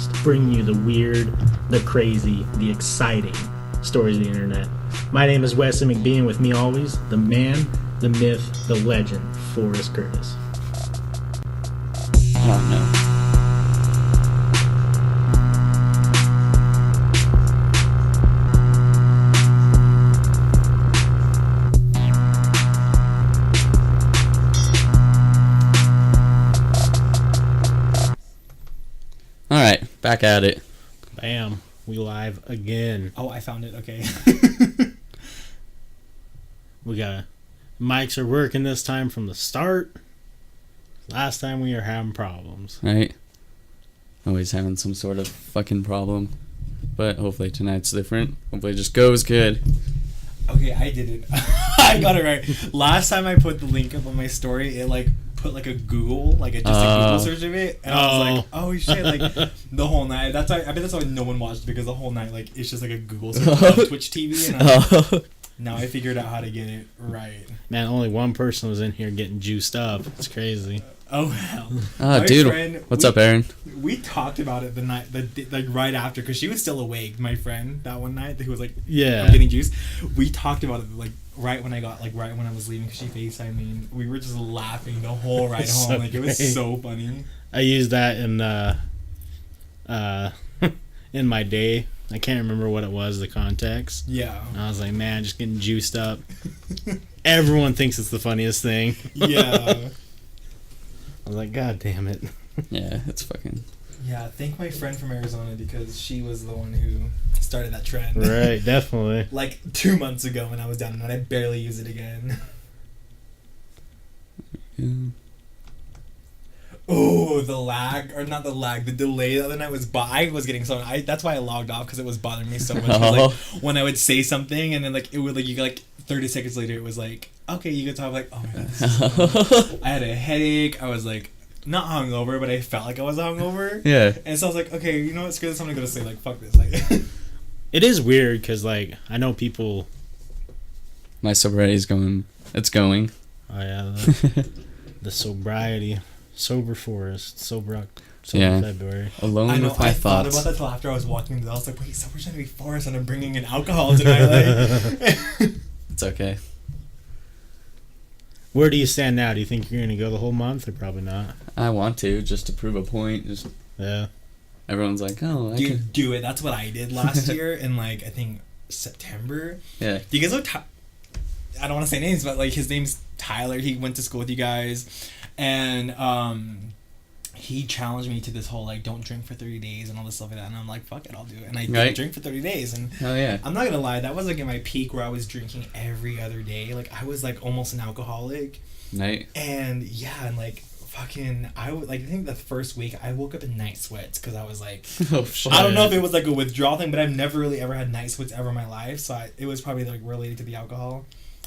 podcast, bringing you the weird, the crazy, the exciting stories of the internet. My name is Wesley McBee, and with me always, the man, the myth, the legend, Forrest Curtis. Oh no. Alright, back at it. Bam. We live again. Oh, I found it. Okay. We got mics are working this time from the start. Last time we were having problems. Right? Always having some sort of fucking problem. But hopefully tonight's different. Hopefully it just goes good. Okay, I did it. I got it right. Last time I put the link up on my story, it put a Google, a Google search of it, and I was like, oh shit, the whole night. That's why I bet that's why no one watched, because the whole night it's just a Google search on Twitch TV, and now I figured out how to get it right. Man, only one person was in here getting juiced up. It's crazy. Oh hell. Oh dude, what's up, Aaron? We talked about it the night, right after, because she was still awake. My friend that one night who was yeah, I'm getting juiced. We talked about it right when I was leaving, because she FaceTimed me, and we were just laughing the whole ride home. So it was so funny. I used that in in my day. I can't remember what it was, the context. Yeah. And I was like, man, just getting juiced up. Everyone thinks it's the funniest thing. Yeah. I was like, God damn it. Yeah, it's fucking... Yeah, thank my friend from Arizona, because she was the one who started that trend. Right, definitely. 2 months ago when I was down, and I barely use it again. Yeah. Oh, the delay the other night was... I was getting so... that's why I logged off, because it was bothering me so much. When I would say something, and then it would you get 30 seconds later, it was okay, you could talk. Oh my god, this is so I had a headache. I was not hungover, but I felt like I was hungover. Yeah. And so I was like, okay, you know what, screw this, I'm gonna go to sleep. Fuck this. It is weird, because I know people... My sobriety's going. It's going. Oh yeah, the sobriety. Sober Forest. Sober February. Alone I know, with my I thoughts. thought about that till after I was walking into the house. Wait, sober's gonna be Forest, and I'm bringing in alcohol tonight. It's okay. Where do you stand now? Do you think you're gonna go the whole month, or probably not? I want to, just to prove a point. Yeah. Everyone's like, oh, I can do it. That's what I did last year in I think September. Yeah. Do you guys know? I don't want to say names, but his name's Tyler. He went to school with you guys, and he challenged me to this whole don't drink for 30 days and all this stuff like that, and I'm like, fuck it, I'll do it. And I didn't drink for 30 days, and hell yeah. I'm not gonna lie, that was at my peak where I was drinking every other day. I was almost an alcoholic. Right. And yeah, and fucking, I would I think the first week I woke up in night sweats, because I was oh shit. I don't know if it was a withdrawal thing, but I've never really ever had night sweats ever in my life, so it was probably related to the alcohol.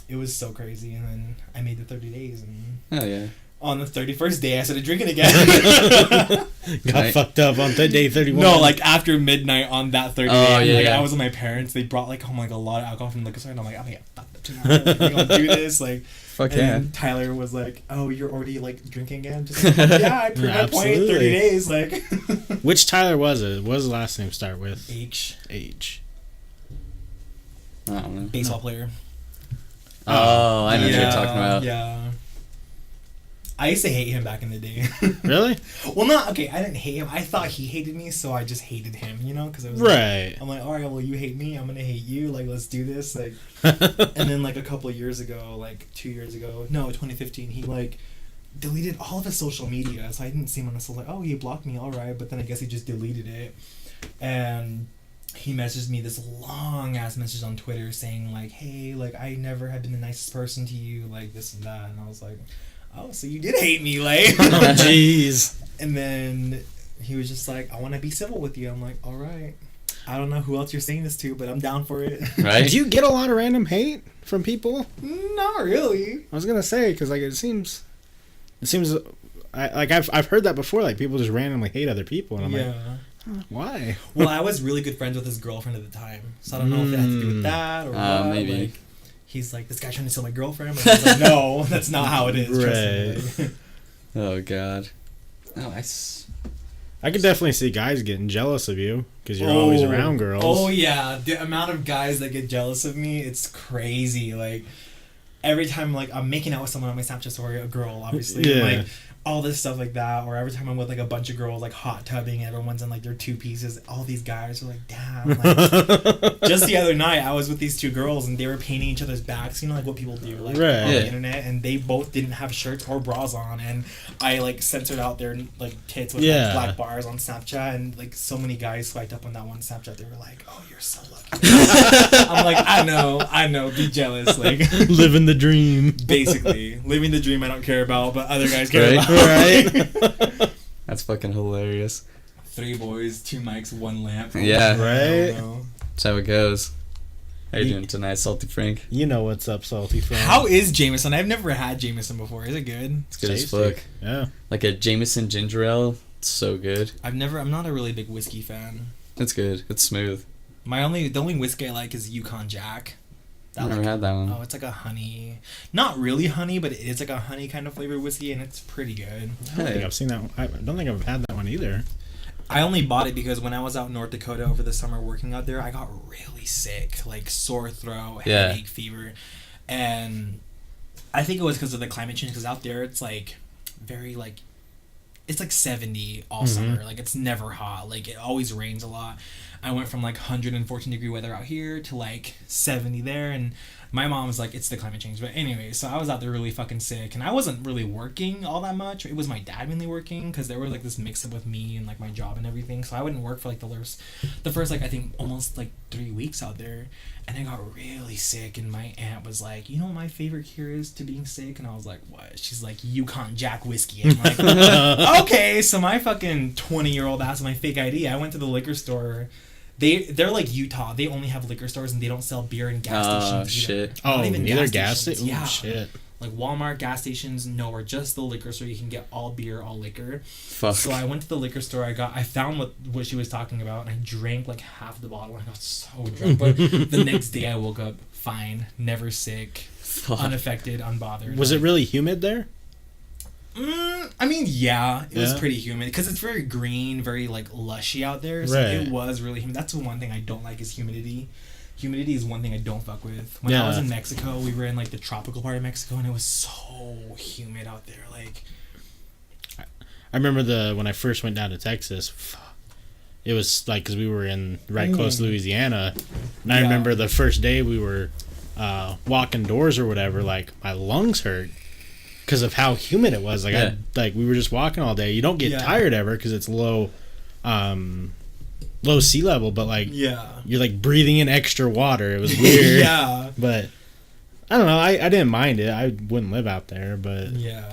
It was so crazy, and then I made the 30 days, and hell yeah. on the 31st day I started drinking again. Got fucked up on day 31. No, after midnight on that 30 Oh, day. yeah. I was with my parents. They brought home a lot of alcohol from the liquor store, and I'm like, I'm gonna get fucked up tonight. We're gonna do this. Fuck and yeah. Tyler was like, oh, you're already drinking again? Just yeah, I proved my point in 30 days. Which Tyler was it? What does the last name start with? H. I don't know. Baseball player. Oh, I know what you're talking about. Yeah. I used to hate him back in the day. Really? Well, I didn't hate him. I thought he hated me, so I just hated him, because it was right. I'm all right, well, you hate me, I'm gonna hate you, let's do this, and then a couple of years ago, 2 years ago, no, 2015, he deleted all of his social media, so I didn't see him on the social, oh, he blocked me, all right, but then I guess he just deleted it, and he messaged me this long ass message on Twitter saying hey, I never have been the nicest person to you, this and that, and I was like, oh, so you did hate me, oh, jeez. And then he was just I want to be civil with you. I'm like, all right. I don't know who else you're saying this to, but I'm down for it. Right? Did you get a lot of random hate from people? Not really. I was gonna say, because it seems, I've heard that before. People just randomly hate other people, and I'm why? Well, I was really good friends with his girlfriend at the time, so I don't know if it had to do with that or what. Maybe. He's like, this guy trying to steal my girlfriend. And I was like, no, that's not how it is. Right. Oh god. Oh, I could definitely see guys getting jealous of you because you're always around girls. Oh yeah, the amount of guys that get jealous of me, it's crazy. Like every time like I'm making out with someone on my Snapchat story, a girl obviously, Yeah. like all this stuff like that, or every time I'm with like a bunch of girls like hot tubbing and everyone's in like their two pieces, all these guys are like, damn. Like, just the other night I was with these two girls and they were painting each other's backs, you know, like what people do like Right. on Yeah. the internet, and they both didn't have shirts or bras on, and I like censored out their like tits with Yeah. like, black bars on Snapchat, and like so many guys swiped up on that one Snapchat. They were like, oh, you're so lucky. I'm like, I know, be jealous. Like Living the dream. basically living the dream I don't care about, but other guys care Right. about. Right? That's fucking hilarious. 3 boys, 2 mics, 1 lamp. Yeah. Right? That's how it goes. How you doing tonight, Salty Frank? You know what's up, Salty Frank. How is Jameson? I've never had Jameson before. Is it good? It's good as Tasty. fuck. Yeah. Like a Jameson ginger ale. It's so good. I'm not a really big whiskey fan. It's good. It's smooth. The only whiskey I like is Yukon Jack. I've never had that one. Oh, it's like a honey, not really honey, but it is like a honey kind of flavored whiskey, and it's pretty good. I don't think I've seen that. I don't think I've had that one either. I only bought it because when I was out in North Dakota over the summer working out there, I got really sick, like sore throat, headache, fever, and I think it was because of the climate change. Because out there, it's like very like, it's like 70 all summer. Like it's never hot. Like it always rains a lot. I went from like 114 degree weather out here to like 70 there, and my mom was like, it's the climate change. But anyway, so I was out there really fucking sick, and I wasn't really working all that much. It was my dad mainly working because there was like this mix up with me and like my job and everything. So I wouldn't work for like the first like I think almost like 3 weeks out there, and I got really sick. And my aunt was like, you know what my favorite cure is to being sick? And I was like, what? She's like, Yukon Jack whiskey. And I'm like, okay. So my fucking 20-year-old ass with my fake ID, I went to the liquor store. They're like Utah. They only have liquor stores and they don't sell beer in gas stations. Oh, either. shit. Not Oh, even neither gas station? Yeah. Oh, shit. Like Walmart, gas stations, nowhere. Just the liquor store. You can get all beer, all liquor. Fuck. So I went to the liquor store. I found what she was talking about, and I drank like half the bottle. And I got so drunk. But the next day I woke up fine, never sick, Fuck. unaffected, unbothered. Was it really humid there? I mean, yeah, it was Yeah. pretty humid because it's very green, very like lushy out there. So Right. it was really humid. That's the one thing I don't like is humidity. Humidity is one thing I don't fuck with. When I Yeah. was in Mexico, we were in like the tropical part of Mexico, and it was so humid out there. Like, I remember when I first went down to Texas, it was like because we were in close to Louisiana, and I Yeah. remember the first day we were walking doors or whatever, like my lungs hurt because of how humid it was. Like Yeah. we were just walking all day. You don't get Yeah. tired ever because it's low sea level, but like yeah, you're like breathing in extra water. It was weird. yeah, But I don't know. I didn't mind it. I wouldn't live out there, but yeah.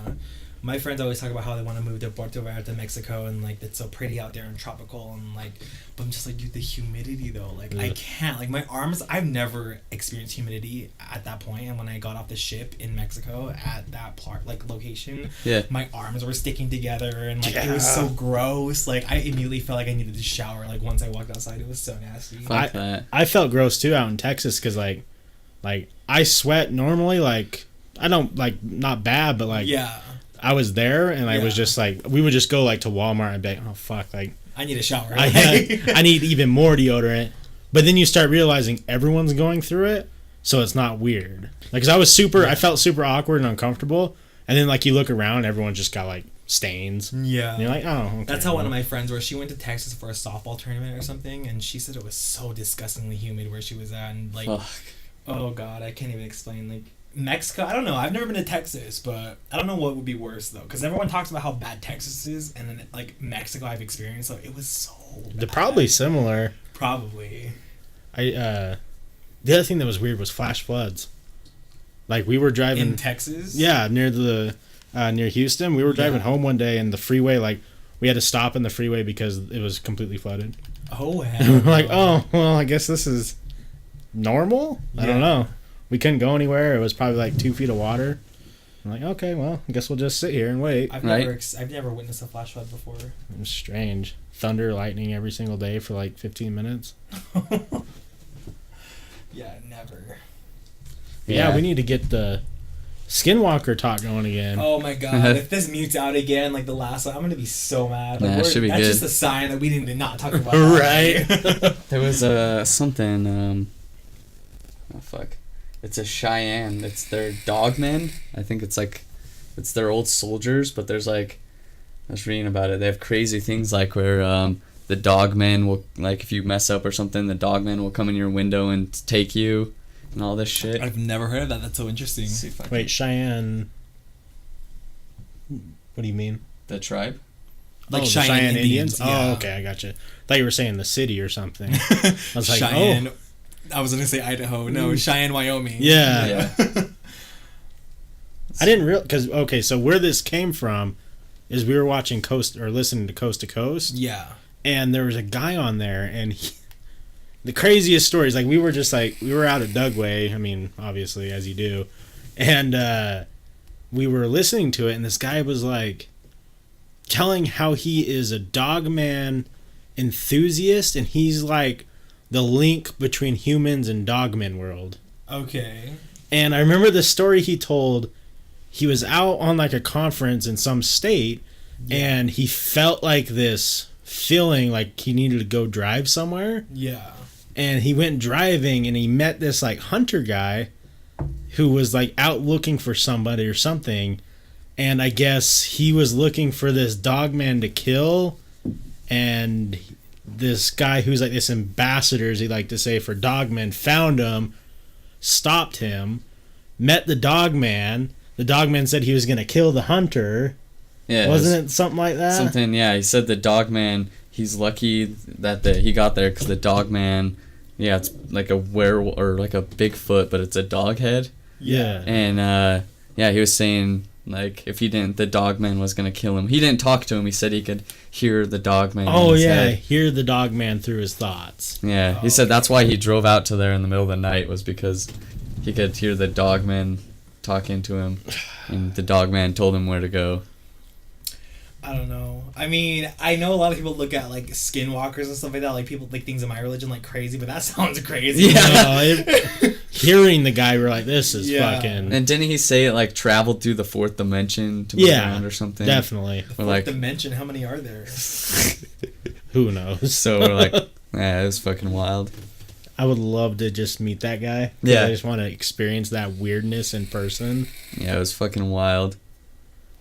My friends always talk about how they want to move to Puerto Vallarta, Mexico, and like it's so pretty out there and tropical, and like, but I'm just like, dude, the humidity though, like I can't, like my arms. I've never experienced humidity at that point, and when I got off the ship in Mexico at that location, Yeah. my arms were sticking together, and like it was so gross. Like I immediately felt like I needed to shower. Like once I walked outside, it was so nasty. Fuck that. I felt gross too out in Texas because like I sweat normally. Like I don't like not bad, but like Yeah, I was there and I was Yeah. just like we would just go like to Walmart and be like, oh fuck, like I need a shower. I need even more deodorant. But then you start realizing everyone's going through it, so it's not weird. Like 'cause I felt super awkward and uncomfortable, and then like you look around, and everyone just got like stains. Yeah. And you're like, oh, okay. That's how one of my friends where she went to Texas for a softball tournament or something, and she said it was so disgustingly humid where she was at, and like, Fuck. oh god, I can't even explain. Like Mexico, I don't know. I've never been to Texas, but I don't know what would be worse though, because everyone talks about how bad Texas is, and then like Mexico, I've experienced, so it was so. They're bad. probably similar. Probably. The other thing that was weird was flash floods. Like we were driving In Texas. Yeah, near Houston. We were driving home one day, and the freeway, like, we had to stop in the freeway because it was completely flooded. Oh And hell. we're like, oh, well, I guess this is normal? I don't know. We couldn't go anywhere. It was probably like 2 feet of water. I'm like, okay, well, I guess we'll just sit here and wait. I've Right. never witnessed a flash flood before. It was strange. Thunder, lightning every single day for like 15 minutes. Yeah, never. Yeah, we need to get the Skinwalker talk going again. Oh my god! If this mutes out again, like the last one, I'm gonna be so mad. Like, Nah, it should be that's good. just a sign that we need to not talk about that. Right. There was something. Oh fuck! It's a Cheyenne. It's their dogmen. I think it's their old soldiers. But there's like, I was reading about it. They have crazy things like where the dogmen will, like, if you mess up or something, the dogmen will come in your window and take you, and all this shit. I've never heard of that. That's so interesting. Wait, Cheyenne. What do you mean? The tribe? Like the Cheyenne Indians, Oh, yeah. okay, I gotcha. Thought you were saying the city or something. I was like, Cheyenne. oh. I was gonna say Idaho. No, Cheyenne, Wyoming. Yeah. Yeah. I didn't real because okay, so where this came from is we were watching listening to Coast to Coast, Yeah. and there was a guy on there, and the craziest stories. Like we were out at Dugway. I mean, obviously as you do, and we were listening to it, and this guy was like telling how he is a dogman enthusiast, and he's like the link between humans and dogman world. Okay. And I remember the story he told. He was out on like a conference in some state, and he felt like this feeling like he needed to go drive somewhere. Yeah. And he went driving, and he met this like hunter guy who was like out looking for somebody or something. And I guess he was looking for this dogman to kill, and this guy who's like this ambassador, as he like to say, for dogmen, found him, stopped him, met the dogman. The dogman said he was going to kill the hunter. Yeah. Wasn't it something like that? Something, yeah. He said the dogman, he's lucky that he got there because the dogman, yeah, it's like a werewolf or like a Bigfoot, but it's a dog head. Yeah. And, yeah, he was saying, like, if he didn't, the dogman was going to kill him. He didn't talk to him. He said he could hear the dogman. Oh, in his yeah. head. Hear the dogman through his thoughts. Yeah. He said that's why he drove out to there in the middle of the night, was because he could hear the dogman talking to him, and the dogman told him where to go. I don't know. I mean, I know a lot of people look at like skinwalkers and stuff like that, like people like things in my religion like crazy, but that sounds crazy. Yeah. Hearing the guy, we're like, this is fucking. And didn't he say it like traveled through the fourth dimension to move around or something? Definitely. The fourth dimension, how many are there? Who knows? So we're like, yeah, it was fucking wild. I would love to just meet that guy. Yeah. I just want to experience that weirdness in person. Yeah, it was fucking wild.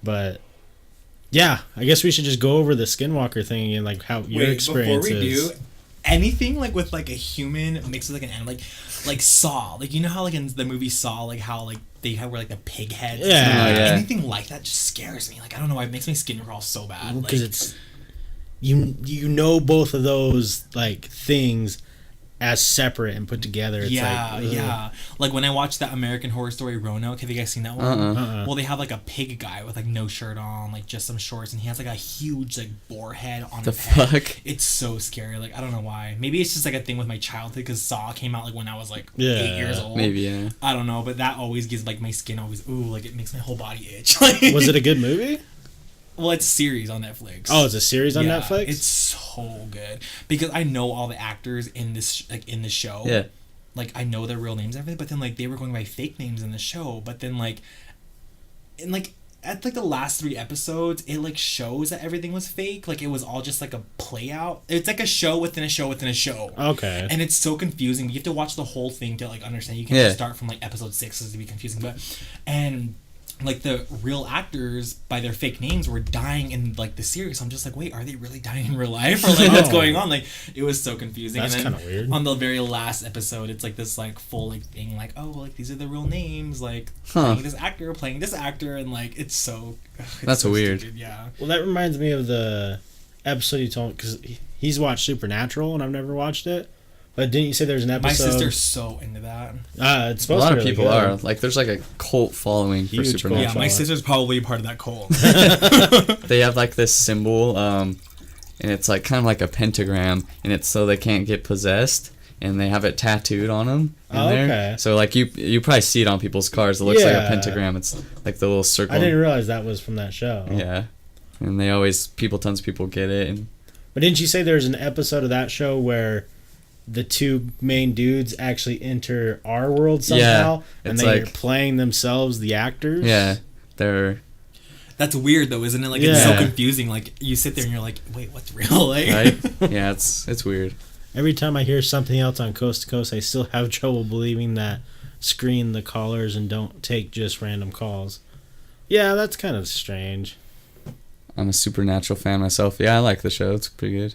But yeah, I guess we should just go over the Skinwalker thing and like how your experience before we is. do, anything like with like a human mixed with like an animal, like Saw, like you know how like in the movie Saw, like how like they have where like the pig heads. Yeah. Oh, yeah. Anything like that just scares me. Like I don't know why it makes my skin crawl so bad. Because Like, it's you know both of those like things as separate and put together. It's yeah, like, ugh. yeah. Like when I watched that American Horror Story Roanoke, have you guys seen that one? Uh-uh. Well, they have like a pig guy with like no shirt on, like just some shorts, and he has like a huge like boar head on The his head. fuck? It's so scary. Like I don't know why. Maybe it's just like a thing with my childhood because Saw came out like when I was like 8 years old. Maybe, yeah. I don't know, but that always gives like my skin always like it makes my whole body itch. Like, Was it a good movie? Well, it's a series on Netflix. Oh, it's a series on Yeah, Netflix? It's so good because I know all the actors in this in the show. Yeah. Like I know their real names and everything, but then like they were going by fake names in the show. But then like, in like at like the last 3 episodes, it like shows that everything was fake. Like it was all just like a play out. It's like a show within a show within a show. Okay. And it's so confusing. You have to watch the whole thing to like understand. You can't just start from like episode 6 to be confusing. But and like the real actors by their fake names were dying in like the series. I'm just like, wait, are they really dying in real life or like what's going on? Like it was so confusing. That's and then kind of weird. on the very last episode, it's like this like full like thing like, oh, like these are the real names, like playing this actor, and like it's so. That's so weird. Stupid, yeah. Well, that reminds me of the episode you told, because he's watched Supernatural and I've never watched it. But didn't you say there's an episode? My sister's so into that. It's A supposed lot to of be really people good. are. Like, there's like a cult following for Huge cult. Supernatural. Yeah, my sister's probably a part of that cult. They have like this symbol, and it's like kind of like a pentagram, and it's so they can't get possessed, and they have it tattooed on them. Okay. So like you probably see it on people's cars. It looks like Yeah. a pentagram. It's like the little circle. I didn't realize that was from that show. Yeah, and tons of people get it. And But didn't you say there's an episode of that show where the two main dudes actually enter our world somehow, and they're playing themselves, the actors. Yeah, they're. That's weird though, isn't it? Like it's so confusing. Like you sit there and you're like, wait, what's real? Like, right? Yeah, it's weird. Every time I hear something else on Coast to Coast, I still have trouble believing that screen the callers and don't take just random calls. Yeah, that's kind of strange. I'm a Supernatural fan myself. Yeah, I like the show. It's pretty good.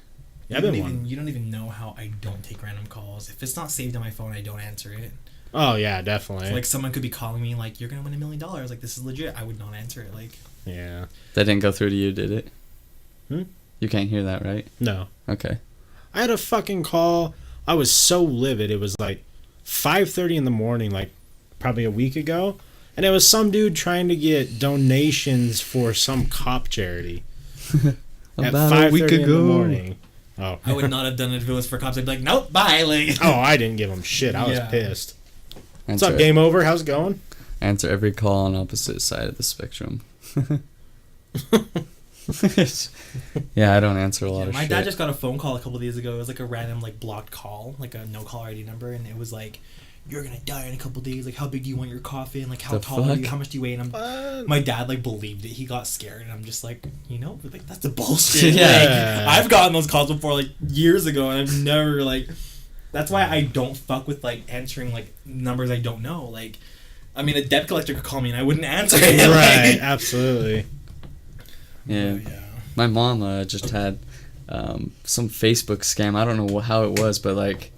Yeah, you don't even know how I don't take random calls. If it's not saved on my phone, I don't answer it. Oh yeah, definitely. So, like someone could be calling me like, "You're gonna win $1 million." Like this is legit. I would not answer it. Like. Yeah. That didn't go through to you, did it? Hmm? You can't hear that, right? No. Okay. I had a fucking call. I was so livid. It was like 5:30 in the morning, like probably a week ago, and it was some dude trying to get donations for some cop charity. About a week ago. In the morning. Oh. I would not have done it if it was for cops. I'd be like, nope, bye. Like. Oh, I didn't give him shit. I was pissed. What's Answer up, Game Over? How's it going? Answer every call on opposite side of the spectrum. Yeah, I don't answer a lot of shit. My dad just got a phone call a couple of days ago. It was like a random like blocked call, like a no caller ID number, and it was like, "You're gonna die in a couple of days. Like, how big do you want your coffin? Like, how tall are you? How much do you weigh?" And my dad like believed it. He got scared, and I'm just like, like that's the bullshit. Yeah. Like, I've gotten those calls before, like years ago, and I've never like. That's why I don't fuck with like answering like numbers I don't know. Like, I mean, a debt collector could call me and I wouldn't answer it. Right, absolutely. Yeah. My mom just had some Facebook scam. I don't know how it was, but like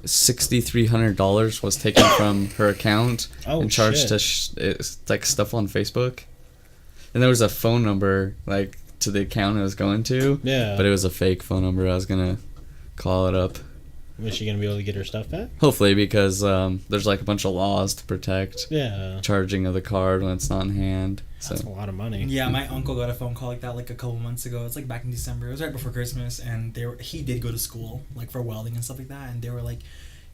$6,300 was taken from her account and charged to like stuff on Facebook. And there was a phone number like to the account it was going to. Yeah. But it was a fake phone number. I was gonna call it up. Was she gonna be able to get her stuff back? Hopefully, because there's like a bunch of laws to protect charging of the card when it's not in hand. That's a lot of money. Yeah, my uncle got a phone call like that like a couple months ago. It's like back in December. It was right before Christmas, and he did go to school like for welding and stuff like that. And they were like,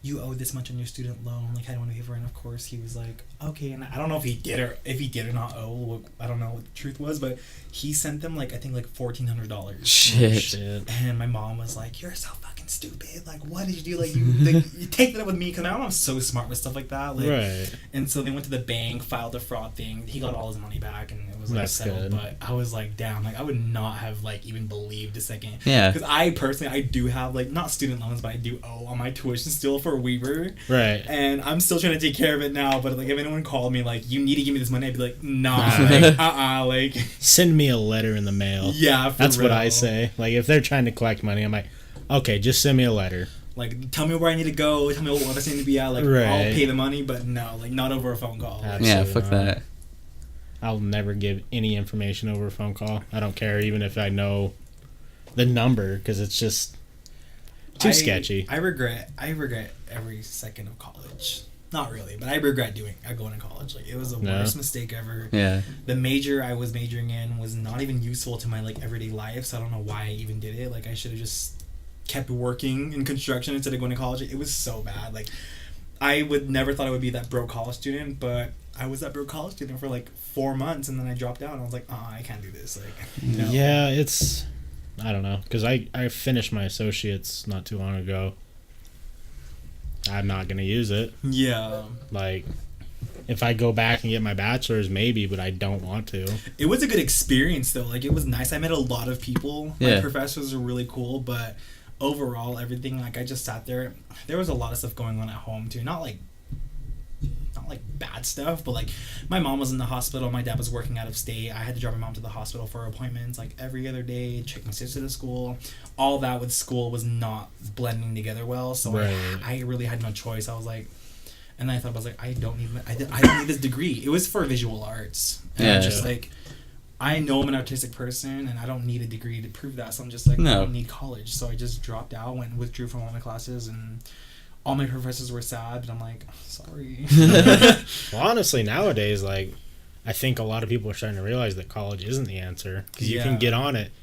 "You owe this much on your student loan." Like, I don't want to pay for it. And of course, he was like, "Okay." And I don't know if he did or not owe. I don't know what the truth was, but he sent them like I think like $1,400. Shit. And my mom was like, "You're so fucking stupid. Like, what did you do? Like, you take that up with me because my mom's so smart with stuff like that." Like, right. And so they went to the bank, filed a fraud thing. He got all his money back, and it was like settled. Good. But I was like, damn, like I would not have like even believed a second. Yeah. Because I personally do have like not student loans, but I do owe on my tuition still for Weaver. Right. And I'm still trying to take care of it now. But like if anyone called me like, you need to give me this money, I'd be like, nah, like like send me a letter in the mail. Yeah, that's what I say. Like if they're trying to collect money, I'm like, okay, just send me a letter. Like, tell me where I need to go. Tell me what I need to be at. Like, I'll pay the money, but no, like not over a phone call. Absolutely yeah, fuck that. I'll never give any information over a phone call. I don't care, even if I know the number, because it's just too sketchy. I regret every second of college. Not really, but I regret going to college. Like, it was the worst mistake ever. Yeah. The major I was majoring in was not even useful to my like everyday life, so I don't know why I even did it. Like, I should have just kept working in construction instead of going to college. It was so bad. Like, I would never thought I would be that broke college student, but I was that broke college student for like 4 months, and then I dropped out, and I was like, I can't do this. Like, no. Yeah, it's, I don't know, because I finished my associates not too long ago. I'm not going to use it. Yeah. Like, if I go back and get my bachelor's, maybe, but I don't want to. It was a good experience, though. Like, it was nice. I met a lot of people. Yeah. My professors were really cool, but overall, everything, like, I just sat there. There was a lot of stuff going on at home, too. Not like bad stuff, but like my mom was in the hospital, my dad was working out of state. I had to drive my mom to the hospital for appointments like every other day, take my sister to school. All that with school was not blending together well, so right. I really had no choice. I was like, and then I thought, I was like, I don't need this degree. It was for visual arts, and I'm just like, I know I'm an artistic person and I don't need a degree to prove that, so I'm just like, I don't need college. So I just dropped out, withdrew from all my classes, and all my professors were sad, but I'm like, sorry. Well, honestly, nowadays, like, I think a lot of people are starting to realize that college isn't the answer, because you can get on it.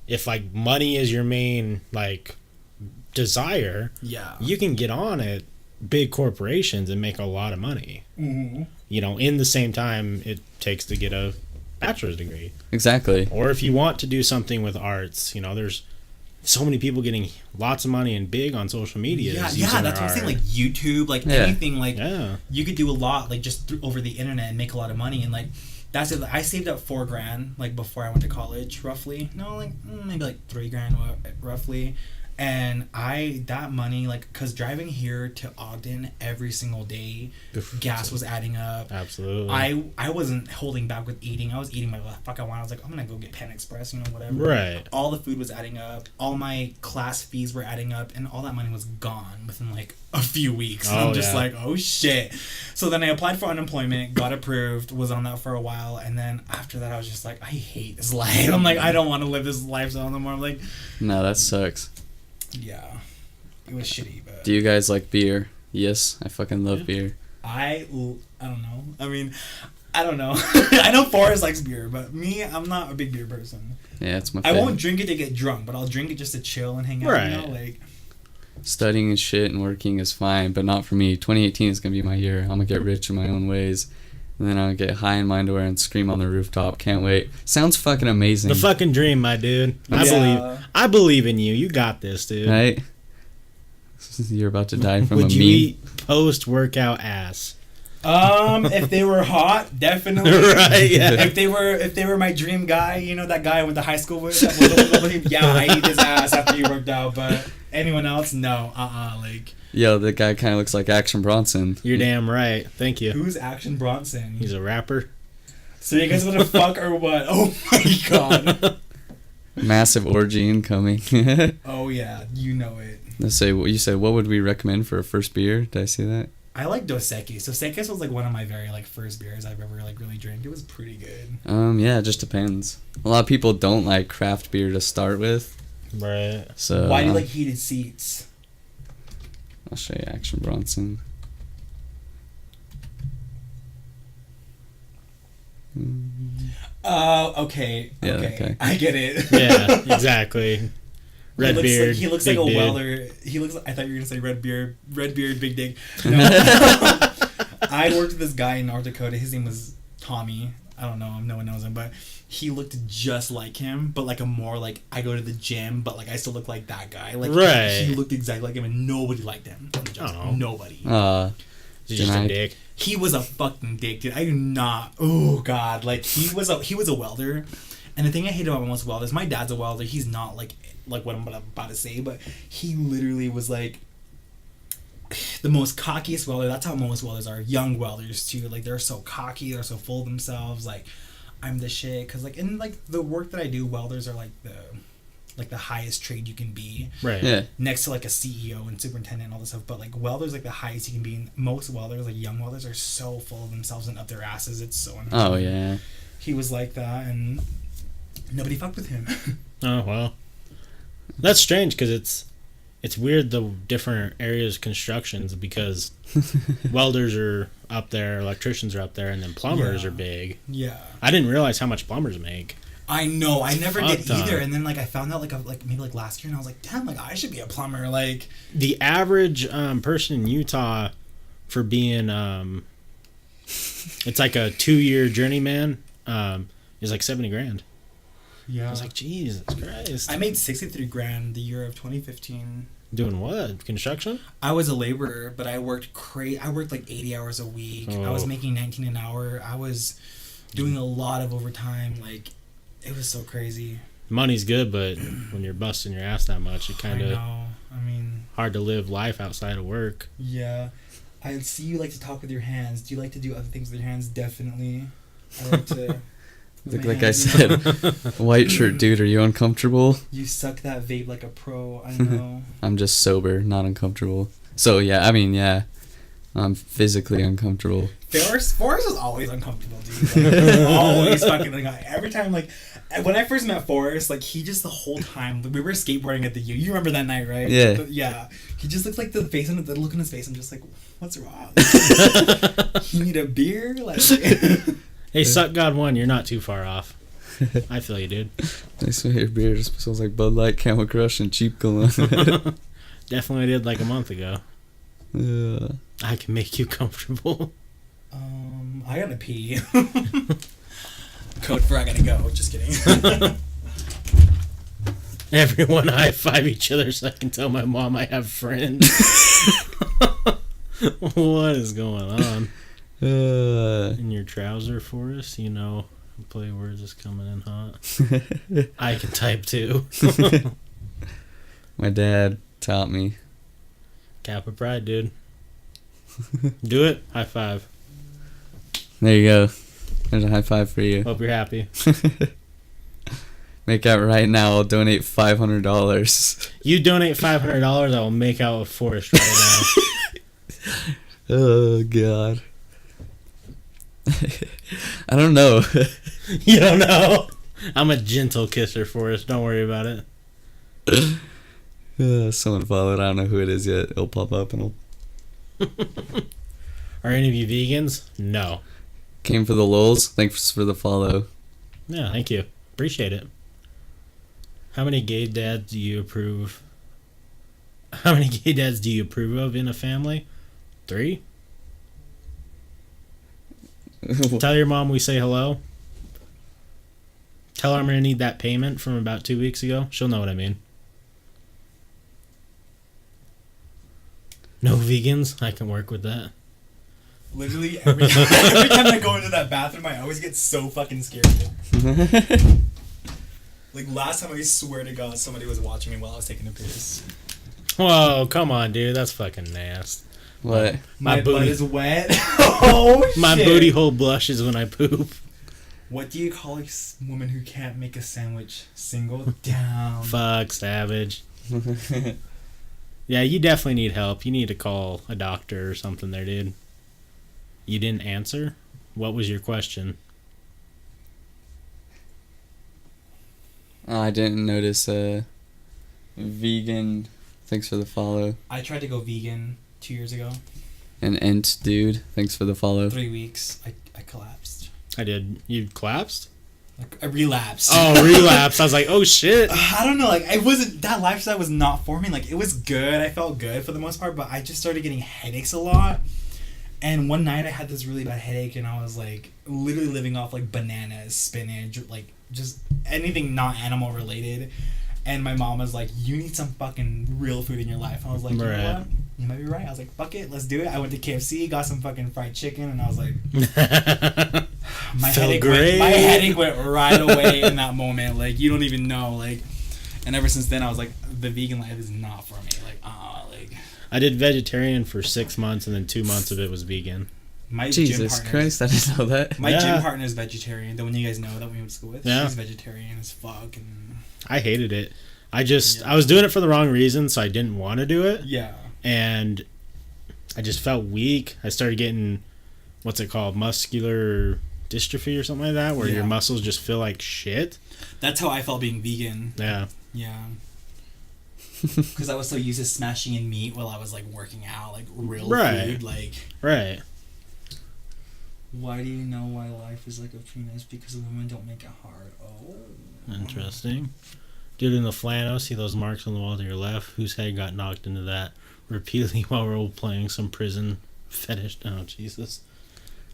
If, like, money is your main, like, desire, you can get on at big corporations and make a lot of money. Mm-hmm. You know, in the same time it takes to get a bachelor's degree. Exactly. Or if you want to do something with arts, you know, there's so many people getting lots of money and big on social media. Yeah, using yeah, their that's what I'm saying. art. Like YouTube, like Yeah. anything, like Yeah. you could do a lot, like just over the internet and make a lot of money. And like that's it. I saved up $4,000 like before I went to college, roughly. No, like maybe like $3,000 roughly. And that money, like, cause driving here to Ogden every single day, gas was adding up. Absolutely. I wasn't holding back with eating. I was eating my fuck I want. I was like, I'm gonna go get Pan Express, you know, whatever. Right. All the food was adding up. All my class fees were adding up, and all that money was gone within like a few weeks. And Oh, I'm just yeah. like, oh shit. So then I applied for unemployment, got approved, was on that for a while, and then after that I was just like, I hate this life. I'm like, I don't want to live this lifestyle no more. I'm like, No, that sucks. yeah, it was shitty, but Do you guys like beer? Yes, I fucking love beer. I don't know. I mean, I don't know. I know Forrest likes beer, but me, I'm not a big beer person. Yeah, it's my I favorite. won't drink it to get drunk, but I'll drink it just to chill and hang out. You know, Right. like Studying and shit and working is fine, but not for me. 2018 is gonna be my year. I'm gonna get rich in my own ways. And then I'll get high in my underwear and scream on the rooftop. Can't wait. Sounds fucking amazing. The fucking dream, my dude. Yeah. I believe in you. You got this, dude. Right? You're about to die from Would a you meme. eat post-workout ass? if they were hot, definitely. Right, yeah. If they were my dream guy, you know, that guy I went to high school with, yeah, I eat his ass after you worked out. But anyone else, no, like Yo, the guy kind of looks like Action Bronson. You're damn right. Thank you. who's Action Bronson? He's a rapper. So you guys want to fuck or what? Oh my god. Massive orgy incoming. Oh yeah, you know it. Let's say what you said. What would we recommend for a first beer? Did I say that? I like Dos Equis. Dos Equis was like one of my very like first beers I've ever like really drank. It was pretty good. Yeah, it just depends. A lot of people don't like craft beer to start with. Right. So Why do you like heated seats? I'll show you Action Bronson. Okay. Yeah, Okay. okay. I get it. Yeah, exactly. Red beard. He looks big like a dude. welder. He looks. I thought you were gonna say red beard, big dick. No. I worked with this guy in North Dakota. His name was Tommy. I don't know him. No one knows him, but he looked just like him, but like a more like I go to the gym, but like I still look like that guy. Like Right. he looked exactly like him, and nobody liked him. Oh. Nobody. He's just a Denied. dick. He was a fucking dick, dude. I do not. Oh god, like he was a welder, and the thing I hate about most welders, my dad's a welder. He's not like what I'm about to say, but he literally was like the most cockiest welder. That's how most welders are. Young welders too. Like they're so cocky. They're so full of themselves. Like I'm the shit. Cause like in like the work that I do, welders are like the highest trade you can be. Right. Yeah. Next to like a CEO and superintendent and all this stuff, but like welders like the highest you can be. And most welders, like young welders, are so full of themselves and up their asses. It's so annoying. Oh yeah. He was like that, and nobody fucked with him. Oh well. That's strange because it's weird the different areas of constructions because welders are up there, electricians are up there, and then plumbers Yeah. are big. Yeah, I didn't realize how much plumbers make. I know. I never Fuck did ton. either. And then like I found out like maybe like last year, and I was like, damn, like I should be a plumber. Like The average person in Utah for being it's like a 2-year journeyman is like $70,000. yeah, I was like, Jesus Christ. I made $63,000 the year of 2015. Doing what? Construction? I was a laborer, but I worked I worked like 80 hours a week. I was Oh. making 19 an hour. I was doing a lot of overtime. Like it was so crazy. Money's good, but when you're busting your ass that much, it kind I of know. I mean, hard to live life outside of work. yeah. I see you like to talk with your hands. Do you like to do other things with your hands? Definitely. I like to. with my Like I hands, said, you know. white shirt dude, are you uncomfortable? You suck that vape like a pro. I know. I'm just sober, not uncomfortable. So yeah, I mean yeah, I'm physically uncomfortable. Forrest is always uncomfortable, dude. Like, always fucking like every time. Like when I first met Forrest, like he just the whole time we were skateboarding at the U. You remember that night, right? Yeah. Yeah. He just looked like the look on his face. I'm just like, what's wrong? You need a beer, like. Hey, suck God one, you're not too far off. I feel you, dude. I swear your beer just smells like Bud Light, Camel Crush, and cheap cologne. Definitely did like a month ago. Yeah. I can make you comfortable. I gotta pee. Code for I gotta go. Just kidding. Everyone high five each other so I can tell my mom I have friends. What is going on? In your trouser Forrest, you know, play words is coming in hot. I can type too. My dad taught me. Kappa pride, dude. Do it. High five. There you go. There's a high five for you. Hope you're happy. Make out right now. I'll donate $500. You donate $500, I will make out with Forrest right now. Oh, God. I don't know. You don't know? I'm a gentle kisser, Forrest. Don't worry about it. Someone followed. I don't know who it is yet. It'll pop up and it'll... Are any of you vegans? No. Came for the lulz. Thanks for the follow. Yeah, thank you. Appreciate it. How many gay dads do you approve? How many gay dads do you approve of in a family? 3? Tell your mom we say hello. Tell her I'm going to need that payment from about 2 weeks ago. She'll know what I mean. No vegans? I can work with that. Literally every time I go into that bathroom, I always get so fucking scared. Like last time, I swear to God, somebody was watching me while I was taking a piss. Whoa, come on, dude. That's fucking nasty. What? My butt is wet. Oh, shit. My booty hole blushes when I poop. What do you call a woman who can't make a sandwich? Single down. Fuck, savage. Yeah, you definitely need help. You need to call a doctor or something there, dude. You didn't answer? What was your question? I didn't notice vegan. Thanks for the follow. I tried to go vegan 2 years ago. And Ent dude. Thanks for the follow. 3 weeks. I collapsed. I did. You collapsed? Like I relapsed. Oh, relapse. I was like, oh shit. I don't know, like it wasn't, that lifestyle was not for me. Like it was good, I felt good for the most part, but I just started getting headaches a lot. And one night I had this really bad headache and I was like literally living off like bananas, spinach, like just anything not animal related. And my mom was like, you need some fucking real food in your life. And I was like, you know what? You might be right. I was like, fuck it, let's do it. I went to KFC, got some fucking fried chicken, and I was like, my headache went right away in that moment. Like, you don't even know. Like, and ever since then, I was like, the vegan life is not for me. Like, I did vegetarian for 6 months, and then 2 months of it was vegan. My Jesus Christ, I didn't know that. My gym partner is vegetarian. The one you guys know that we went to school with. Yeah. She's vegetarian as fuck. And I hated it. I was doing it for the wrong reason, so I didn't want to do it. Yeah. And I just felt weak. I started getting, what's it called, muscular dystrophy or something like that, where your muscles just feel like shit. That's how I felt being vegan. Yeah. Yeah. Because I was so used to smashing in meat while I was like working out, like real food, like. Right. Why do you know why life is like a penis? Because women don't make it hard. Oh. Interesting. Dude in the flannel, see those marks on the wall to your left? Whose head got knocked into that repeatedly while role playing some prison fetish? Oh, Jesus.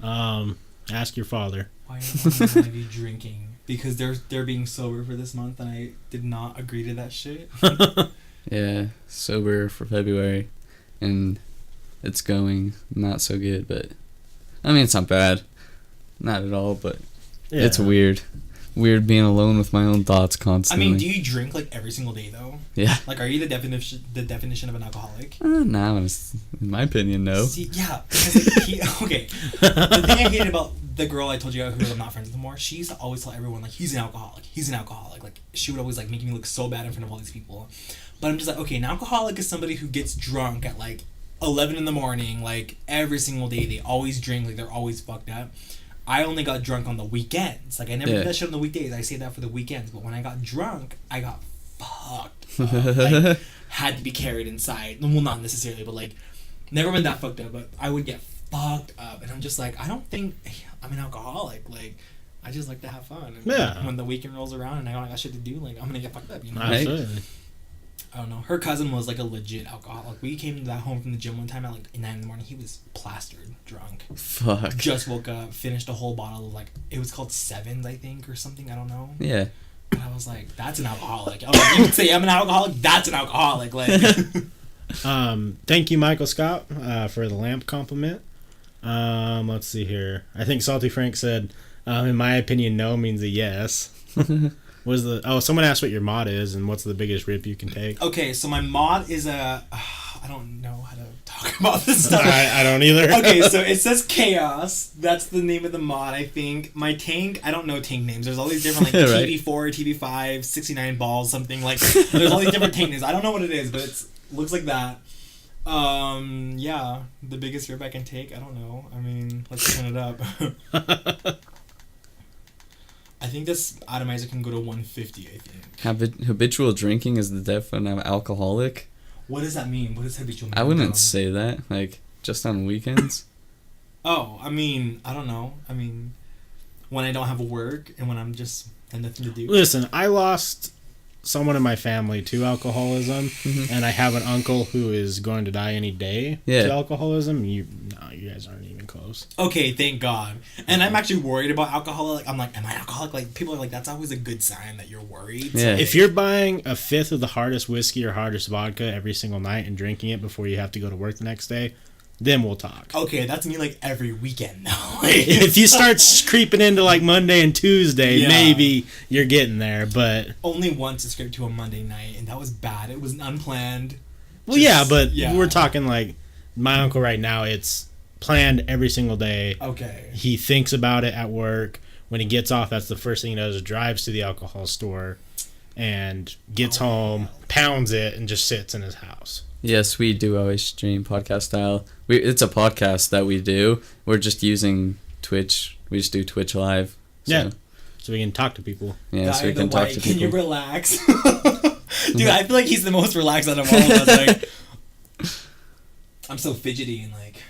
Ask your father. Why are none of you drinking? Because they're being sober for this month, and I did not agree to that shit. Yeah, sober for February, and it's going not so good, but I mean, it's not bad. Not at all, but it's weird. Weird being alone with my own thoughts constantly. I mean, do you drink like every single day though? Yeah. Like, are you the definition of an alcoholic? No, in my opinion, no. See, yeah, because like, okay. The thing I hated about the girl I told you who I'm not friends with anymore, she used to always tell everyone like he's an alcoholic. He's an alcoholic. Like she would always like make me look so bad in front of all these people. But I'm just like, okay, an alcoholic is somebody who gets drunk at like 11 in the morning, like every single day. They always drink, like they're always fucked up. I only got drunk on the weekends. Like, I never did that shit on the weekdays. I say that for the weekends. But when I got drunk, I got fucked up. Like, had to be carried inside. Well, not necessarily, but, like, never been that fucked up. But I would get fucked up. And I'm just like, I don't think I'm an alcoholic. Like, I just like to have fun. And when the weekend rolls around and I don't got shit to do, like, I'm going to get fucked up, you know? Absolutely. I don't know. Her cousin was like a legit alcoholic. We came to that home from the gym one time at like 9 in the morning. He was plastered drunk. Fuck. Just woke up, finished a whole bottle of like, it was called Sevens, I think, or something. I don't know. Yeah. And I was like, that's an alcoholic. I was like, you can say I'm an alcoholic. That's an alcoholic. Like, Thank you, Michael Scott, for the lamp compliment. Let's see here. I think Salty Frank said, in my opinion, no means a yes. Someone asked what your mod is and what's the biggest rip you can take. okay, so my mod is I don't know how to talk about this stuff. I don't either. Okay, so it says Chaos. That's the name of the mod, I think. My tank, I don't know tank names. There's all these different, like, Right. TV4, TV5, 69 balls, something like. There's all these different tank names. I don't know what it is, but it looks like that. Yeah, the biggest rip I can take, I don't know. I mean, let's turn it up. I think this atomizer can go to 150, I think. Habitual drinking is the definition of alcoholic. What does that mean? What does habitual mean? I wouldn't say that. Like, just on weekends. Oh, I mean, I don't know. I mean, when I don't have work and when I'm just have nothing to do. Listen, I lost someone in my family to alcoholism, and I have an uncle who is going to die any day to alcoholism. You guys aren't even close. Okay, thank God. And I'm actually worried about alcohol. Like, I'm like, am I alcoholic? Like, people are like, that's always a good sign that you're worried. Yeah. So, If you're buying a fifth of the hardest whiskey or hardest vodka every single night and drinking it before you have to go to work the next day, then we'll talk. okay, that's me like every weekend now. If you start creeping into like Monday and Tuesday, Yeah. maybe you're getting there. But Only once it scraped to a Monday night, and that was bad. It was unplanned. well, yeah, but yeah. we're talking like my uncle right now. It's planned every single day. Okay. He thinks about it at work. When he gets off, that's the first thing he does is drives to the alcohol store and gets home, pounds it, and just sits in his house. Yes, we do always stream podcast style. It's a podcast that we do. We're just using Twitch. We just do Twitch live. So, Yeah. So we can talk to people. Yeah, so we Guy can in the talk white, to can you people. relax? Dude, I feel like he's the most relaxed out of all of us. Like, I'm so fidgety and like,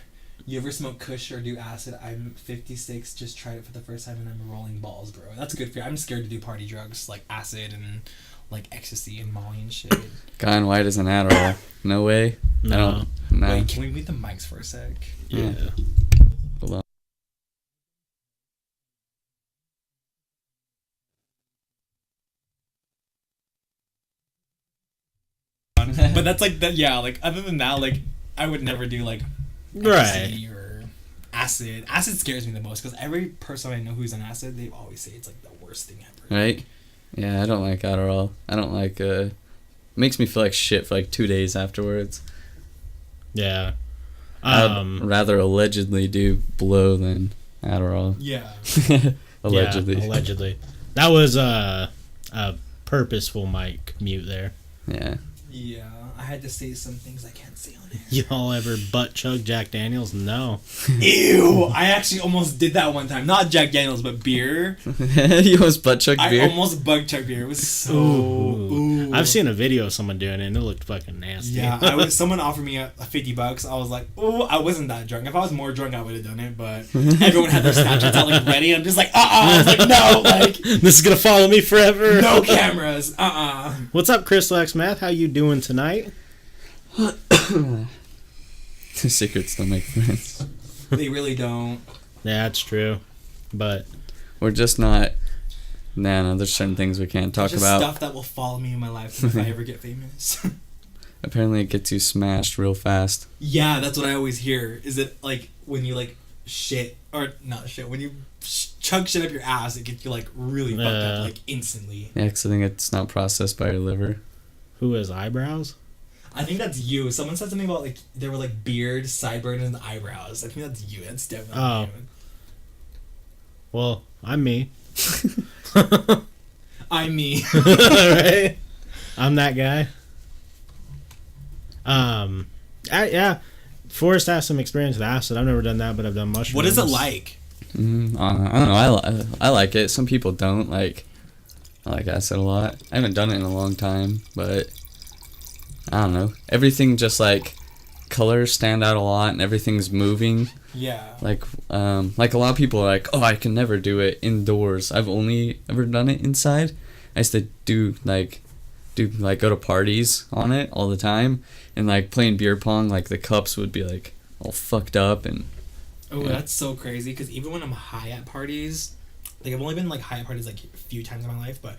you ever smoke Kush or do acid? I'm 56, just tried it for the first time and I'm rolling balls, bro. That's good for you. I'm scared to do party drugs like acid and like ecstasy and Molly and shit. Guy in white is an Adderall. No way. No. I don't. No. Wait, can we mute the mics for a sec? Yeah. Hold on. But that's like that. Yeah, like other than that, like I would never do like Right. ecstasy or acid. Acid scares me the most because every person I know who's on acid, they always say it's like the worst thing ever. Right? Yeah, I don't like Adderall. I don't like. Makes me feel like shit for like 2 days afterwards. Yeah. I'd rather allegedly do blow than Adderall. Yeah. Allegedly. Yeah, allegedly. That was a purposeful mic mute there. Yeah. Yeah. I had to say some things I can't say on here. Y'all ever butt chug Jack Daniels? No. Ew! I actually almost did that one time. Not Jack Daniels, but beer. You almost butt chug I beer? almost bug chugged beer. It was so. Ooh. Ooh. I've seen a video of someone doing it and it looked fucking nasty. Yeah, someone offered me a $50. I was like, oh, I wasn't that drunk. If I was more drunk, I would have done it. But everyone had their Snapchats out like ready. I'm just like, I was like, no, like This is gonna follow me forever. no cameras. What's up, Chris Lex Math? How you doing tonight? Secrets don't make friends. They really don't. Yeah, that's true. But We're just not. No, there's certain things we can't talk Just about. stuff that will follow me in my life if I ever get famous. Apparently, it gets you smashed real fast. Yeah, that's what I always hear. Is it like when you like shit or not shit when you chug shit up your ass, it gets you like really fucked up like instantly. Yeah, because I think it's not processed by your liver. who has eyebrows? I think that's you. Someone said something about like there were like beard, sideburns, and eyebrows. I think that's you. That's definitely you. Well, I'm me. I'm me. Right? I'm that guy. Yeah. Forrest has some experience with acid. I've never done that, but I've done mushrooms. What is it like? I don't know. I like it. Some people don't. I like acid a lot. I haven't done it in a long time, but I don't know. Everything just like colors stand out a lot, and everything's moving. Yeah. Like a lot of people are like, oh, I can never do it indoors. I've only ever done it inside. I used to go to parties on it all the time, and like playing beer pong, like the cups would be like all fucked up and. Oh, Yeah. that's so crazy. Because even when I'm high at parties, like I've only been like high at parties like a few times in my life, but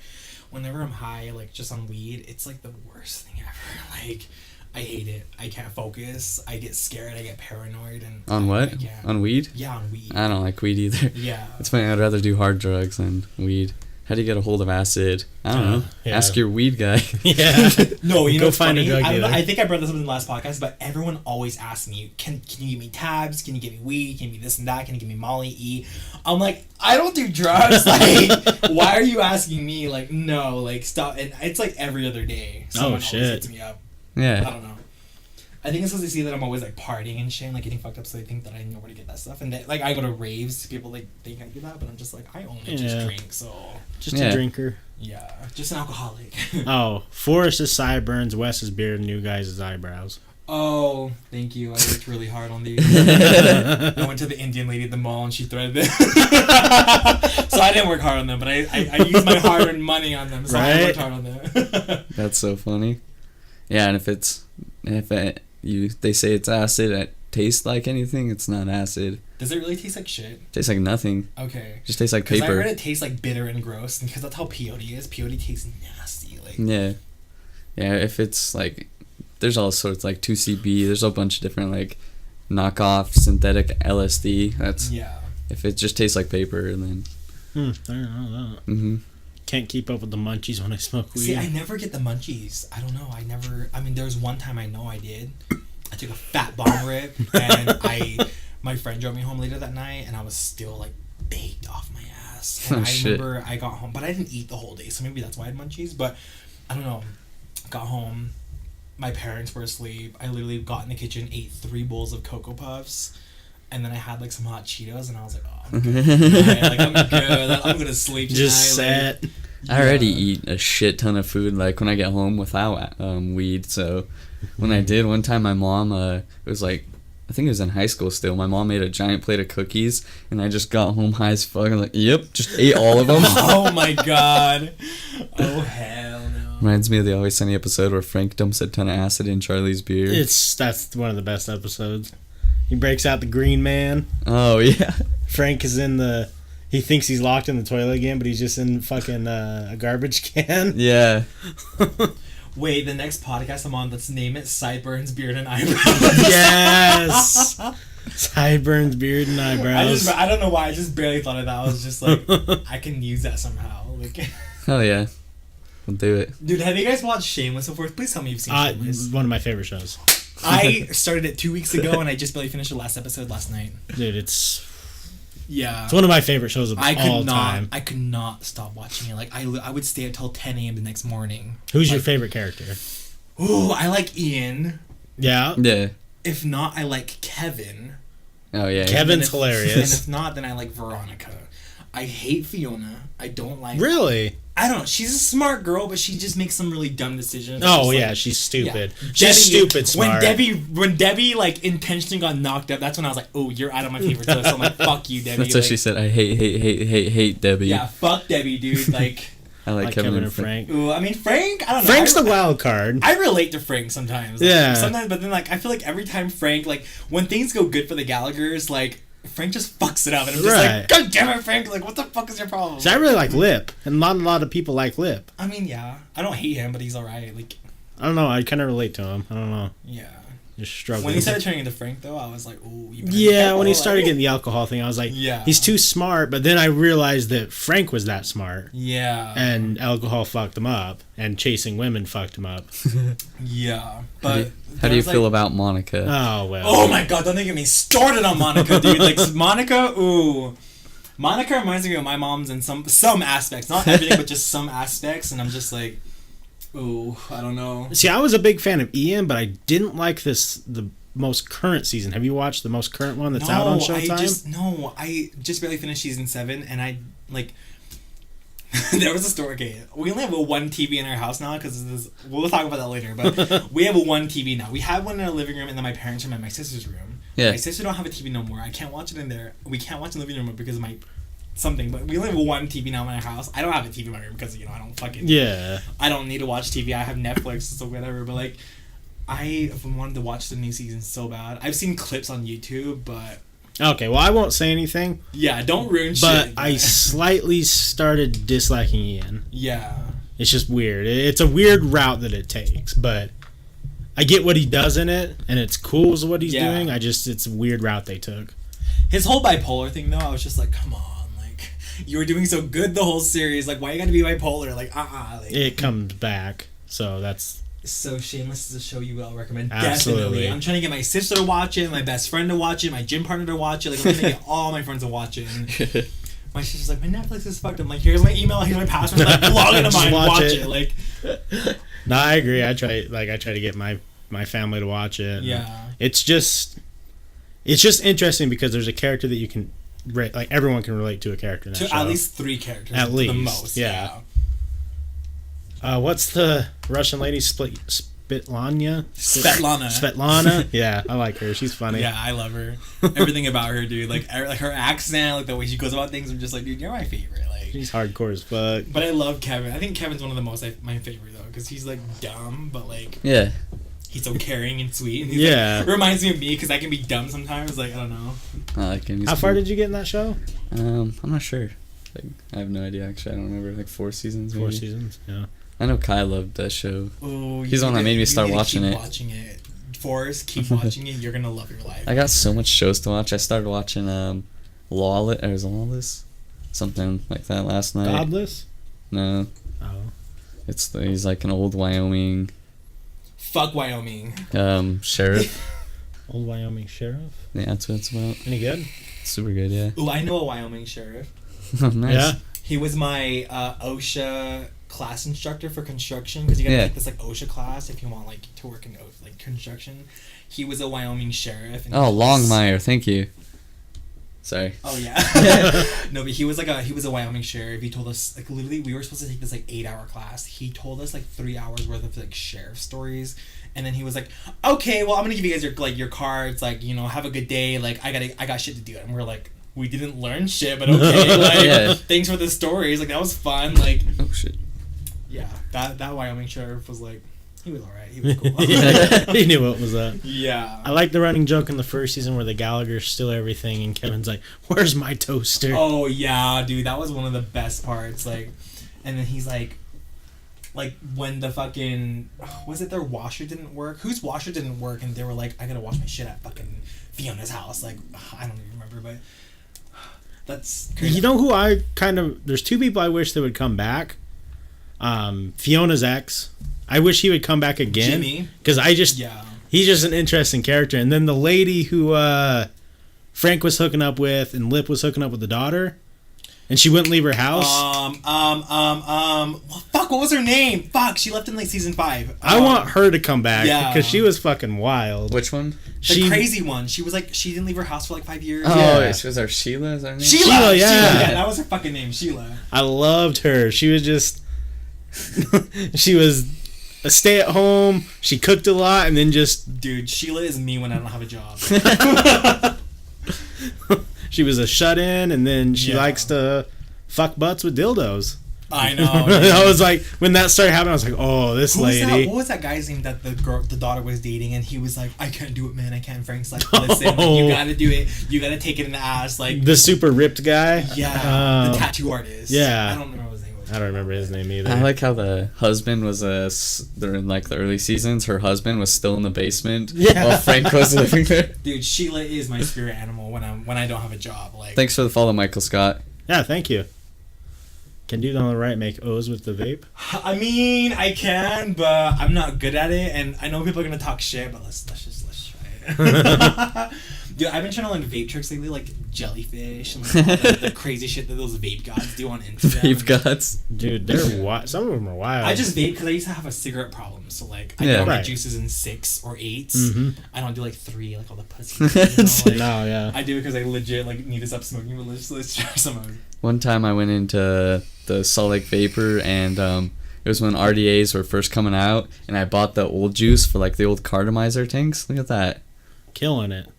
whenever I'm high, like just on weed, it's like the worst thing ever. Like, I hate it. I can't focus. I get scared. I get paranoid. And On what? I can't. On weed? Yeah, on weed. I don't like weed either. Yeah. It's funny. I'd rather do hard drugs than weed. How do you get a hold of acid? I don't know. Yeah. Ask your weed guy. Yeah. No, you know Go what's find funny? a drug I don't know, dealer. I think I brought this up in the last podcast, but everyone always asks me, can you give me tabs? Can you give me weed? Can you give me this and that? Can you give me Molly E? I'm like, I don't do drugs. Like, why are you asking me? Like, no, like, stop. And it's like every other day. Someone shit. always hits me up. I Yeah. don't know. I think it's because they see that I'm always like partying and shit, and, like getting fucked up, so they think that I know where to get that stuff. And they, like I go to raves, people like think I do that, but I'm just like I only just Yeah. drink, so Just Yeah. a drinker. yeah, just an alcoholic. Oh, Forrest's sideburns, Wes's beard, and new guys' eyebrows. Oh, thank you. I worked really hard on these. I went to the Indian lady at the mall and she threaded it. So I didn't work hard on them, but I used my hard-earned money on them, so I Right? worked hard on them. That's so funny. Yeah, and they say it's acid, it tastes like anything, it's not acid. Does it really taste like shit? It tastes like nothing. Okay. It just tastes like Because I heard paper. it tastes like bitter and gross, and because that's how peyote is. Peyote tastes nasty. Like, Yeah. Yeah, if it's like, there's all sorts, like 2CB, there's a bunch of different like knockoff synthetic LSD. That's, yeah. if it just tastes like paper, and then, I don't know that. mm-hmm. Can't keep up with the munchies when I smoke weed. See, I never get the munchies. I don't know. I mean, there was one time I know I did. I took a fat bomb rip, and my friend drove me home later that night, and I was still like baked off my ass. And Oh, I shit. remember I got home, but I didn't eat the whole day, so maybe that's why I had munchies. But I don't know. Got home, my parents were asleep. I literally got in the kitchen, ate 3 bowls of Cocoa Puffs, and then I had like some hot Cheetos, and I was like, oh, I'm good. Tonight. Like, I'm good. I'm gonna sleep tonight. Just like, set. I already eat a shit ton of food, like when I get home without weed. So when I did one time, my mom, it was like, I think it was in high school still. My mom made a giant plate of cookies, and I just got home high as fuck. I'm like, yep, just ate all of them. Oh my god. Oh hell no. Reminds me of the Always Sunny episode where Frank dumps a ton of acid in Charlie's beer. That's one of the best episodes. He breaks out the green man. Oh yeah. Frank is in the. He thinks he's locked in the toilet again, but he's just in fucking a garbage can. Yeah. Wait, the next podcast I'm on, let's name it Sideburns, Beard, and Eyebrows. Yes. Sideburns, beard, and eyebrows. I don't know why, I just barely thought of that. I was just like, I can use that somehow. Like, Hell yeah. We'll do it. dude, have you guys watched Shameless before? Please tell me you've seen Shameless. One of my favorite shows. I started it 2 weeks ago, and I just barely finished the last episode last night. Dude, it's Yeah. one of my favorite shows of all time. I could not stop watching it. Like, I would stay up till 10 a.m. the next morning. Who's your favorite character? Ooh, I like Ian. Yeah. Yeah. If not, I like Kevin. Oh yeah. Kevin's And if hilarious. not, then I like Veronica. I hate Fiona. I don't like. Really? I don't know. She's a smart girl, but she just makes some really dumb decisions. Oh Just yeah, like, she's stupid. yeah. She's Debbie- stupid smart. When Debbie like intentionally got knocked up, that's when I was like, oh, you're out of my favorite list. I'm like, fuck you, Debbie. That's what like, she said. I hate Debbie. Yeah, fuck Debbie, dude. Like, I like Kevin and Frank. ooh, I mean Frank. I don't know. Frank's the wild card. I relate to Frank sometimes. Like, Yeah. Sometimes, but then like I feel like every time Frank, like when things go good for the Gallaghers, like Frank just fucks it up, and I'm just Right. like, God damn it, Frank! Like, what the fuck is your problem? See, I really like Lip, and not a lot of people like Lip. I mean, yeah, I don't hate him, but he's alright. Like, I don't know. I kind of relate to him. I don't know. yeah. Just struggling. When he started turning into Frank, though, I was like, ooh, you better be Yeah, careful, when he like- started getting the alcohol thing, I was like, Yeah. he's too smart. But then I realized that Frank was that smart, Yeah. and alcohol fucked him up, and chasing women fucked him up. Yeah. But How do you feel about Monica? Oh well. Oh my god! Don't get me started on Monica, dude. Like Monica, ooh. Monica reminds me of my mom's in some aspects, not everything, but just some aspects, and I'm just like, ooh, I don't know. See, I was a big fan of Ian, but I didn't like the most current season. Have you watched the most current one that's out on Showtime? I just barely finished season 7, and I like. There was a story. Okay, we only have a one TV in our house now because we'll talk about that later. But we have a one TV now. We have one in our living room, and then my parents' room and my sister's room. Yeah. My sister don't have a TV no more. I can't watch it in there. We can't watch in the living room because of my something. But we only have one TV now in our house. I don't have a TV in my room because I don't fucking. Yeah. I don't need to watch TV. I have Netflix, so whatever. But like, I wanted to watch the new season so bad. I've seen clips on YouTube, but. Okay, well, I won't say anything. Yeah, don't ruin But shit. I slightly started disliking Ian. Yeah. It's just weird. It's a weird route that it takes, but I get what he does in it, and it's cool as what he's doing. It's a weird route they took. His whole bipolar thing, though, I was just like, come on, like, you were doing so good the whole series, like, why you gotta be bipolar? Like, like, it comes back, so that's... So Shameless is a show you would all recommend. Absolutely. Definitely. I'm trying to get my sister to watch it, my best friend to watch it, my gym partner to watch it. Like, I'm trying to get all my friends to watch it. And my sister's like, my Netflix is fucked. I'm like, here's my email, here's my password. Like, log into mine, watch it. Like, no, I agree. I try to get my family to watch it. Yeah. It's just interesting because there's a character that you can, like, everyone can relate to a character in that show. At least 3 characters. At least. The most. Yeah. What's the Russian lady? Svetlana? Svetlana. Yeah, I like her. She's funny. Yeah, I love her. Everything about her, dude. Like her accent, like the way she goes about things. I'm just like, dude, you're my favorite. Like, she's hardcore as fuck. But I love Kevin. I think Kevin's one of the most my favorite though, because he's like dumb, but like he's so caring and sweet. And he's like, reminds me of me because I can be dumb sometimes. Like, I don't know. I like him. How far did you get in that show? I'm not sure. Like, I have no idea actually. I don't remember. Like 4 seasons. Maybe? 4 seasons. Yeah. I know Kai loved that show. Oh, he's the one that made me start watching it. Watching it, Forrest, keep watching it. You're gonna love your life. I got so much shows to watch. I started watching Lawless, something like that last night. Godless? No. Oh. He's like an old Wyoming. Fuck Wyoming. Sheriff. Old Wyoming sheriff. Yeah, that's what it's about. Any good? Super good, yeah. Ooh, I know a Wyoming sheriff. Nice. Yeah. He was my OSHA class instructor for construction because you gotta take this like OSHA class if you want like to work in like construction. He was a Wyoming sheriff. And Longmire, thank you. Sorry. Oh yeah. No, but he was a Wyoming sheriff. He told us like literally we were supposed to take this like 8-hour class. He told us like 3 hours worth of like sheriff stories, and then he was like, okay, well I'm gonna give you guys your cards, like, you know, have a good day, like I got shit to do. And we're like, we didn't learn shit, but okay, like thanks for the stories, like that was fun, like oh shit. Yeah, that Wyoming sheriff was like, he was alright. He was cool. He knew what was up. Yeah. I like the running joke in the first season where the Gallaghers steal everything and Kevin's like, "Where's my toaster?" Oh yeah, dude, that was one of the best parts. Like, and then he's like when the fucking was it their washer didn't work? Whose washer didn't work? And they were like, "I gotta wash my shit at fucking Fiona's house." Like, I don't even remember, but that's crazy. You know who I there's 2 people I wish they would come back. Fiona's ex. I wish he would come back again. Jimmy. Because he's just an interesting character. And then the lady who Frank was hooking up with and Lip was hooking up with the daughter, and she wouldn't leave her house. Well, fuck, what was her name? Fuck, she left in like season 5. I want her to come back because she was fucking wild. Which one? The crazy one. She was like, she didn't leave her house for like 5 years. Oh, yeah. She was our Sheila, is that her name? Sheila, yeah. That was her fucking name, Sheila. I loved her. She was just she was a stay-at-home. She cooked a lot, and then just... Dude, Sheila is me when I don't have a job. She was a shut-in, and then she likes to fuck butts with dildos. I know. I was like, when that started happening, I was like, oh, this lady. What was that guy's name that the daughter was dating, and he was like, I can't do it, man. I can't. Frank's like, listen, like, you gotta do it. You gotta take it in the ass. Like the super ripped guy? Yeah. The tattoo artist. Yeah. I don't remember his name. I don't remember his name either. I like how the husband was during like the early seasons, her husband was still in the basement while Frank was living there. Dude, Sheila is my spirit animal when I don't have a job. Like, thanks for the follow, Michael Scott. Yeah, thank you. Can dude on the right make O's with the vape? I mean, I can, but I'm not good at it, and I know people are gonna talk shit, but let's try it. Dude, I've been trying to learn vape tricks lately, like jellyfish and like, all the crazy shit that those vape gods do on Instagram. Vape gods? Dude, they're wild. Some of them are wild. I just vape because I used to have a cigarette problem, so like I do my juices in 6 or 8s. Mm-hmm. I don't do like 3, like all the pussy. You know? Like, no, yeah. I do it because I legit like need to stop smoking, but let's try some of it. One time I went into the Salt Lake Vapor, and it was when RDAs were first coming out, and I bought the old juice for like the old cartomizer tanks. Look at that. Killing it.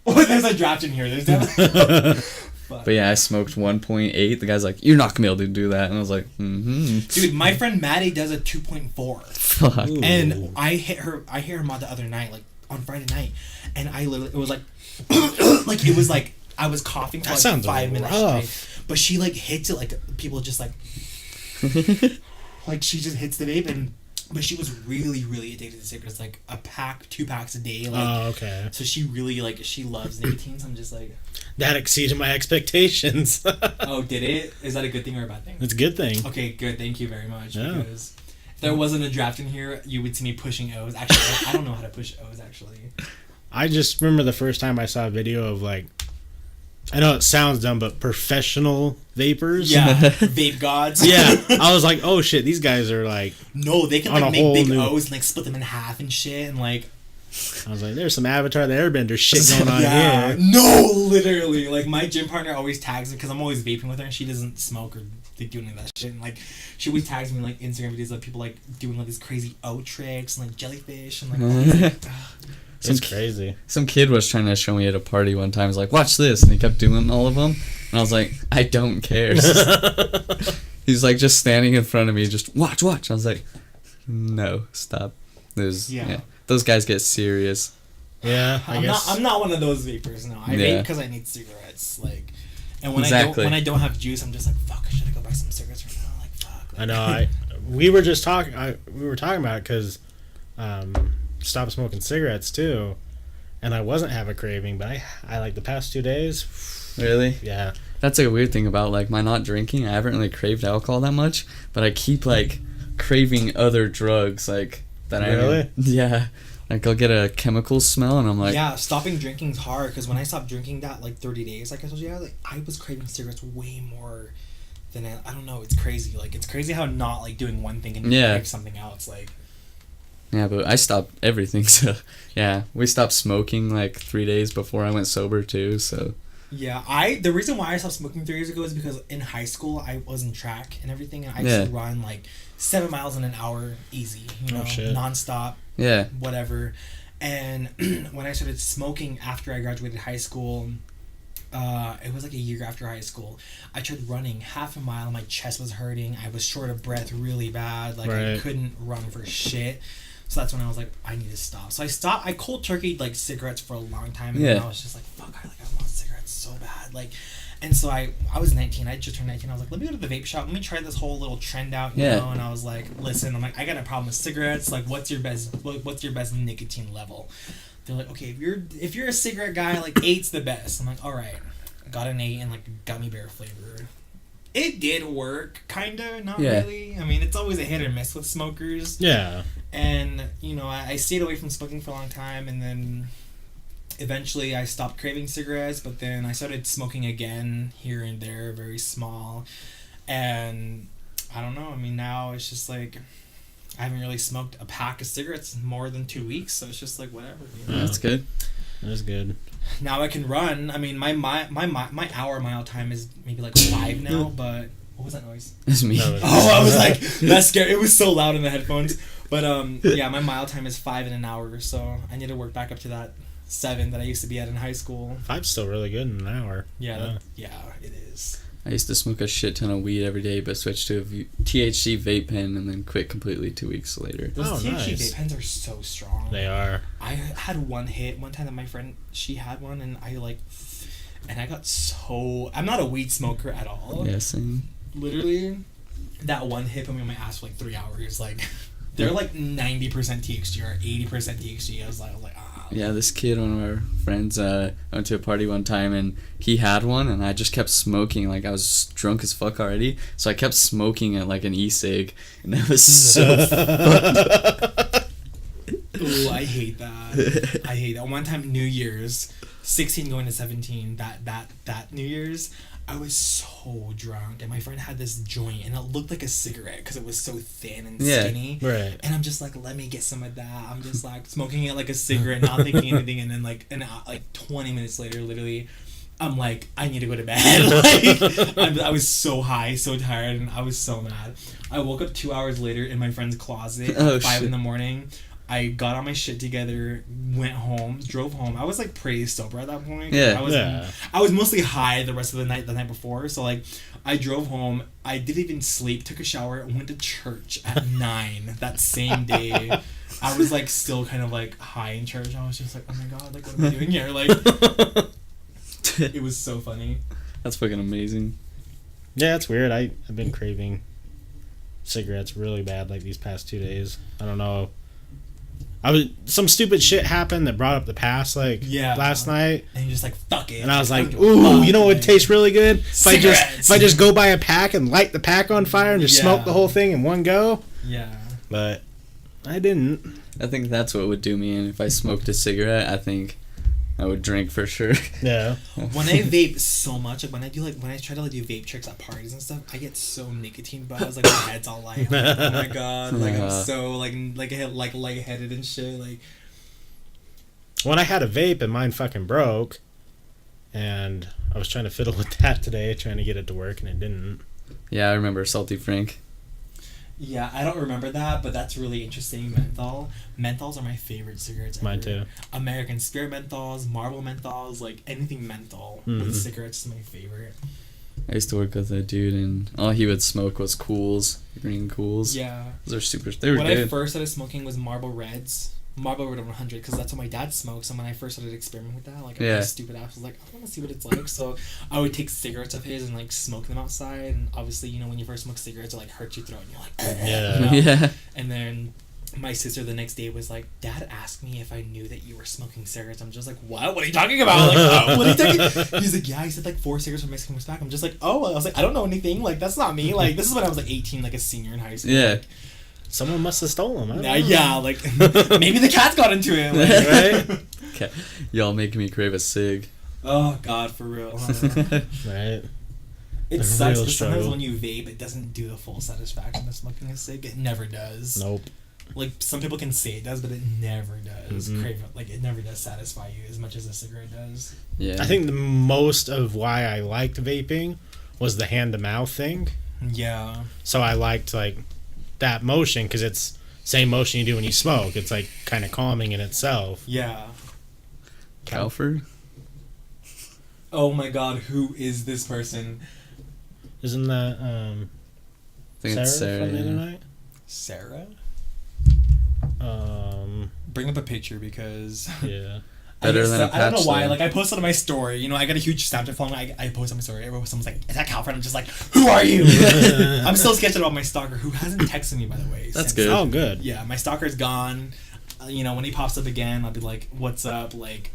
Oh, there's a draft in here. There's definitely... But yeah, I smoked 1.8. The guy's like, "You're not gonna be able to do that," and I was like, "Mm-hmm." Dude, my friend Maddie does a 2.4. Fuck. Ooh. And I hit her mod the other night, like on Friday night, and I literally, it was like, like it was like I was coughing for like 5 minutes straight. But she like hits it like people just like. Like, she just hits the vape but she was really, really addicted to cigarettes, like a pack, 2 packs a day. Like, Oh, okay. So she really, like, she loves nicotine, so I'm just like... That exceeded my expectations. Oh, did it? Is that a good thing or a bad thing? It's a good thing. Okay, good. Thank you very much. Yeah. Because if there wasn't a draft in here, you would see me pushing O's. Actually, I don't know how to push O's, actually. I just remember the first time I saw a video of, like, I know it sounds dumb, but professional vapors. Yeah, vape gods. Yeah, I was like, oh shit, these guys are like... No, they can on like a make whole big new- O's and like split them in half and shit, and like... I was like, there's some Avatar the Airbender shit going on Yeah. here. No, literally. Like, my gym partner always tags me, because I'm always vaping with her, and she doesn't smoke or do any of that shit. And, like, she always tags me in, like, Instagram videos of people, like, doing, like, these crazy O tricks and, like, jellyfish and, like, all these, like, It's crazy. Some kid was trying to show me at a party one time. He was like, watch this. And he kept doing all of them. And I was like, I don't care. He's like just standing in front of me, just watch. I was like, no, stop. Yeah. Those guys get serious. Yeah, I guess. I'm not one of those vapors, no. I vape because I need cigarettes. Like, and when I don't have juice, I'm just like, fuck, I should go buy some cigarettes right now. Like, fuck. Like, I know. We were just talking. We were talking about it because stopped smoking cigarettes too, and I wasn't having a craving, but I like the past 2 days. Really? Yeah. That's like a weird thing about like my not drinking. I haven't really craved alcohol that much, but I keep like craving other drugs like that. Really? Yeah. Like I'll get a chemical smell and I'm like, yeah, stopping drinking's hard because when I stopped drinking that like 30 days, like I told you, I was craving cigarettes way more than I don't know. It's crazy. Like it's crazy how not like doing one thing and crave something else. Like. Yeah, but I stopped everything. So yeah, we stopped smoking like 3 days before I went sober too. So. Yeah, the reason why I stopped smoking 3 years ago is because in high school I was in track and everything, and I used to run like 7 miles in an hour easy, nonstop. Yeah. Whatever. And when I started smoking after I graduated high school, it was like a year after high school. I tried running half a mile. My chest was hurting. I was short of breath really bad. Like I couldn't run for shit. So that's when I was like, I need to stop. So I stopped. I cold turkeyed like cigarettes for a long time, and then I was just like, fuck, I want cigarettes so bad. Like, and so I was 19. I just turned 19. I was like, let me go to the vape shop. Let me try this whole little trend out, you know. And I was like, listen, I'm like, I got a problem with cigarettes. Like, what's your best nicotine level? They're like, okay, if you're a cigarette guy, like 8's the best. I'm like, all right. I got an 8 and like gummy bear flavor. It did work, kinda, not really. I mean, it's always a hit or miss with smokers. Yeah. And, I stayed away from smoking for a long time, and then eventually I stopped craving cigarettes, but then I started smoking again here and there, very small. And I don't know, I mean, now it's just like, I haven't really smoked a pack of cigarettes in more than 2 weeks, so it's just like, whatever. That's good. That's good. Now I can run. I mean, my hour mile time is maybe like 5 now, but what was that noise? It's me. I was like, that's scary. It was so loud in the headphones. But yeah, my mile time is 5 in an hour, so I need to work back up to that 7 that I used to be at in high school. 5's still really good in an hour. Yeah, it is. I used to smoke a shit ton of weed every day, but switched to a THC vape pen and then quit completely 2 weeks later. Those THC nice. vape pens are so strong. They are. I had one hit one time that my friend, she had one, and I got so... I'm not a weed smoker at all. Yeah, same. Literally, that one hit put me on my ass for like 3 hours. Like, they're like 90% THC or 80% THC. I was like, Yeah, this kid, one of our friends, went to a party one time and he had one and I just kept smoking. Like I was drunk as fuck already, so I kept smoking it like an e-cig, and that was so fun. Ooh, I hate that. I hate that. One time, New Year's, 16 going to 17, that New Year's, I was so drunk, and my friend had this joint, and it looked like a cigarette because it was so thin and skinny. Right. And I'm just like, let me get some of that. I'm just like smoking it like a cigarette, not thinking anything, and then like 20 minutes later, literally, I'm like, I need to go to bed. Like, I was so high, so tired, and I was so mad. I woke up 2 hours later in my friend's closet at 5 in the morning. I got all my shit together, went home, drove home. I was like pretty sober at that point. Yeah. I was mostly high the rest of the night before. So like, I drove home. I didn't even sleep. Took a shower. Went to church at 9 that same day. I was like still kind of like high in church. I was just like, oh my god, like what am I doing here? Like, it was so funny. That's fucking amazing. Yeah, it's weird. I've been craving cigarettes really bad like these past 2 days. I don't know. Some stupid shit happened that brought up the past last night, and you're just like, fuck it. and I was like, ooh, you know what would taste really good? If I just go buy a pack and light the pack on fire and just smoke the whole thing in one go. Yeah. But I didn't. I think that's what would do me in. If I smoked a cigarette, I think I would drink for sure. Yeah. When I vape so much, like when I try to do vape tricks at parties and stuff, I get so nicotine buzz, like my head's all light. I'm like, oh my god, like I'm so like lightheaded and shit. Like when I had a vape and mine fucking broke, and I was trying to fiddle with that today, trying to get it to work, and it didn't. Yeah, I remember Salty Frank. Yeah, I don't remember that, but that's really interesting. Menthols are my favorite cigarettes ever. Mine too. American Spirit menthols, Marlboro menthols, like anything menthol with cigarettes is my favorite. I used to work with a dude, and all he would smoke was Cools, green Cools. Yeah. Those are super. They were when good. I first started smoking was Marlboro Reds. Marlboro Red 100, because that's what my dad smokes. And when I first started experimenting with that, like, my stupid ass was like, I want to see what it's like. So I would take cigarettes of his and like smoke them outside. And obviously, you know, when you first smoke cigarettes, it like hurts your throat, and you're like, Yeah. And then my sister the next day was like, Dad asked me if I knew that you were smoking cigarettes. I'm just like, what? What are you talking about? Like, what are you talking? He's like, yeah, he said like 4 cigarettes from Mexican back. I'm just like, oh. I was like, I don't know anything. Like, that's not me. Like, this is when I was like 18, like a senior in high school. Yeah. Like, someone must have stolen them. Yeah, like maybe the cat's got into it. Like, right? Okay. Y'all making me crave a cig. Oh God, for real. Right. It sucks because sometimes when you vape, it doesn't do the full satisfaction of smoking a cig. It never does. Nope. Like some people can say it does, but it never does. Like it never does satisfy you as much as a cigarette does. Yeah. I think the most of why I liked vaping was the hand to mouth thing. Yeah. So I liked like that motion because it's same motion you do when you smoke. It's like kind of calming in itself. Yeah. Calford? Oh my God, who is this person? Isn't that I think it's Sarah from the other night? Sarah? Bring up a picture because yeah. I don't know why. Like I posted on my story. You know, I got a huge Snapchat following. I posted on my story. Someone's like, "Is that Calford?" I'm just like, "Who are you?" I'm still sketched about my stalker, who hasn't texted me by the way. That's good. Oh, good. Yeah, my stalker's gone. You know, when he pops up again, I'll be like, "What's up?" Like,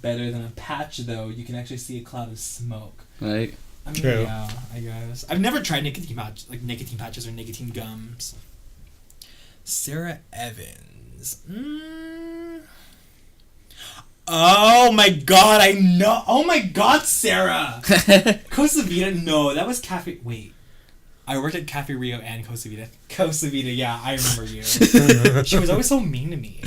better than a patch though. You can actually see a cloud of smoke. Right. I mean, True. Yeah, I guess. I've never tried nicotine patches or nicotine gums. Sarah Evans. Oh my God, I know. Oh my God, Sarah. Costa Vida. No, that was Cafe. Wait. I worked at Cafe Rio and Costa Vida. Costa Vida, yeah, I remember you. She was always so mean to me.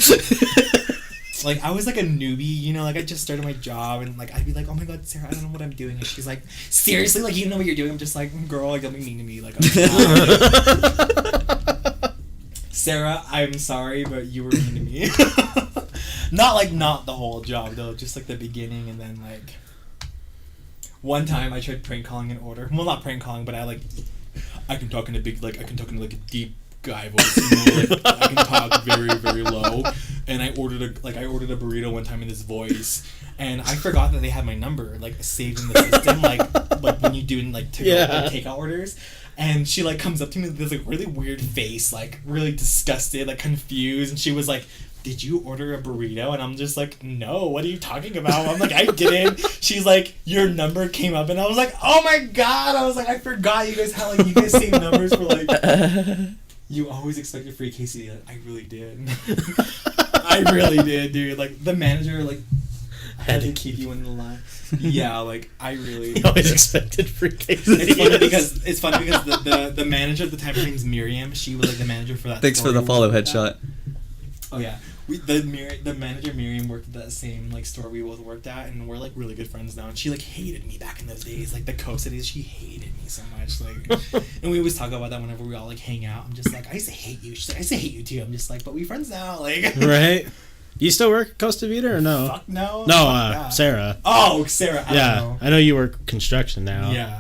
Like, I was like a newbie, you know, like I just started my job and like I'd be like, oh my God, Sarah, I don't know what I'm doing. And she's like, seriously, like you don't know what you're doing? I'm just like, girl, like don't be mean to me. Like, Sarah, I'm sorry, but you were mean to me. not the whole job though, just like the beginning, and then like one time I tried prank calling an order. Well, not prank calling, but I can talk in a big like a deep guy voice. You know, like, I can talk very very low, and I ordered a burrito one time in this voice, and I forgot that they had my number like saved in the system, like when you do like takeout orders. And she like comes up to me with this like really weird face, like really disgusted, like confused, and she was like, "Did you order a burrito?" And I'm just like, "No, what are you talking about?" I'm like, "I didn't." She's like, "Your number came up," and I was like, "Oh my God!" I was like, "I forgot you guys save numbers for like." You always expected free quesadilla. I really did. I really did, dude. Like the manager, like I had to keep you in the line. Yeah, like I really. You always expected free quesadillas. It's funny because the manager at the time, her name's Miriam. She was like the manager for that. Thanks for the follow headshot. Oh yeah, the manager Miriam worked at that same like store we both worked at, and we're like really good friends now. And she like hated me back in those days, like the Costa days. She hated me so much, like, and we always talk about that whenever we all like hang out. I'm just like, I used to hate you. She's like, I used to hate you too. I'm just like, but we friends now, like. Right. You still work at Costa Vida or no? Fuck no. No, Sarah. Oh, Sarah. I don't know. I know you work construction now. Yeah.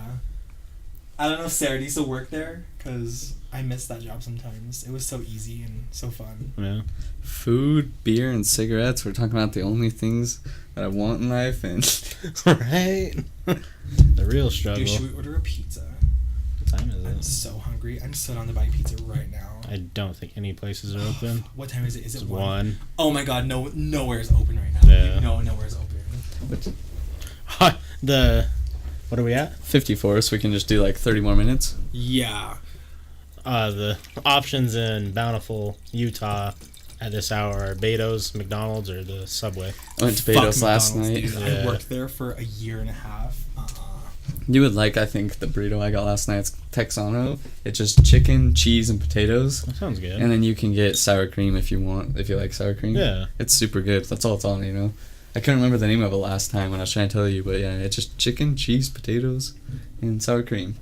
I don't know, Sarah. Do you still work there? Because I miss that job sometimes. It was so easy and so fun. Yeah. Food, beer, and cigarettes. We're talking about the only things that I want in life, and right. The real struggle. Dude, should we order a pizza? What time is I'm it? so hungry. I'm so down to buy pizza right now. I don't think any places are open. What time is it? Is it It's 1? 1. Oh my god, no, nowhere's open right now. Yeah. No, nowhere's open. What are we at? 54, so we can just do like 30 more minutes. Yeah. The options in Bountiful, Utah at this hour are Beto's, McDonald's, or the Subway. I went to Fuck Beto's last McDonald's, night. dude. Yeah. I worked there for a year and a half. You would like, I think, the burrito I got last night. It's Texano. It's just chicken, cheese, and potatoes. That sounds good. And then you can get sour cream if you want, if you like sour cream. Yeah. It's super good. That's all it's on, you know. I couldn't remember the name of it last time when I was trying to tell you, but yeah, it's just chicken, cheese, potatoes, and sour cream.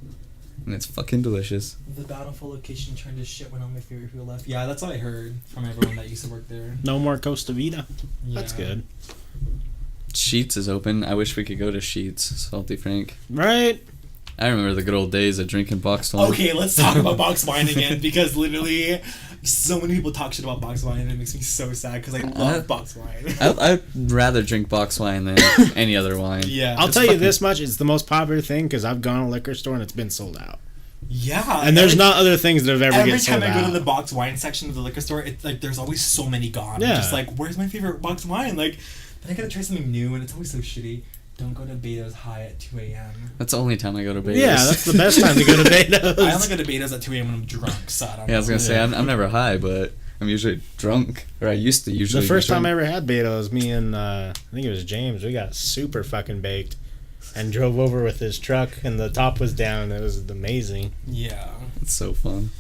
And it's fucking delicious. The Bountiful location turned to shit when all my favorite people left. Yeah, that's what I heard from everyone that used to work there. No more Costa Vida. Yeah. That's good. Sheets is open. I wish we could go to Sheets, Salty Frank. Right? I remember the good old days of drinking boxed wine. Okay, let's talk about box wine again because literally so many people talk shit about box wine and it makes me so sad because I love box wine. I'd rather drink box wine than any other wine. Yeah. I'll it's tell you fucking- this much. It's the most popular thing because I've gone to a liquor store and it's been sold out. Yeah. And there's every- not other things that have ever Every get sold time I go out. to the box wine section of the liquor store, it's like there's always so many gone. Yeah. I'm just like, where's my favorite box wine? Like, then I gotta try something new and it's always so shitty. Don't go to Beto's high at 2 a.m. That's the only time I go to Beto's. Yeah, that's the best time to go to Beto's. I only go to Beto's at 2 a.m. when I'm drunk, so I don't Yeah, I was know. gonna say I'm never high, but I'm usually drunk, or I used to usually. The be first time drunk. I ever had Beto's, me and I think it was James, we got super fucking baked and drove over with his truck and the top was down. It was amazing. Yeah. It's so fun.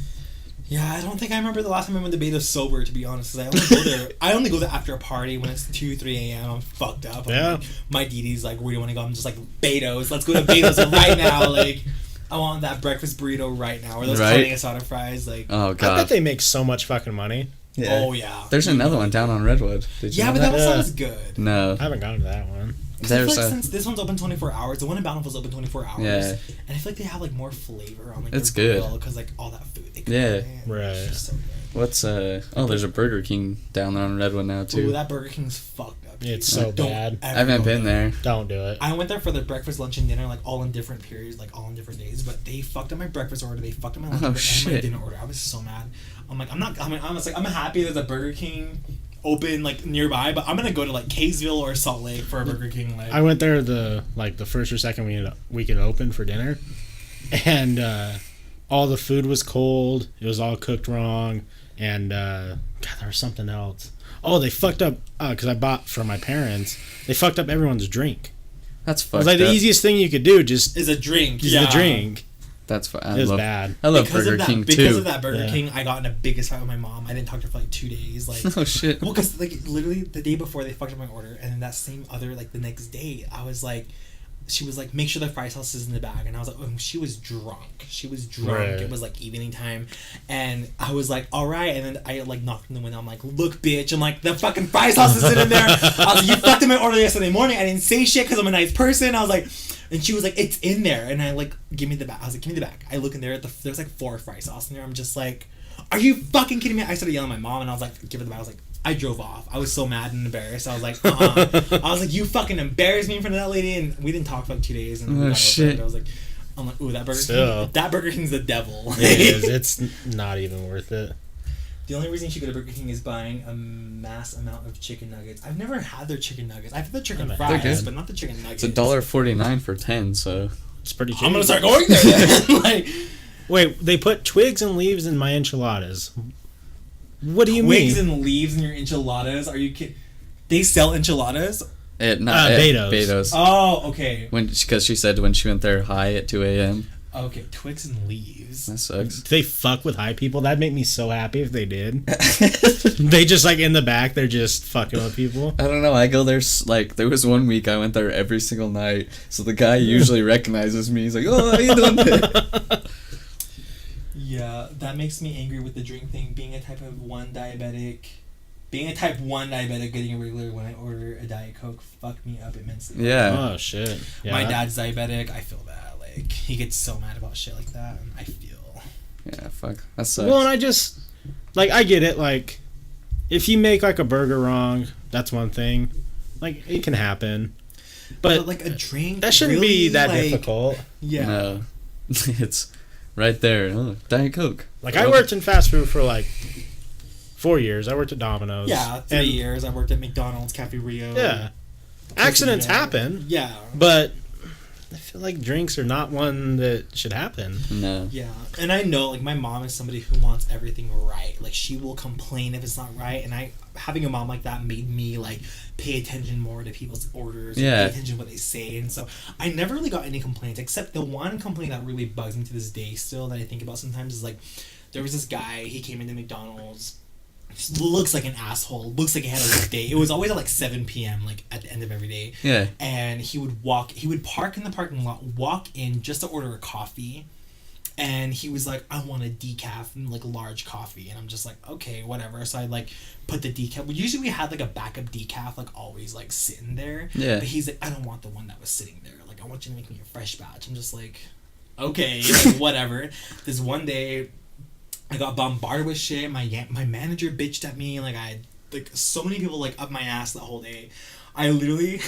Yeah, I don't think I remember the last time I went to Beto's sober, to be honest. 'Cause I only go there. I only go there after a party when it's 2, 3 a.m. I'm fucked up. Yeah. Like, my DD's like, where do you want to go? I'm just like, Beto's. Let's go to Beto's right now. Like, I want that breakfast burrito right now. Or those Right. carne asada fries. Like, Oh I bet god. they make so much fucking money. oh yeah. There's another one down on Redwood. Did you Yeah, know but that that? one Yeah. sounds good. No. I haven't gone to that one. 'Cause I feel There's like a. since this one's open 24 hours, the one in Bountiful's open 24 hours. Yeah. And I feel like they have like more flavor on like It's their good. because like all that food they cook Yeah. on it. Right. It's just so good. What's Oh, there's a Burger King down there on Redwood now Ooh, too. that Burger King's fucked up. It's dude. so Don't bad. ever I haven't go been there. Don't do it. I went there for the breakfast, lunch, and dinner, like all in different periods, like all in different days. But they fucked up my breakfast order. They fucked up my lunch Oh, order and my shit. dinner order. I was so mad. I'm like, I'm happy there's a Burger King open like nearby, but I'm gonna go to like Kaysville or Salt Lake for a Burger King. Like, I went there the first or second week it opened for dinner, and all the food was cold. It was all cooked wrong, and God, there was something else. Oh, they fucked up because I bought for my parents. They fucked up everyone's drink. That's It fucked was like the up. easiest thing you could do. Just is a drink. is Yeah. the drink. That's It was bad. I love Because Burger of that, King because too. of that Burger Yeah. King, I got in a biggest fight with my mom. I didn't talk to her for like 2 days. Like, Oh shit. well, because like literally the day before they fucked up my order, and then that same other like the next day, I was like, she was like, make sure the fry sauce is in the bag, and I was like, oh, she was drunk. She was drunk. Right. It was like evening time, and I was like, all right, and then I like knocked on the window. I'm like, look, bitch. I'm like, the fucking fry sauce isn't in there. I was like, you fucked up my order yesterday morning. I didn't say shit because I'm a nice person. I was like. And she was like, it's in there. And I like, give me the bag. I was like, give me the bag. I look in there. There's like 4 fry sauce in there. I'm just like, are you fucking kidding me? I started yelling at my mom and I was like, give her the bag. I was like, I drove off. I was so mad and embarrassed. I was like, I was like, you fucking embarrassed me in front of that lady. And we didn't talk for like 2 days. And we got over shit. it. I was like, I'm like, ooh, that Burger Still. King. That Burger King's the devil. It is. It's not even worth it. The only reason you should go to Burger King is buying a mass amount of chicken nuggets. I've never had their chicken nuggets. I've had the chicken They're fries, good. but not the chicken nuggets. It's $1.49 for 10. So It's pretty cheap. I'm gonna start going there. Then. Like, Wait, they put twigs and leaves in my enchiladas. What do you twigs mean? and leaves in your enchiladas? Are you kidding? They sell enchiladas? not at Beto's. Beto's. Oh, okay. Because she said when she went there high at 2 a.m. Okay, twigs and leaves. That sucks. Do they fuck with high people? That'd make me so happy if they did. They just like in the back, they're just fucking with people. I don't know. I go there like there was one week I went there every single night. So the guy usually recognizes me. He's like, "Oh, how you doing there?" Yeah, that makes me angry with the drink thing. Being a type 1 diabetic, getting a regular when I order a Diet Coke fucked me up immensely. Yeah. Oh shit. Yeah. My dad's diabetic. I feel bad. Like, he gets so mad about shit like that, and I feel. Yeah. Fuck. That sucks. Well, and I just like I get it. Like, if you make like a burger wrong, that's one thing. Like it can happen, but like a drink that shouldn't really, be that like, difficult. Yeah. No. It's right there. Oh, Diet Coke. Like, I worked in fast food for like 4 years. I worked at Domino's. Yeah, 3 years. I worked at McDonald's, Cafe Rio. Yeah. Accidents happen. Yeah. But I feel like drinks are not one that should happen. No. Yeah. And I know, like, my mom is somebody who wants everything right. Like, she will complain if it's not right. And having a mom like that made me, like, pay attention more to people's orders. Yeah. And pay attention to what they say. And so I never really got any complaints, except the one complaint that really bugs me to this day still that I think about sometimes is, like, there was this guy, he came into McDonald's. Just looks like an asshole. Looks like he had a rough day. It was always at like 7 p.m. like at the end of every day. Yeah. And he would park in the parking lot, walk in just to order a coffee, and he was like, "I want a decaf, like large coffee." And I'm just like, "Okay, whatever." So I like put the decaf. Usually we had like a backup decaf, like always like sitting there. Yeah. But he's like, "I don't want the one that was sitting there. Like I want you to make me a fresh batch." I'm just like, "Okay, like, whatever." This one day, I got bombarded with shit. My manager bitched at me. Like I had like so many people like up my ass that whole day. I literally,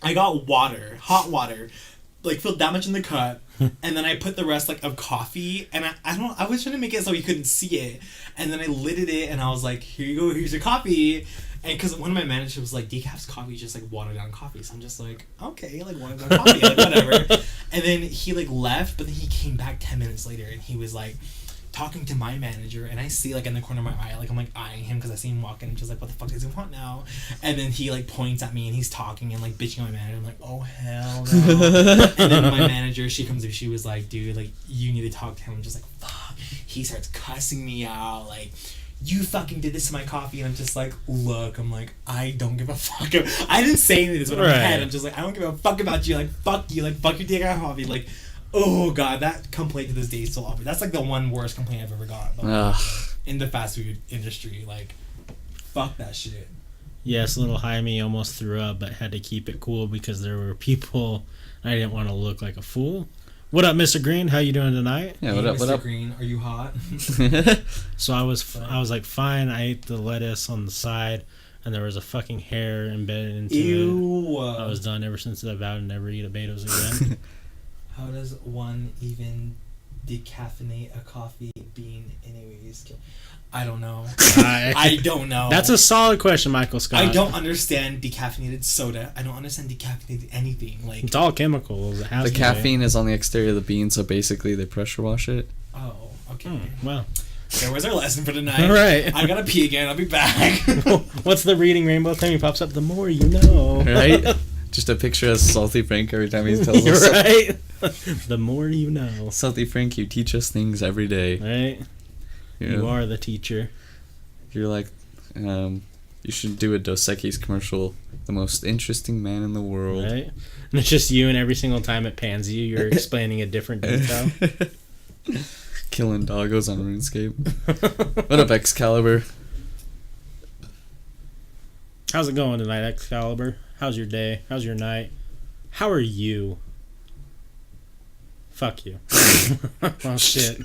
I got water, hot water, like filled that much in the cup, and then I put the rest like of coffee. And I was trying to make it so he couldn't see it. And then I lidded it, and I was like, "Here you go. Here's your coffee." And because one of my managers was like, "Decaf's coffee is just like watered down coffee." So I'm just like, "Okay, like watered down coffee, like whatever." And then he like left, but then he came back 10 minutes later, and he was like talking to my manager, and I see like in the corner of my eye, like I'm like eyeing him because I see him walking, and just like, what the fuck does he want now? And then he like points at me, and he's talking and like bitching at my manager. I'm like, oh hell no. And then my manager, she comes up, she was like, "Dude, like you need to talk to him." I'm just like, fuck. He starts cussing me out, like, "You fucking did this to my coffee." And I'm just like, look, I'm like, I don't give a fuck. I didn't say any of this, but in my head, I'm just like, I don't give a fuck about you. Like, fuck you. Like, fuck your dick out coffee. Like, oh god, that complaint to this day is still obvious. That's like the one worst complaint I've ever gotten in the fast food industry. Like, fuck that shit. Yes, little Jaime almost threw up, but had to keep it cool because there were people. I didn't want to look like a fool. What up, Mr. Green? How you doing tonight? Yeah, Hey, what up? Mr. What up? Green, are you hot? So I was like, fine. I ate the lettuce on the side, and there was a fucking hair embedded into Ew. it. I was done ever since I vowed to never eat a Beto's again. How does one even decaffeinate a coffee bean anyways? I don't know. I don't know. That's a solid question, Michael Scott. I don't understand decaffeinated soda. I don't understand decaffeinated anything. Like, It's all chemicals. It has The to caffeine is on the exterior of the bean, so basically they pressure wash it. oh, okay. Be. Well, There was our lesson for tonight. all right. I gotta pee again. I'll be back. What's the reading rainbow thing? He pops up. The more you know. Right? Just a picture of Salty Frank every time he tells You're us. right. The more you know. Salty Frank, you teach us things every day. Right. You are the teacher. You're like, you should do a Dos Equis commercial. The most interesting man in the world. Right. And it's just you, and every single time it pans you, you're explaining a different detail. Killing doggos on RuneScape. What up, Excalibur? How's it going tonight, Excalibur? How's your day? How's your night? How are you? Fuck you. Oh, shit.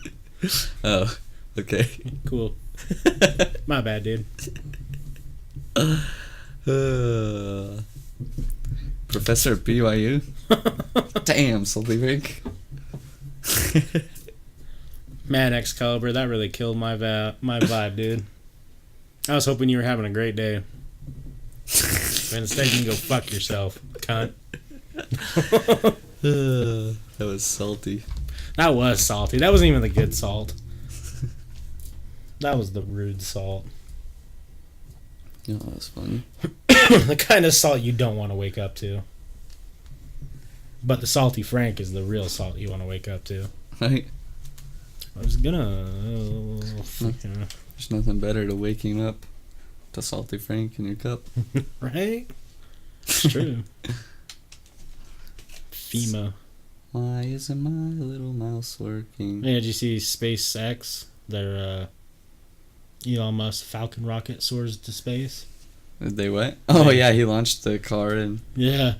Oh, okay. Cool. My bad, dude. Professor at BYU? Damn, Salty Frank. Man, Excalibur, that really killed my vibe, dude. I was hoping you were having a great day. But instead, you can go fuck yourself, cunt. That was salty. That was salty. That wasn't even the good salt. That was the rude salt. Yeah, that was funny. The kind of salt you don't want to wake up to. But the Salty Frank is the real salt you want to wake up to. Right? I was gonna... There's nothing better to waking up to Salty Frank in your cup. Right? It's true. FEMA. Why isn't my little mouse working? Yeah, did you see SpaceX? Their Elon Musk Falcon rocket soars to space. Did they what? Oh yeah, he launched the car and Yeah.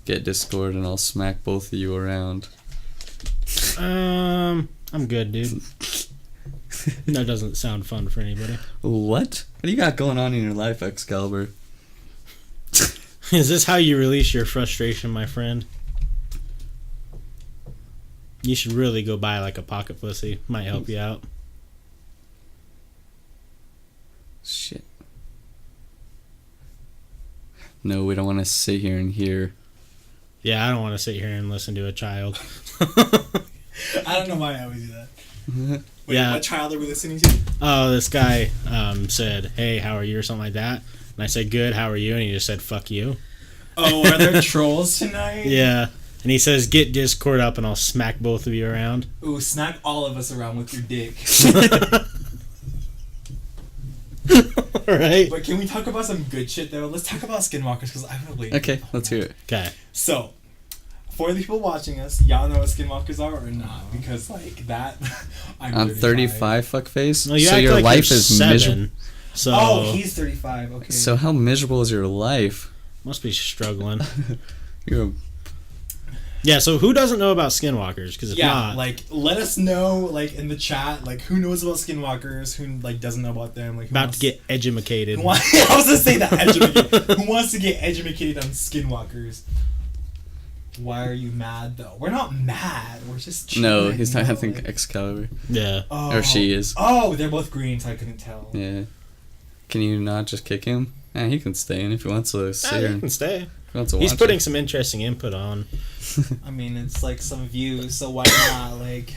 get Discord and I'll smack both of you around. I'm good, dude. That doesn't sound fun for anybody. What? What do you got going on in your life, Excalibur? Is this how you release your frustration, my friend? You should really go buy like a pocket pussy. Might help you out. Shit. No, we don't want to sit here and hear. Yeah, I don't want to sit here and listen to a child. I don't know why I always do that. Wait, Yeah. what child are we listening to? Oh, this guy said, "Hey, how are you?" or something like that. And I said, "Good, how are you?" And he just said, "Fuck you." Oh, are there trolls tonight? Yeah. And he says, "Get Discord up and I'll smack both of you around." Ooh, smack all of us around with your dick. Right? But can we talk about some good shit though? Let's talk about skinwalkers because I haven't waited. Okay, let's hear it. Okay. So, for the people watching us, y'all know what skinwalkers are or not? Because like that, I'm 35, fuckface. No, you So act your like life you're is 7. miserable. So Oh, he's 35. Okay. So how miserable is your life? must be struggling. You're Yeah, so who doesn't know about skinwalkers? Because if yeah, not, like let us know like in the chat like who knows about skinwalkers, who like doesn't know about them, like who about wants- to get educated. I was gonna say that educated. Who wants to get educated on skinwalkers? Why are you mad though? We're not mad. We're just chilling, no, he's not. you I know, think like- Excalibur. Yeah. Oh, Or she is. Oh, they're both green, so I couldn't tell. Yeah. Can you not just kick him? Yeah, he can stay in if he wants to sit Ah, here. he and- can stay. if he wants to He's watch putting it. some interesting input on. I mean, it's like some views, so why not? Like,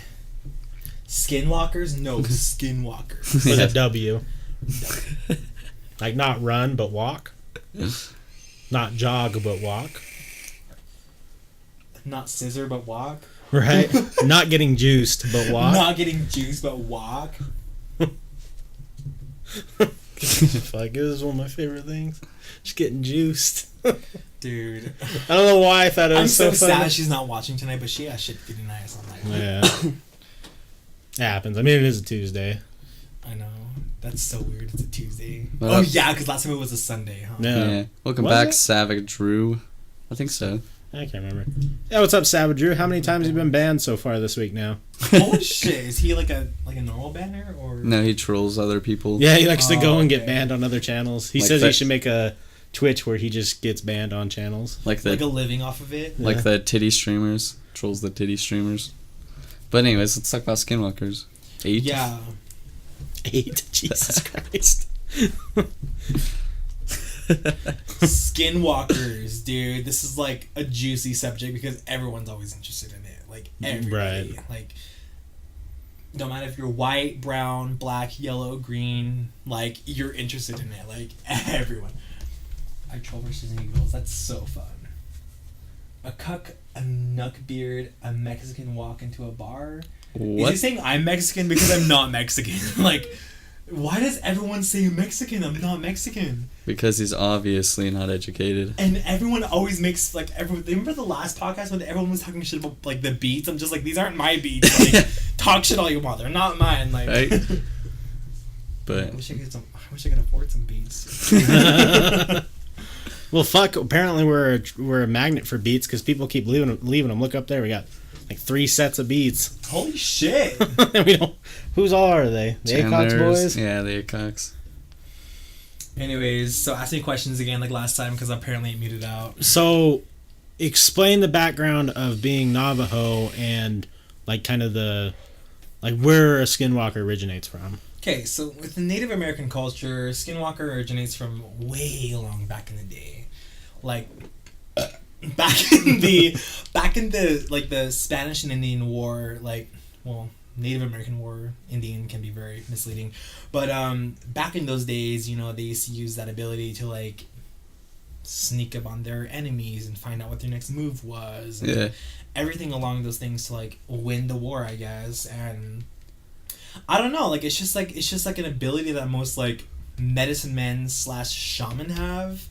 skinwalkers? No, skinwalkers. With Yeah. a W. Like not run, but walk. Not jog, but walk. Not scissor, but walk. Right? Not getting juiced, but walk. Not getting juice, but walk. Fuck, it was one of my favorite things. Just getting juiced. Dude. I don't know why I thought it I'm was so so funny. sad she's not watching tonight, but she has shit pretty nice on that. Yeah. It happens. I mean, it is a Tuesday. I know. That's so weird. It's a Tuesday. What Oh, up? yeah, because last time it was a Sunday, huh? Yeah. Yeah. Welcome Was back, it? Savage Drew. I think so. I can't remember. Yeah, what's up, Savage Drew? How many times have you been banned so far this week now? Holy shit. Is he like a normal banner? Or No, he trolls other people. Yeah, he likes to go and get okay. banned on other channels. He Like says he that- should make a Twitch where he just gets banned on channels. Like the like a living off of it? like Yeah. the titty streamers. Trolls the titty streamers. But anyways, let's talk about skinwalkers. 8. Yeah. 8. Jesus Christ. Skinwalkers, dude. This is like a juicy subject because everyone's always interested in it. Like everybody. Right. Like no matter if you're white, brown, black, yellow, green, like you're interested in it. Like everyone. I troll versus Eagles. That's so fun. A cuck, a knuckbeard, a Mexican walk into a bar. Is he What? saying I'm Mexican because I'm not Mexican? Like, why does everyone say Mexican? I'm not Mexican. Because he's obviously not educated. And everyone always makes like everyone. Remember the last podcast when everyone was talking shit about like the beats? I'm just like, these aren't my beats. Like, talk shit all you want. They're not mine. Like, Right? I But wish I could afford some beats. Well, fuck. Apparently, we're a magnet for beats because people keep leaving them. Look up there. We got like 3 sets of beats. Holy shit! And we don't. Whose all are they? The Acox Chandler's- boys. Yeah, the Acox. Anyways, so ask me questions again like last time because apparently it muted out. So, explain the background of being Navajo and like kind of the like where a skinwalker originates from. Okay, so with the Native American culture, skinwalker originates from way long back in the day. Like back in the like the Spanish and Indian War, like well, Native American War, Indian can be very misleading. But back in those days, you know, they used to use that ability to like sneak up on their enemies and find out what their next move was. And Yeah. everything along those things to like win the war, I guess. And I don't know, like it's just like an ability that most like medicine men / shaman have,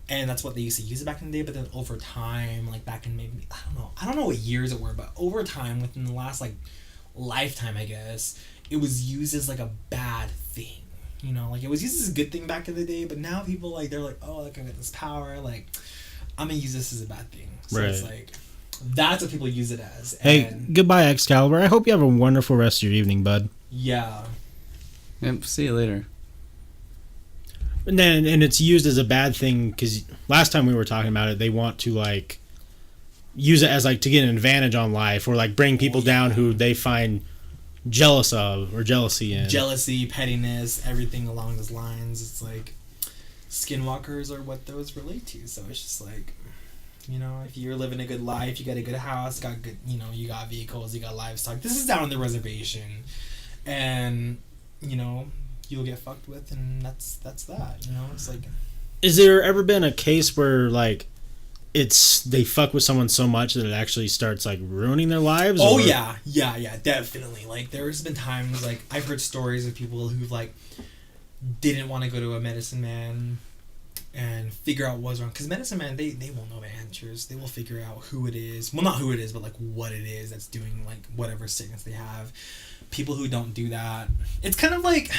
and that's what they used to use back in the day. But then over time, like back in maybe I don't know what years it were, but over time, within the last like lifetime, I guess, it was used as like a bad thing. You know, like it was used as a good thing back in the day, but now people like they're like, oh, like I got this power, like I'm gonna use this as a bad thing. So it's Right. like that's what people use it as. Hey, And goodbye, Excalibur. I hope you have a wonderful rest of your evening, bud. yeah. Yep, see you later. And it's used as a bad thing because last time we were talking about it, they want to like use it as like to get an advantage on life, or like bring people down who they find jealous of or jealousy in. Jealousy, pettiness, everything along those lines. It's like skinwalkers are what those relate to. So it's just like, you know, if you're living a good life, you got a good house, got good, you know, you got vehicles, you got livestock. This is down on the reservation, and you know, you'll get fucked with, and that's that. You know, it's like. Is there ever been a case where like they fuck with someone so much that it actually starts like ruining their lives? Oh or? yeah, definitely. Like there's been times like I've heard stories of people who like didn't want to go to a medicine man and figure out what's wrong, because medicine man they won't know the answers. They will figure out who it is. Well, not who it is, but like what it is that's doing like whatever sickness they have. People who don't do that, it's kind of like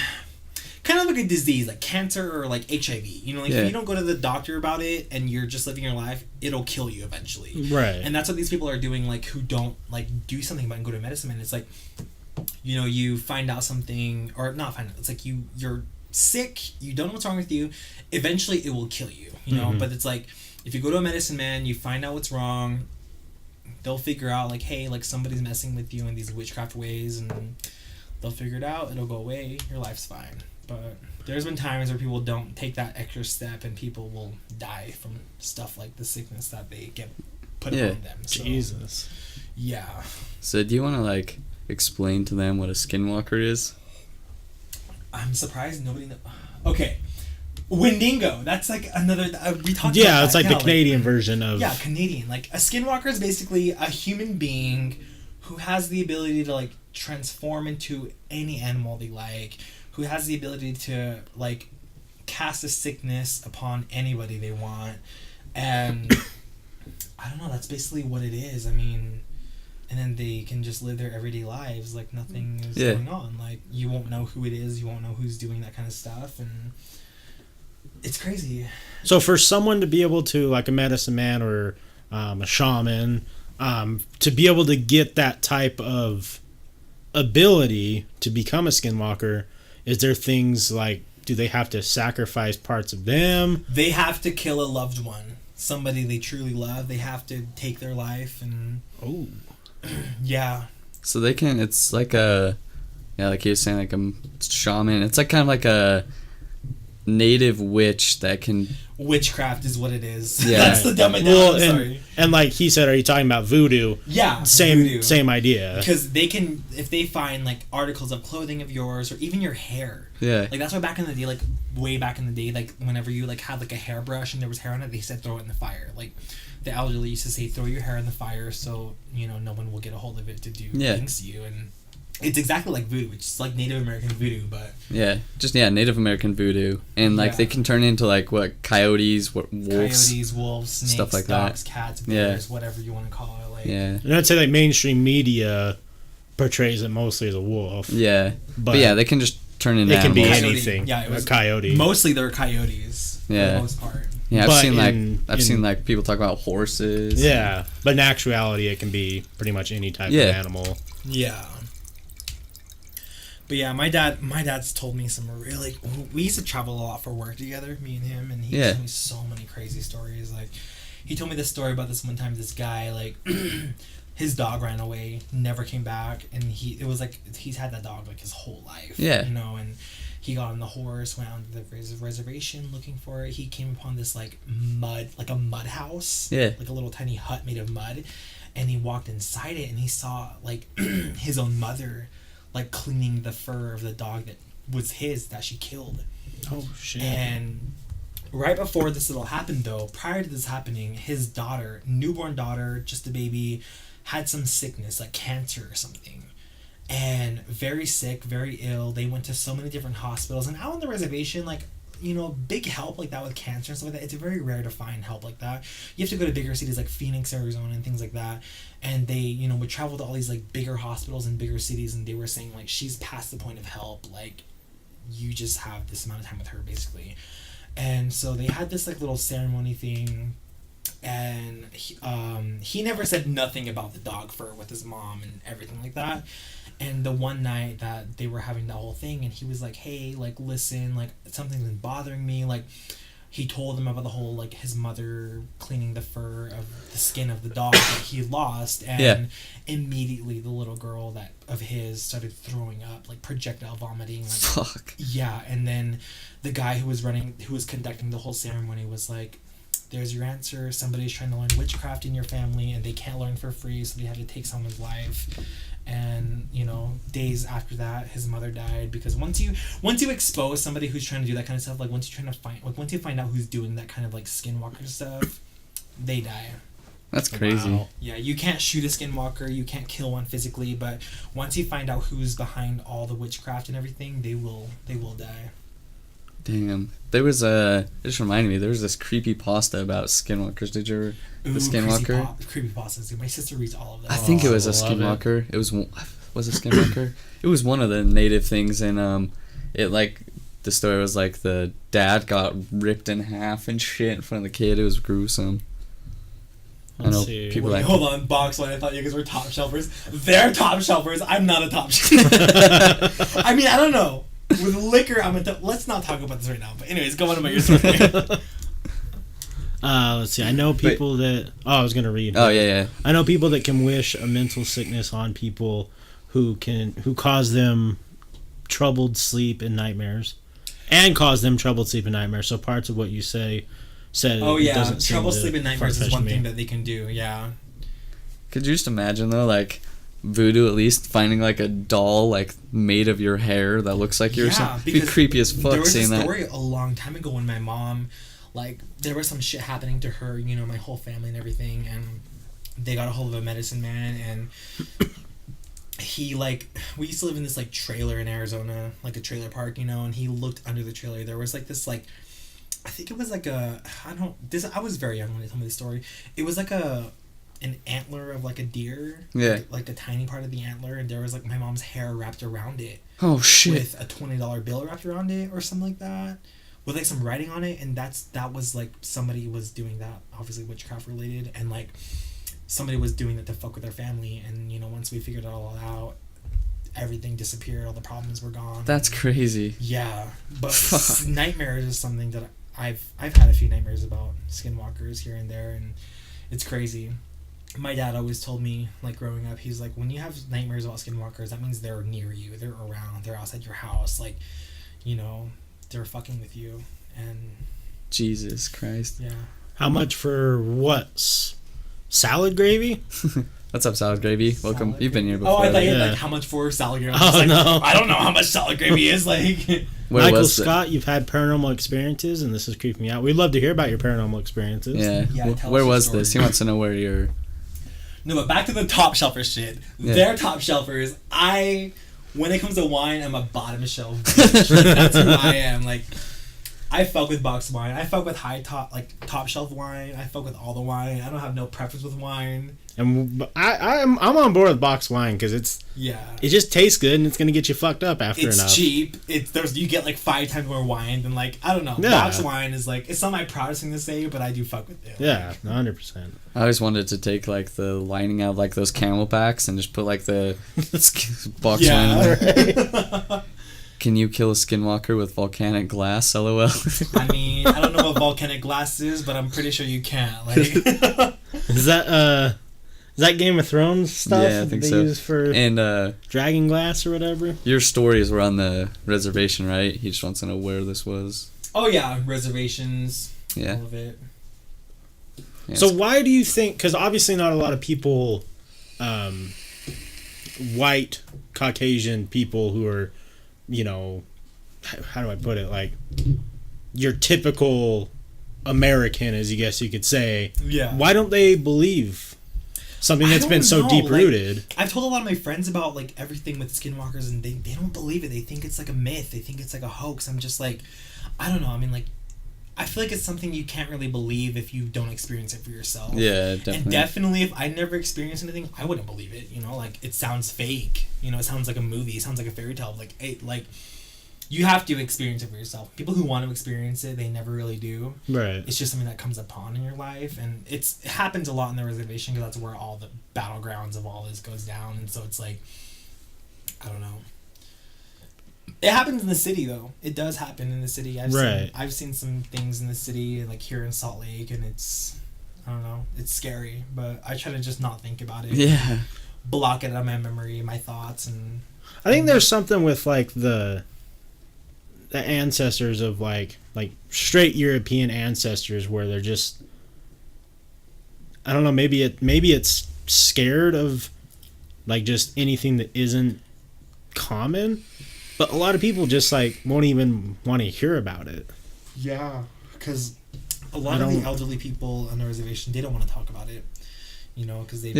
a disease like cancer or like HIV. You know, like if you don't go to the doctor about it and you're just living your life, it'll kill you eventually. Right. And that's what these people are doing, like who don't like do something about it and go to medicine man. It's like, you know, you find out something, or not find out, it's like you're sick, you don't know what's wrong with you, eventually it will kill you, you know. But it's like if you go to a medicine man, you find out what's wrong, they'll figure out like, hey, like somebody's messing with you in these witchcraft ways, and they'll figure it out, it'll go away, your life's fine. But there's been times where people don't take that extra step, and people will die from stuff like the sickness that they get put on them. So, Jesus. Yeah. So do you want to like explain to them what a skinwalker is? I'm surprised nobody knows. Okay. Wendigo. That's like another. We talked about Yeah, it's that. like the Canadian version of. Yeah, Canadian. Like a skinwalker is basically a human being who has the ability to like transform into any animal they like, who has the ability to like cast a sickness upon anybody they want, and I don't know, that's basically what it is. I mean, and then they can just live their everyday lives like nothing is going on. Like you won't know who it is, you won't know who's doing that kind of stuff, and it's crazy. So for someone to be able to, like a medicine man or a shaman, to be able to get that type of ability to become a skinwalker, is there things like, do they have to sacrifice parts of them? They have to kill a loved one, somebody they truly love. They have to take their life, and yeah. So they can. It's like a, like you were saying, like a shaman. It's like kind of like a native witch that can. Witchcraft is what it is. Yeah. That's the dumb idea. Well, Sorry. and like he said, are you talking about voodoo? Yeah. Same idea. Because they can, if they find like articles of clothing of yours or even your hair. Yeah. Like that's why back in the day, like way back in the day, like whenever you like had like a hairbrush and there was hair on it, they said throw it in the fire. Like the elderly used to say throw your hair in the fire so, you know, no one will get a hold of it to do things to you. And it's exactly like voodoo. It's like Native American voodoo, but Native American voodoo, and like they can turn into like what wolves, wolves, snakes, stuff like dogs, that. cats, bears, whatever you want to call it. Like and I'd say like mainstream media portrays it mostly as a wolf. Yeah, but they can just turn into. It can be animals. anything. Yeah, it was a coyote. Mostly they're coyotes. For the most part. Yeah, I've seen like people talk about horses. Yeah, but in actuality, it can be pretty much any type of animal. Yeah. But yeah, my dad's told me some really. We used to travel a lot for work together, me and him, and he told me so many crazy stories. Like, he told me this story about this one time. This guy, like, his dog ran away, never came back, and he's had that dog like his whole life. Yeah, you know, and he got on the horse, went on the reservation looking for it. He came upon this like a mud house. Yeah, like a little tiny hut made of mud, and he walked inside it, and he saw like his own mother, like cleaning the fur of the dog that was his that she killed. Oh shit. And right before this all happened though, prior to this happening, his daughter, newborn daughter, just a baby, had some sickness, like cancer or something. And very sick, very ill. They went to so many different hospitals, and out on the reservation, like, you know, big help like that with cancer and stuff like that. It's very rare to find help like that. You have to go to bigger cities like Phoenix, Arizona, and things like that. And they, you know, would travel to all these like bigger hospitals in bigger cities, and they were saying like, she's past the point of help. Like, you just have this amount of time with her, basically. And so they had this like little ceremony thing, and he never said nothing about the dog fur with his mom and everything like that. And the one night that they were having the whole thing, and he was like, hey, like, listen, like, something's been bothering me. Like, he told them about the whole, like, his mother cleaning the fur of the skin of the dog that he lost, and immediately the little girl of his started throwing up, like projectile vomiting. Like, Fuck. Yeah, and then the guy who was conducting the whole ceremony was like, there's your answer. Somebody's trying to learn witchcraft in your family, and they can't learn for free, so they have to take someone's life. And, you know, days after that, his mother died, because once you expose somebody who's trying to do that kind of stuff, like once you find out who's doing that kind of like skinwalker stuff, they die. That's crazy. Wow. Yeah, you can't shoot a skinwalker, you can't kill one physically, but once you find out who's behind all the witchcraft and everything, they will die. Damn. There was it just reminded me, there was this creepy pasta about skinwalkers. Did you ever... The skinwalker? Creepy pastas. My sister reads all of them. I think it was a love skinwalker. It was a skinwalker? It was one of the native things, and it, like, the story was like the dad got ripped in half and shit in front of the kid. It was gruesome. Let's I know see. people Wait, like... hold on, box one. I thought you guys were top shelfers. They're top shelfers. I'm not a top shelfer. I mean, I don't know. With liquor, I'm a top... Let's not talk about this right now. But anyways, go on about your story. Let's see. I know people that... Oh, I was going to read. Oh, yeah. I know people that can wish a mental sickness on people who cause them troubled sleep and nightmares. And cause them troubled sleep and nightmares. So parts of what you said... Oh, yeah. Doesn't seem Trouble to sleep and nightmares is far-fetched one me. thing that they can do, yeah. Could you just imagine, though, like... Voodoo, at least finding like a doll like made of your hair that looks like yours. Yeah, It'd be creepy as fuck there was seeing a that. story a long time ago when my mom, like, there was some shit happening to her, you know, my whole family and everything, and they got a hold of a medicine man, and he, like, we used to live in this, like, trailer in Arizona, like a trailer park, you know, and he looked under the trailer. There was, like, this, like, I think it was, like, I was very young when they told me this story. It was, like, an antler of, like, a deer. Yeah. Like a tiny part of the antler, and there was, like, my mom's hair wrapped around it. Oh shit! With a $20 bill wrapped around it or something like that, with like some writing on it, and that was like somebody was doing that, obviously witchcraft related, and like somebody was doing that to fuck with their family, and you know, once we figured it all out, everything disappeared, all the problems were gone. That's crazy. Yeah, but nightmares is something that I've had a few nightmares about skinwalkers here and there, and it's crazy. My dad always told me, like, growing up, he's like, when you have nightmares about skinwalkers, that means they're near you, they're around, they're outside your house, like, you know, they're fucking with you, and... Jesus Christ. Yeah. How much for what? Salad gravy? What's up, Salad Gravy? Welcome. Salad You've been here gravy. before. Oh, I thought you Yeah. had, like, how much for salad gravy? Oh, no. I don't know how much salad gravy is, like... Where Michael was Scott, you've had paranormal experiences, and this is creeping me out. We'd love to hear about your paranormal experiences. Yeah. Yeah, tell Where us your was story. this? He wants to know where you're... No, but back to the top shelfer shit. Yeah. They're top shelfers. When it comes to wine, I'm a bottom shelf bitch. Like, that's who I am. Like, I fuck with boxed wine. I fuck with top shelf wine. I fuck with all the wine. I don't have no preference with wine. And I'm on board with boxed wine because it just tastes good and it's gonna get you fucked up after It's enough. cheap. You get like 5 times more wine than like, I don't know. Yeah. Boxed wine is like, it's not my proudest thing to say, but I do fuck with it. Yeah, 100%. I always wanted to take like the lining out of like those Camelbacks and just put like the box wine in there. Can you kill a skinwalker with volcanic glass? LOL. I mean, I don't know what volcanic glass is, but I'm pretty sure you can't. Like, Is that Game of Thrones stuff? Yeah, I think they so. use for And dragon glass or whatever? your stories were on the reservation, right? He just wants to know where this was. oh yeah, reservations. Yeah. All of it. Yeah, So why do you think, because obviously not a lot of people, white, Caucasian people who are, you know, how do I put it, like, your typical American, as you guess you could say, Yeah. why don't they believe something that's I been don't so know, deep-rooted? Like, I've told a lot of my friends about like everything with skinwalkers, and they don't believe it. They think it's like a myth. They think it's like a hoax. I'm just like, I don't know. I mean, like, I feel like it's something you can't really believe if you don't experience it for yourself. Yeah, definitely. And definitely, if I never experienced anything, I wouldn't believe it. You know, like, it sounds fake. You know, it sounds like a movie. It sounds like a fairy tale. Like you have to experience it for yourself. People who want to experience it, they never really do. Right. It's just something that comes upon in your life, and it happens a lot in the reservation because that's where all the battlegrounds of all this goes down, and so it's like, I don't know. It happens in the city though. It does happen in the city. Right. I've seen some things in the city, like here in Salt Lake, and it's, I don't know, it's scary. But I try to just not think about it. Yeah. Block it out of my memory, my thoughts, and. I think there's something with like the ancestors of like straight European ancestors where they're just, I don't know, maybe it's scared of like just anything that isn't common, but a lot of people just like won't even want to hear about it. Yeah, because a lot of the elderly people on the reservation, they don't want to talk about it, you know, because they've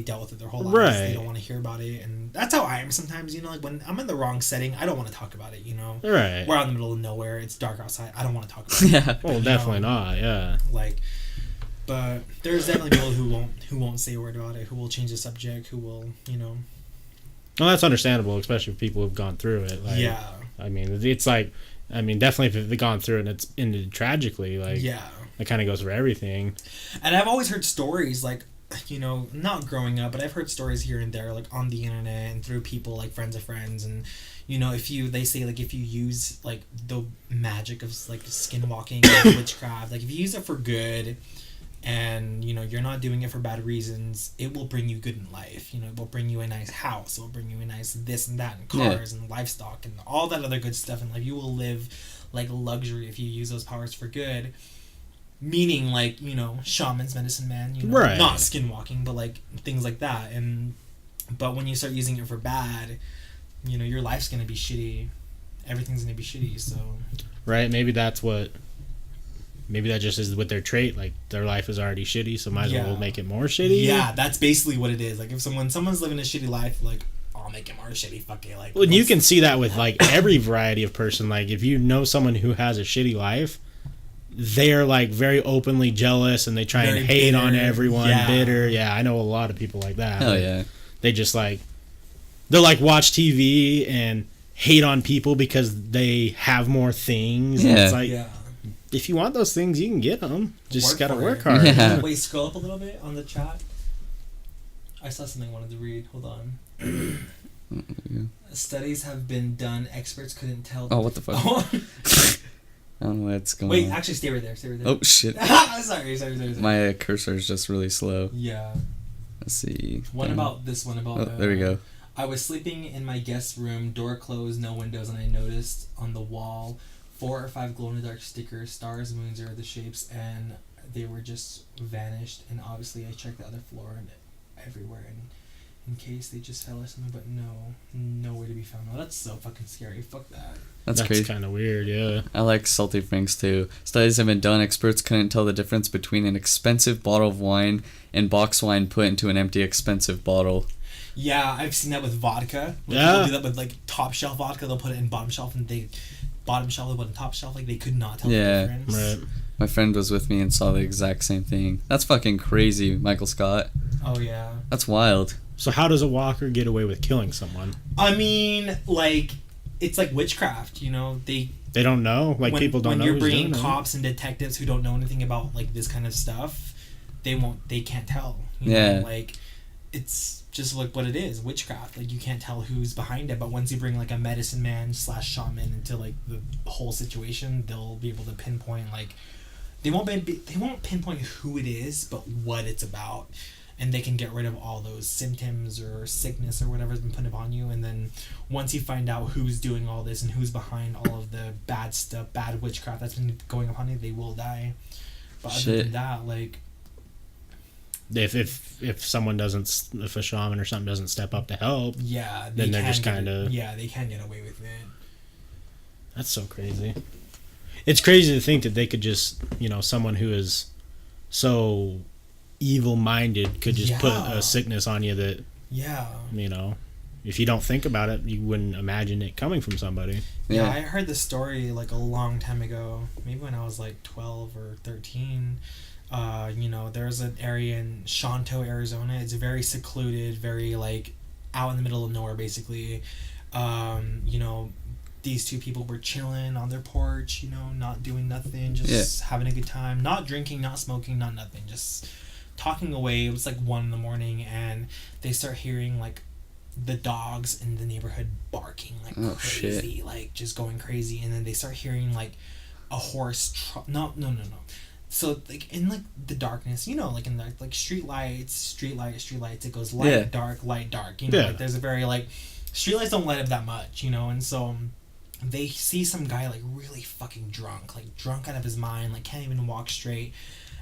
dealt with it their whole lives. Right. They don't want to hear about it, and that's how I am sometimes, you know, like when I'm in the wrong setting, I don't want to talk about it, you know. Right. We're out in the middle of nowhere, it's dark outside, I don't want to talk about it. Yeah. Well, definitely not. Yeah. Like, but there's definitely people who won't say a word about it, who will change the subject, who will, you know. Well, that's understandable, especially for people who've gone through it. Like, yeah. I mean, it's like, I mean, definitely if they've gone through it and it's ended tragically, like, yeah, it kind of goes for everything. And I've always heard stories, like, you know, not growing up, but I've heard stories here and there, like on the internet and through people, like friends of friends, and you know, they say like if you use like the magic of like skinwalking and witchcraft, like if you use it for good, and you know you're not doing it for bad reasons, it will bring you good in life. You know, it will bring you a nice house, it will bring you a nice this and that, and cars and livestock and all that other good stuff, and like you will live like luxury if you use those powers for good. Meaning, like, you know, shamans, medicine man, you know, right. Not skinwalking, but like things like that. But when you start using it for bad, you know, your life's gonna be shitty. Everything's gonna be shitty. So. Right. Maybe that just is with their trait. Like their life is already shitty, so might as well make it more shitty. Yeah, that's basically what it is. Like if someone's living a shitty life, like I'll make it more shitty. Fuck it. Like. Well, you can see that with like every variety of person. Like if you know someone who has a shitty life, they're like very openly jealous and they try and hate on everyone. Bitter. Yeah, I know a lot of people like that. Hell yeah. They just like, they'll like watch TV and hate on people because they have more things. Yeah. And it's like, if you want those things, you can get them. Just gotta work hard. Yeah. Wait, scroll up a little bit on the chat. I saw something I wanted to read. Hold on. Studies have been done. Experts couldn't tell. Oh, what the fuck? I don't know what's going on. Wait, actually, stay right there. Oh, shit. sorry. My cursor is just really slow. Yeah. Let's see. About this one about... Oh, there we go. I was sleeping in my guest room, door closed, no windows, and I noticed on the wall 4 or 5 glow-in-the-dark stickers, stars, moons, or the shapes, and they were just vanished. And obviously, I checked the other floor and everywhere, and in case they just fell or something, but nowhere to be found. Oh, that's so fucking scary. Fuck that. That's crazy. Kind of weird, yeah. I like salty franks too. Studies have been done. Experts couldn't tell the difference between an expensive bottle of wine and box wine put into an empty, expensive bottle. Yeah, I've seen that with vodka. Yeah. People do that with like top shelf vodka. They'll put it in bottom shelf, and bottom shelf they put in top shelf. Like they could not tell the difference. Right. My friend was with me and saw the exact same thing. That's fucking crazy, Michael Scott. Oh yeah. That's wild. So how does a walker get away with killing someone? I mean, like, it's like witchcraft, you know? They don't know? Like, people don't know when you're who's bringing doing cops and detectives who don't know anything about, like, this kind of stuff, they can't tell. You Yeah. know? Like, it's just, like, what it is, witchcraft. Like, you can't tell who's behind it, but once you bring, like, a medicine man / shaman into, like, the whole situation, they'll be able to pinpoint, like, they won't pinpoint who it is, but what it's about. And they can get rid of all those symptoms or sickness or whatever's been put upon you. And then once you find out who's doing all this and who's behind all of the bad stuff, bad witchcraft that's been going upon you, they will die. But other than that, like... If someone doesn't... If a shaman or something doesn't step up to help... Yeah. Then they're just kind of... Yeah, they can get away with it. That's so crazy. It's crazy to think that they could just... You know, someone who is so... evil-minded could just put a sickness on you that, you know, if you don't think about it, you wouldn't imagine it coming from somebody. Yeah, I heard the story like a long time ago, maybe when I was like 12 or 13. You know, there's an area in Shanto, Arizona. It's very secluded, very like out in the middle of nowhere, basically. You know, these two people were chilling on their porch, you know, not doing nothing, just having a good time, not drinking, not smoking, not nothing, just talking away. It was like 1 a.m, and they start hearing like the dogs in the neighborhood barking like crazy, like just going crazy, and then they start hearing like a horse. No. So like in like the darkness, you know, like in the like street lights, it goes light, dark, light, dark. You know, like there's a very like street lights don't light up that much, you know, and so they see some guy like really fucking drunk out of his mind, like can't even walk straight.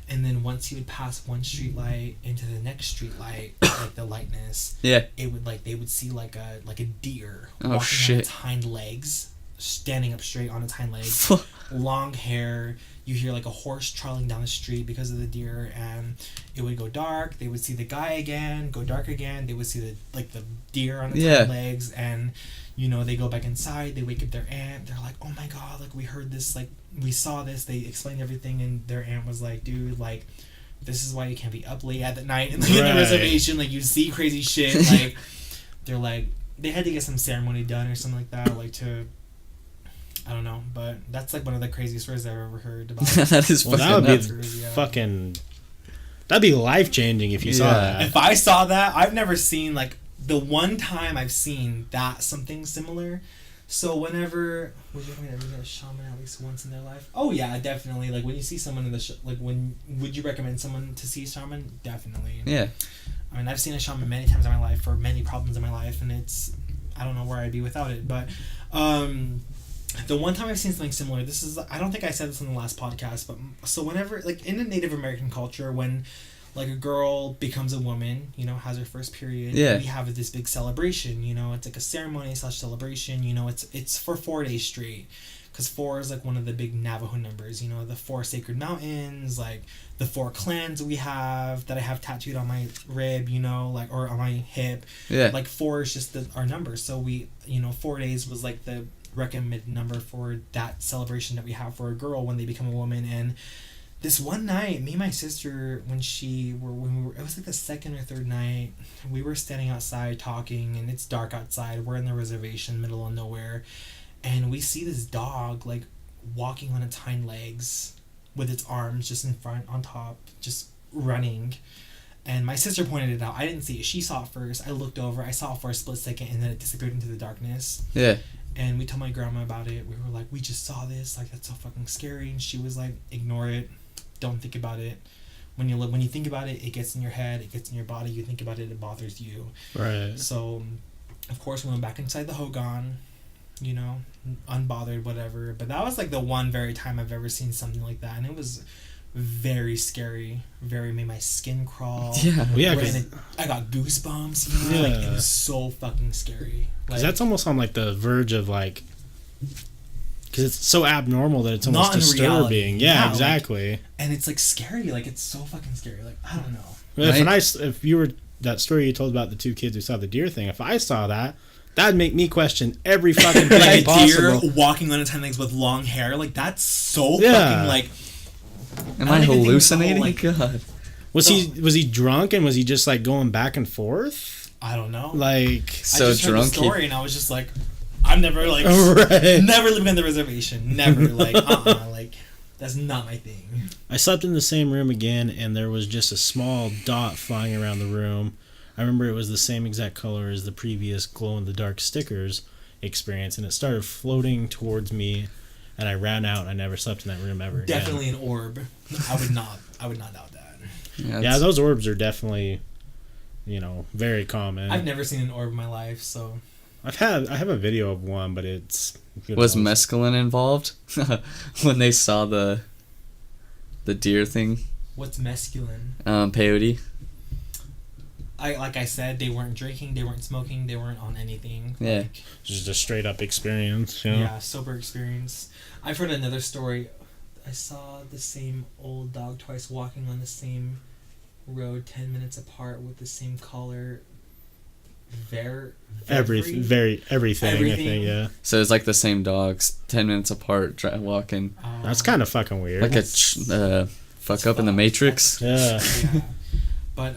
And then once he would pass one street light into the next street light, like the lightness, it would like they would see like a deer walking on its hind legs, standing up straight on its hind legs, long hair. You hear like a horse trotting down the street because of the deer, and it would go dark. They would see the guy again, go dark again. They would see the deer on its hind legs, and you know they go back inside. They wake up their aunt. They're like, "Oh my god! Like we heard this. Like we saw this." They explained everything, and their aunt was like, "Dude, like this is why you can't be up late at the night in the reservation. Like you see crazy shit." Like they're like they had to get some ceremony done or something like that, like to. I don't know, but that's like one of the craziest stories I've ever heard about. That is fucking that'd be life changing if you saw that. If I saw that, I've never seen like the one time I've seen that something similar. So whenever would you recommend a shaman at least once in their life? Oh yeah, definitely. Like when you see someone in the would you recommend someone to see a shaman? Definitely. Yeah. I mean, I've seen a shaman many times in my life for many problems in my life, and it's I don't know where I'd be without it, but. The one time I've seen something similar, this is, I don't think I said this in the last podcast, but so whenever, like in a Native American culture, when like a girl becomes a woman, you know, has her first period, we have this big celebration, you know, it's like a ceremony / celebration, you know, it's for 4 days straight, because 4 is like one of the big Navajo numbers, you know, the 4 sacred mountains, like the 4 clans we have, that I have tattooed on my rib, you know, like, or on my hip, like 4 is just our number, so we, you know, 4 days was like the recommended number for that celebration that we have for a girl when they become a woman. And this one night, me and my sister, when we were, it was like the second or third night, we were standing outside talking, and it's dark outside. We're in the reservation, middle of nowhere, and we see this dog like walking on its hind legs with its arms just in front, on top, just running. And my sister pointed it out. I didn't see it. She saw it first. I looked over. I saw it for a split second, and then it disappeared into the darkness. Yeah. And we told my grandma about it. We were like, we just saw this. Like, that's so fucking scary. And she was like, ignore it. Don't think about it. When you think about it, it gets in your head. It gets in your body. You think about it, it bothers you. Right. So, of course, we went back inside the Hogan, you know, unbothered, whatever. But that was like the one very time I've ever seen something like that. And it was very scary. Made my skin crawl. Yeah. I got goosebumps. You know? Like, it was so fucking scary. Because that's almost on like the verge of like, because it's so abnormal that it's almost disturbing. Yeah, exactly. Like, and it's like scary. Like it's so fucking scary. Like I don't know. If you were that story you told about the 2 kids who saw the deer thing, if I saw that, that'd make me question every fucking thing possible. Deer walking on its hind legs with long hair, like that's so fucking like. Am I hallucinating? God. Was he drunk and was he just like going back and forth? I don't know. Like so I just drunk. Heard the story and I was just like, I'm never like never living on the reservation. Never like like that's not my thing. I slept in the same room again, and there was just a small dot flying around the room. I remember it was the same exact color as the previous glow-in-the-dark stickers experience, and it started floating towards me, and I ran out. I never slept in that room ever again. Definitely an orb. I would not doubt that. Yeah, those orbs are definitely, very common. I've never seen an orb in my life, so. I have a video of one, but it's. Was mescaline involved when they saw the deer thing? What's mescaline? Peyote. Like I said, they weren't drinking, they weren't smoking, they weren't on anything. Yeah. Like, just a straight up experience. Yeah, sober experience. I've heard another story. I saw the same old dog twice walking on the same road 10 minutes apart with the same collar. Everything, I think, yeah. So it's like the same dogs 10 minutes apart walking. That's kind of fucking weird. Like fuck up in the Matrix. Yeah. But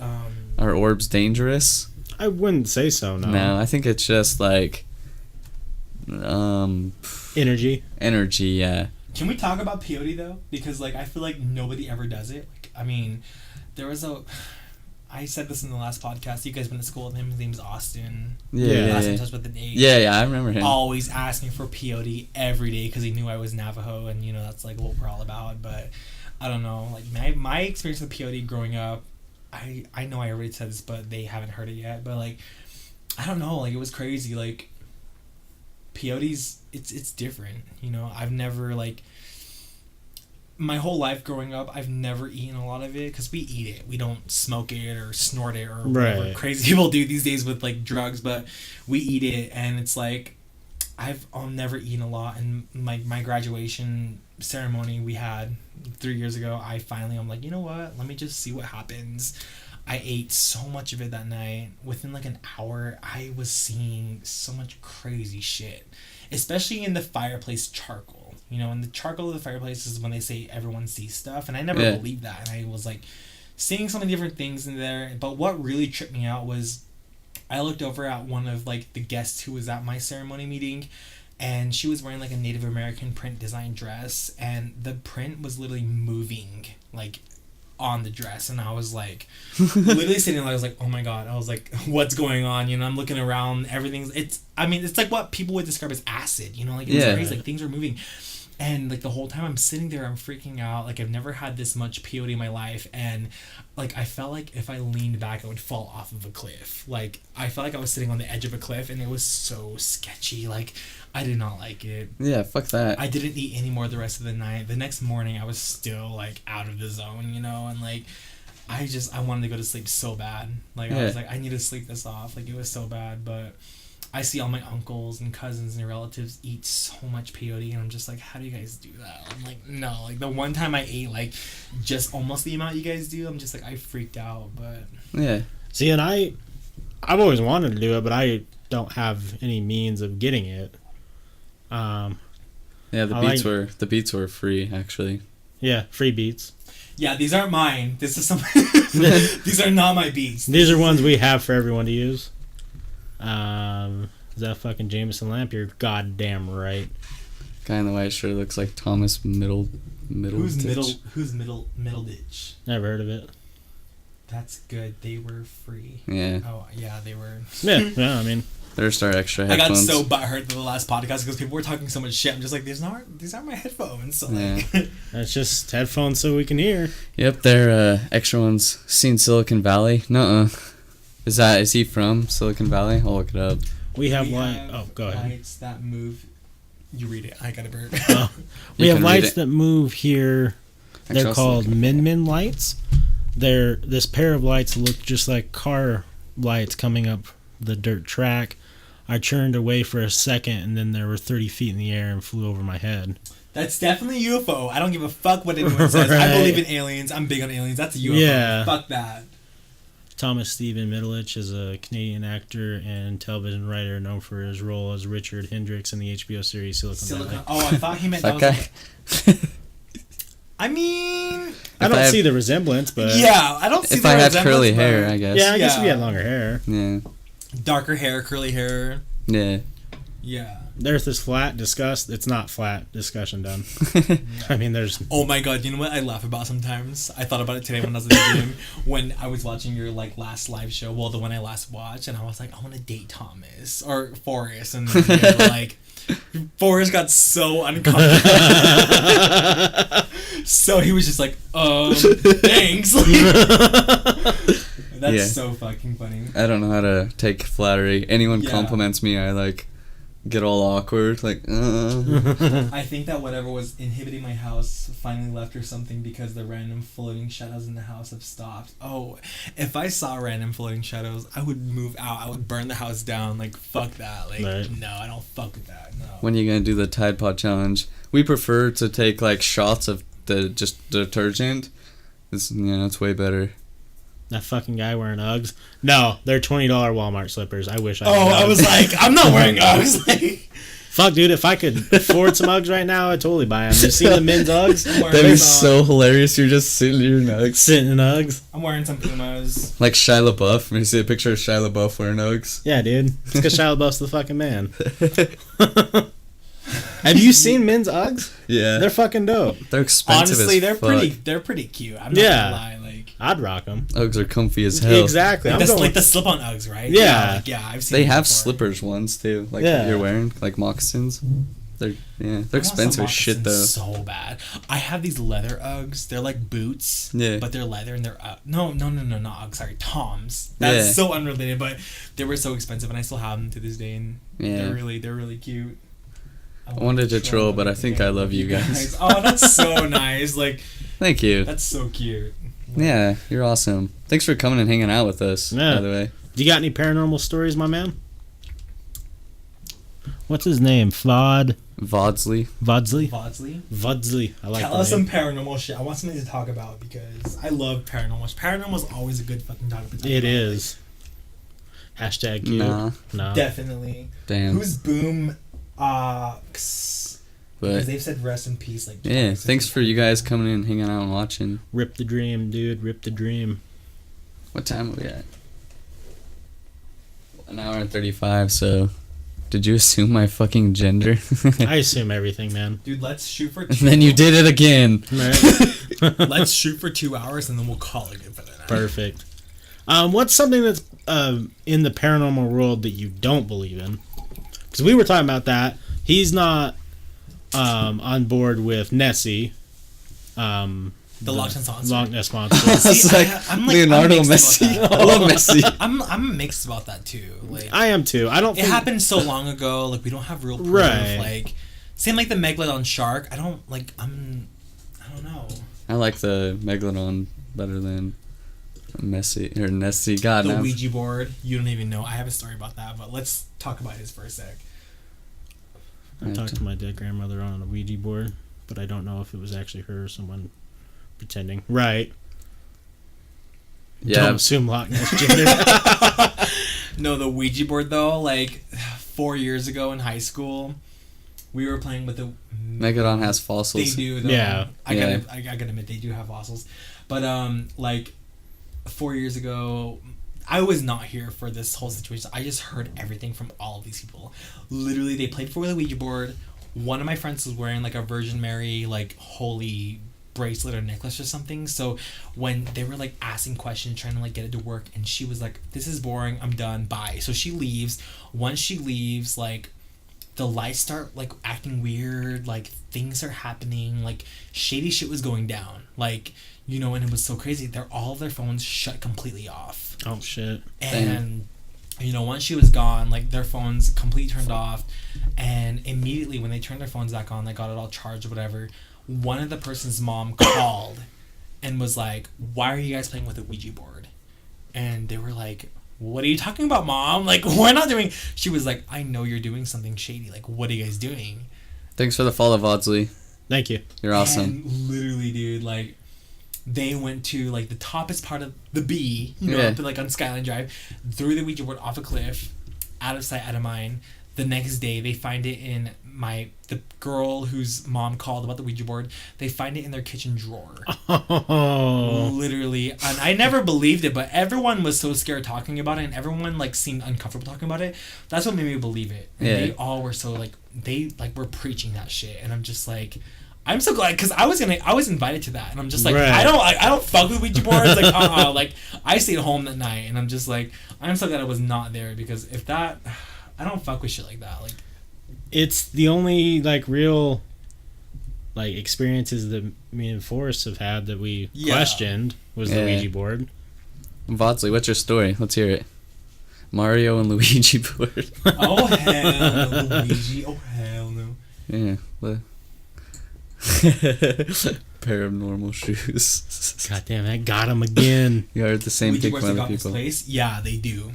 are orbs dangerous? I wouldn't say so. No, I think it's just like energy. Energy, yeah. Can we talk about peyote though? Because like I feel like nobody ever does it. Like, I mean, there was I said this in the last podcast. You guys went to school with him. His name's Austin. Yeah. Last in touch with the age. Yeah, I remember him. Always asked me for POD every day because he knew I was Navajo, and that's like what we're all about. But I don't know, like my experience with POD growing up. I know I already said this, but they haven't heard it yet. But like, I don't know, like it was crazy. Like POD's, it's different. I've never like. My whole life growing up, I've never eaten a lot of it because we eat it. We don't smoke it or snort it or whatever crazy people do these days with like drugs, but we eat it, and it's like I've never eaten a lot. And my graduation ceremony we had 3 years ago, I'm like, you know what? Let me just see what happens. I ate so much of it that night. Within like an hour, I was seeing so much crazy shit, especially in the fireplace charcoal. And the charcoal of the fireplace is when they say everyone sees stuff, and I never believed that. And I was like seeing so many different things in there. But what really tripped me out was I looked over at one of like the guests who was at my ceremony meeting, and she was wearing like a Native American print design dress, and the print was literally moving like on the dress, and I was like literally sitting there, I was like, oh my god, I was like, what's going on? I'm looking around, it's like what people would describe as acid, like it was crazy, like things were moving. And like the whole time I'm sitting there, I'm freaking out. Like I've never had this much POD in my life, and like I felt like if I leaned back, I would fall off of a cliff. Like I felt like I was sitting on the edge of a cliff, and it was so sketchy. Like I did not like it. Yeah, fuck that. I didn't eat any more the rest of the night. The next morning, I was still like out of the zone, and like I wanted to go to sleep so bad. Like I was like, I need to sleep this off. Like it was so bad, but. I see all my uncles and cousins and relatives eat so much peyote, and I'm just like, how do you guys do that? I'm like, no. Like, the one time I ate, like, just almost the amount you guys do, I'm just like, I freaked out, but... Yeah. See, and I've always wanted to do it, but I don't have any means of getting it. Yeah, the beats were free, actually. Yeah, free beats. Yeah, these aren't mine. This is some... These are not my beats. These are ones we have for everyone to use. Is that fucking Jameson Lamp? You're goddamn right. Guy in the white shirt looks like Thomas Middleditch. Who's Middleditch? Never heard of it. That's good. They were free. Yeah. Oh, yeah, they were. Yeah, I mean... There's our extra headphones. I got so butthurt for the last podcast because people were talking so much shit. I'm just like, these aren't my headphones. So like, that's just headphones so we can hear. Yep, they're extra ones. Seen Silicon Valley? Nuh-uh. Is he from Silicon Valley? I'll look it up. We have go ahead. Lights that move. You read it. I got a bird. We have lights that move here. They're called Min lights. They're this pair of lights look just like car lights coming up the dirt track. I turned away for a second, and then there were 30 feet in the air and flew over my head. That's definitely a UFO. I don't give a fuck what anyone says. I believe in aliens. I'm big on aliens. That's a UFO. Yeah. Fuck that. Thomas Stephen Middleditch is a Canadian actor and television writer known for his role as Richard Hendricks in the HBO series Silicon Valley. Oh, I thought he meant that okay. was I mean... I don't see the resemblance, but... Yeah, I don't see the resemblance. If I I had curly hair, I guess. Yeah, I guess if you had longer hair. Yeah. Darker hair, curly hair. Yeah. Yeah. The Earth is flat. Discussed. It's not flat. Discussion done. I mean, there's... Oh my god, you know what I laugh about sometimes? I thought about it today when I was at the gym, when I was watching your last live show, well, the one I last watched, and I was like, I want to date Thomas, or Forrest, and then you were like... Forrest got so uncomfortable. So he was just like, thanks. That's so fucking funny. I don't know how to take flattery. Anyone compliments me, I get all awkward, I think that whatever was inhibiting my house finally left or something, because the random floating shadows in the house have stopped. Oh, if I saw random floating shadows, I would move out. I would burn the house down. Fuck that. No, I don't fuck with that. No. When are you gonna do the Tide Pod challenge? We prefer to take shots of the just detergent. It's way better. That fucking guy wearing Uggs. No, they're $20 Walmart slippers. I wish I had Uggs. I was like, I'm not wearing Uggs. Fuck, dude, if I could afford some Uggs right now, I'd totally buy them. You see the men's Uggs? That'd be so hilarious. You're just sitting in your Uggs. Sitting in Uggs. I'm wearing some Pumas. Like Shia LaBeouf. You see a picture of Shia LaBeouf wearing Uggs? Yeah, dude. It's because Shia LaBeouf's the fucking man. Have you seen men's Uggs? Yeah. They're fucking dope. They're expensive. Honestly, they're pretty cute. I'm not gonna lie. I'd rock them. Uggs are comfy as hell. Exactly. Like the slip-on Uggs, right? Yeah. I've seen They them have before. slippers ones too, like Yeah. you're wearing, like moccasins. They're I want expensive some as shit though. moccasins so bad. I have these leather Uggs. They're like boots. Yeah. But they're leather and they're no, not Uggs. Sorry, Toms. That's Yeah. so unrelated, but they were so expensive, and I still have them to this day, and Yeah. they're really cute. I wanted to troll, but I think I love you guys. Oh, that's so nice. Like, Thank you. that's so cute. Yeah, you're awesome. Thanks for coming and hanging out with us. Yeah. By the way. You got any paranormal stories, my man? What's his name? Vodsley. Vodsley? Vodsley. Vodsley. I like Tell the us name. some paranormal shit. I want something to talk about because I love paranormal. Paranormal is always a good fucking topic to talk It about. is. Hashtag cute. Nah. No. Definitely. Damn. Who's Boom Ox? Because But they've said rest in peace. Like yeah, twice. thanks for you guys coming in, hanging out, and watching. Rip the dream, dude. Rip the dream. What time are we at? 1 hour and 35. So, did you assume my fucking gender? I assume everything, man. Dude, let's shoot for And 2. then you did it again. Right? Let's shoot for 2 hours and then we'll call it good for the night. Perfect. What's something that's in the paranormal world that you don't believe in? Because we were talking about that. He's not on board with Nessie. The Loch Ness Monster. Loch Ness Monster. It's See, like I'm Leonardo I'm mixed Messi. about that. I love Messi. I'm mixed about that too. Like I am too. I don't it think... happened so long ago. Like we don't have real proof. Right. Like same like the megalodon shark. I don't know. I like the Megalodon better than Messi or Nessie. God, The now Ouija board. You don't even know. I have a story about that, but let's talk about his for a sec. I talked to my dead grandmother on a Ouija board, but I don't know if it was actually her or someone pretending. Right. Yeah. Don't assume Loch Ness gender. No, the Ouija board though. Like 4 years ago in high school, we were playing with the Megalodon has They fossils. do, though. Yeah. I gotta admit, they do have fossils. But, like, 4 years ago, I was not here for this whole situation. I just heard everything from all of these people. Literally, they played for the Ouija board. One of my friends was wearing, like, a Virgin Mary, like, holy bracelet or necklace or something. So, when they were, like, asking questions, trying to, like, get it to work, and she was like, this is boring, I'm done, bye. So, she leaves. Once she leaves, like... the lights start like acting weird, like things are happening, like shady shit was going down, like, you know, and it was so crazy. All of their phones shut completely off. Oh shit. And you know, once she was gone, like their phones completely turned off, and immediately when they turned their phones back on, they got it all charged or whatever. One of the person's mom called and was like, why are you guys playing with a Ouija board? And they were like, what are you talking about, Mom? Like, we're not doing... She was like, I know you're doing something shady. Like, what are you guys doing? Thanks for the follow, Vodsley. Thank you. You're awesome. And literally, dude, like, they went to, like, the toppest part of the B, you know, Yeah. up, like, on Skyline Drive, threw the Ouija board off a cliff, out of sight, out of mind. The next day, they find it in the girl whose mom called about the Ouija board, they find it in their kitchen drawer. Oh. Literally. And I never believed it, but everyone was so scared talking about it, and everyone, like, seemed uncomfortable talking about it. That's what made me believe it. And Yeah. they all were so, like, they, like, were preaching that shit. And I'm just like... I'm so glad, because I was invited to that, and I'm just like, Right. I don't fuck with Ouija boards, like, like, I stayed home that night, and I'm just like, I'm so glad I was not there, because if that, I don't fuck with shit like that, like. It's the only like real like experiences that me and Forrest have had that we questioned was the Yeah. Ouija board. Vodsley, what's your story? Let's hear it. Mario and Luigi board. Oh hell, Luigi! Oh hell no! Yeah. Pair of normal shoes. God damn, I got him again. You heard the same Ouija thing boards from that other got people. misplaced? Yeah, they do.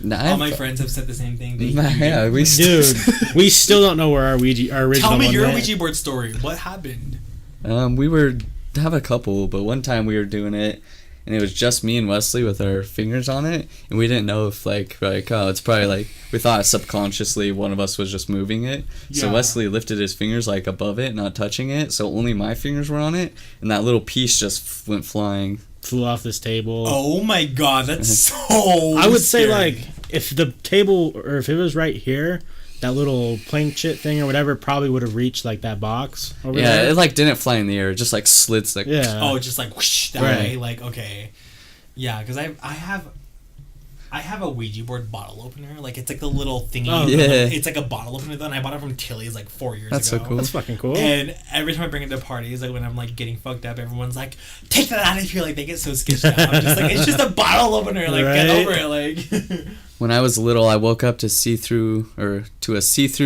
Nah, All my friends have said the same thing. They do. yeah, we Dude, we still don't know where our original Tell me one your went. Ouija board story. What happened? We were have a couple, but one time we were doing it, and it was just me and Wesley with our fingers on it, and we didn't know if like oh, it's probably like we thought subconsciously one of us was just moving it. So Yeah. Wesley lifted his fingers like above it, not touching it, so only my fingers were on it, and that little piece just went flying. Flew off this table. Oh my god, that's so. I would say scary. like if the table or if it was right here, that little plank shit thing or whatever probably would have reached like that box over Yeah, there. it like didn't fly in the air. It just like slits like. Yeah. Oh, just like whoosh that way. Like, okay. Yeah, because I have a Ouija board bottle opener. Like, it's like a little thingy. Oh, yeah. It's like a bottle opener, though, and I bought it from Tilly's like 4 years That's ago. so cool. That's fucking cool. And every time I bring it to parties, like when I'm like getting fucked up, everyone's like, "Take that out of here!" Like they get so skitched out. I'm just like, it's just a bottle opener. Like get Right. over it. Like. When I was little, I woke up to a see-through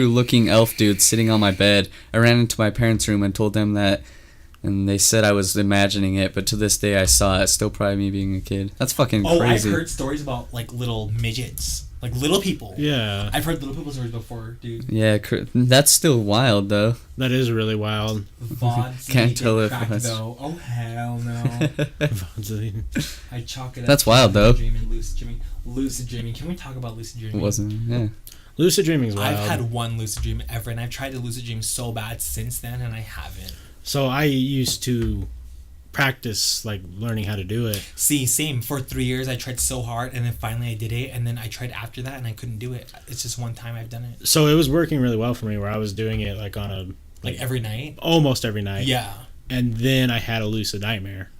looking elf dude sitting on my bed. I ran into my parents' room and told them that, and they said I was imagining it, but to this day I saw it. Still probably me being a kid. That's fucking crazy. I've heard stories about like little midgets, like little people. Yeah. I've heard little people stories before, dude. Yeah, that's still wild though. That is really wild. VODs Can't need to tell if crack, that's- though. Oh hell no! I chalk it up. That's to wild, though. Dreaming, lucid dreaming. Lucid dreaming. Can we talk about lucid dreaming? It wasn't. Yeah. Lucid dreaming's wild. I've had one lucid dream ever, and I've tried to lucid dream so bad since then, and I haven't. So I used to practice like learning how to do it. See, same. For 3 years, I tried so hard, and then finally I did it, and then I tried after that, and I couldn't do it. It's just one time I've done it. So it was working really well for me where I was doing it like on a Like every night? almost every night. Yeah. And then I had a lucid nightmare.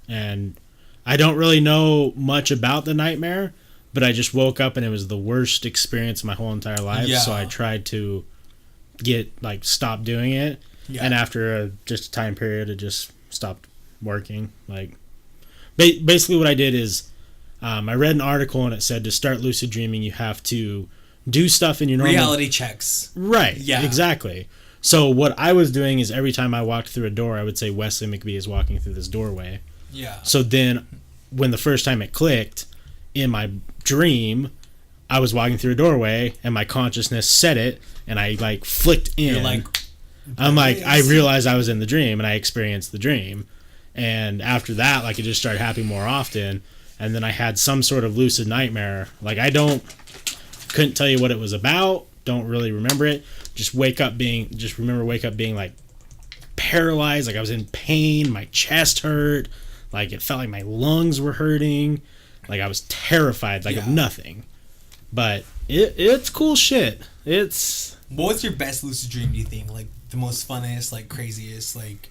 And I don't really know much about the nightmare, but I just woke up and it was the worst experience of my whole entire life. Yeah. So I tried to stop doing it. Yeah. And after just a time period, it just stopped working. Like, basically what I did is I read an article and it said to start lucid dreaming, you have to do stuff in your normal... Reality checks. Right. Yeah. Exactly. So what I was doing is every time I walked through a door, I would say Wesley McBee is walking through this doorway. Yeah. So then when the first time it clicked in my dream, I was walking through a doorway and my consciousness said it and I like flicked in. You're like... I realized I was in the dream and I experienced the dream. And after that, like it just started happening more often. And then I had some sort of lucid nightmare. Like couldn't tell you what it was about. Don't really remember it. Just remember wake up being like paralyzed. Like I was in pain. My chest hurt. Like it felt like my lungs were hurting. Like I was terrified, like of nothing. But it's cool shit. It's... What was your best lucid dream, do you think? Like, the most funnest, like, craziest, like...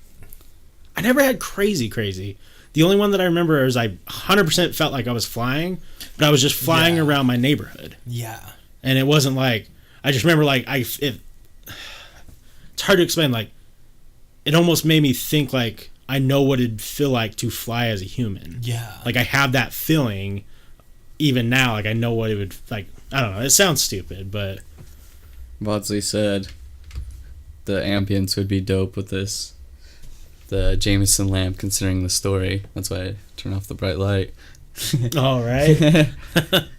I never had crazy. The only one that I remember is I 100% felt like I was flying, but I was just flying around my neighborhood. Yeah. And it wasn't like... I just remember, like, it's hard to explain, like, it almost made me think, like, I know what it'd feel like to fly as a human. Yeah. Like, I have that feeling even now. Like, I know what it would... Like, I don't know. It sounds stupid, but... Vodsley said the ambience would be dope with this. The Jameson lamp, considering the story. That's why I turn off the bright light. All right.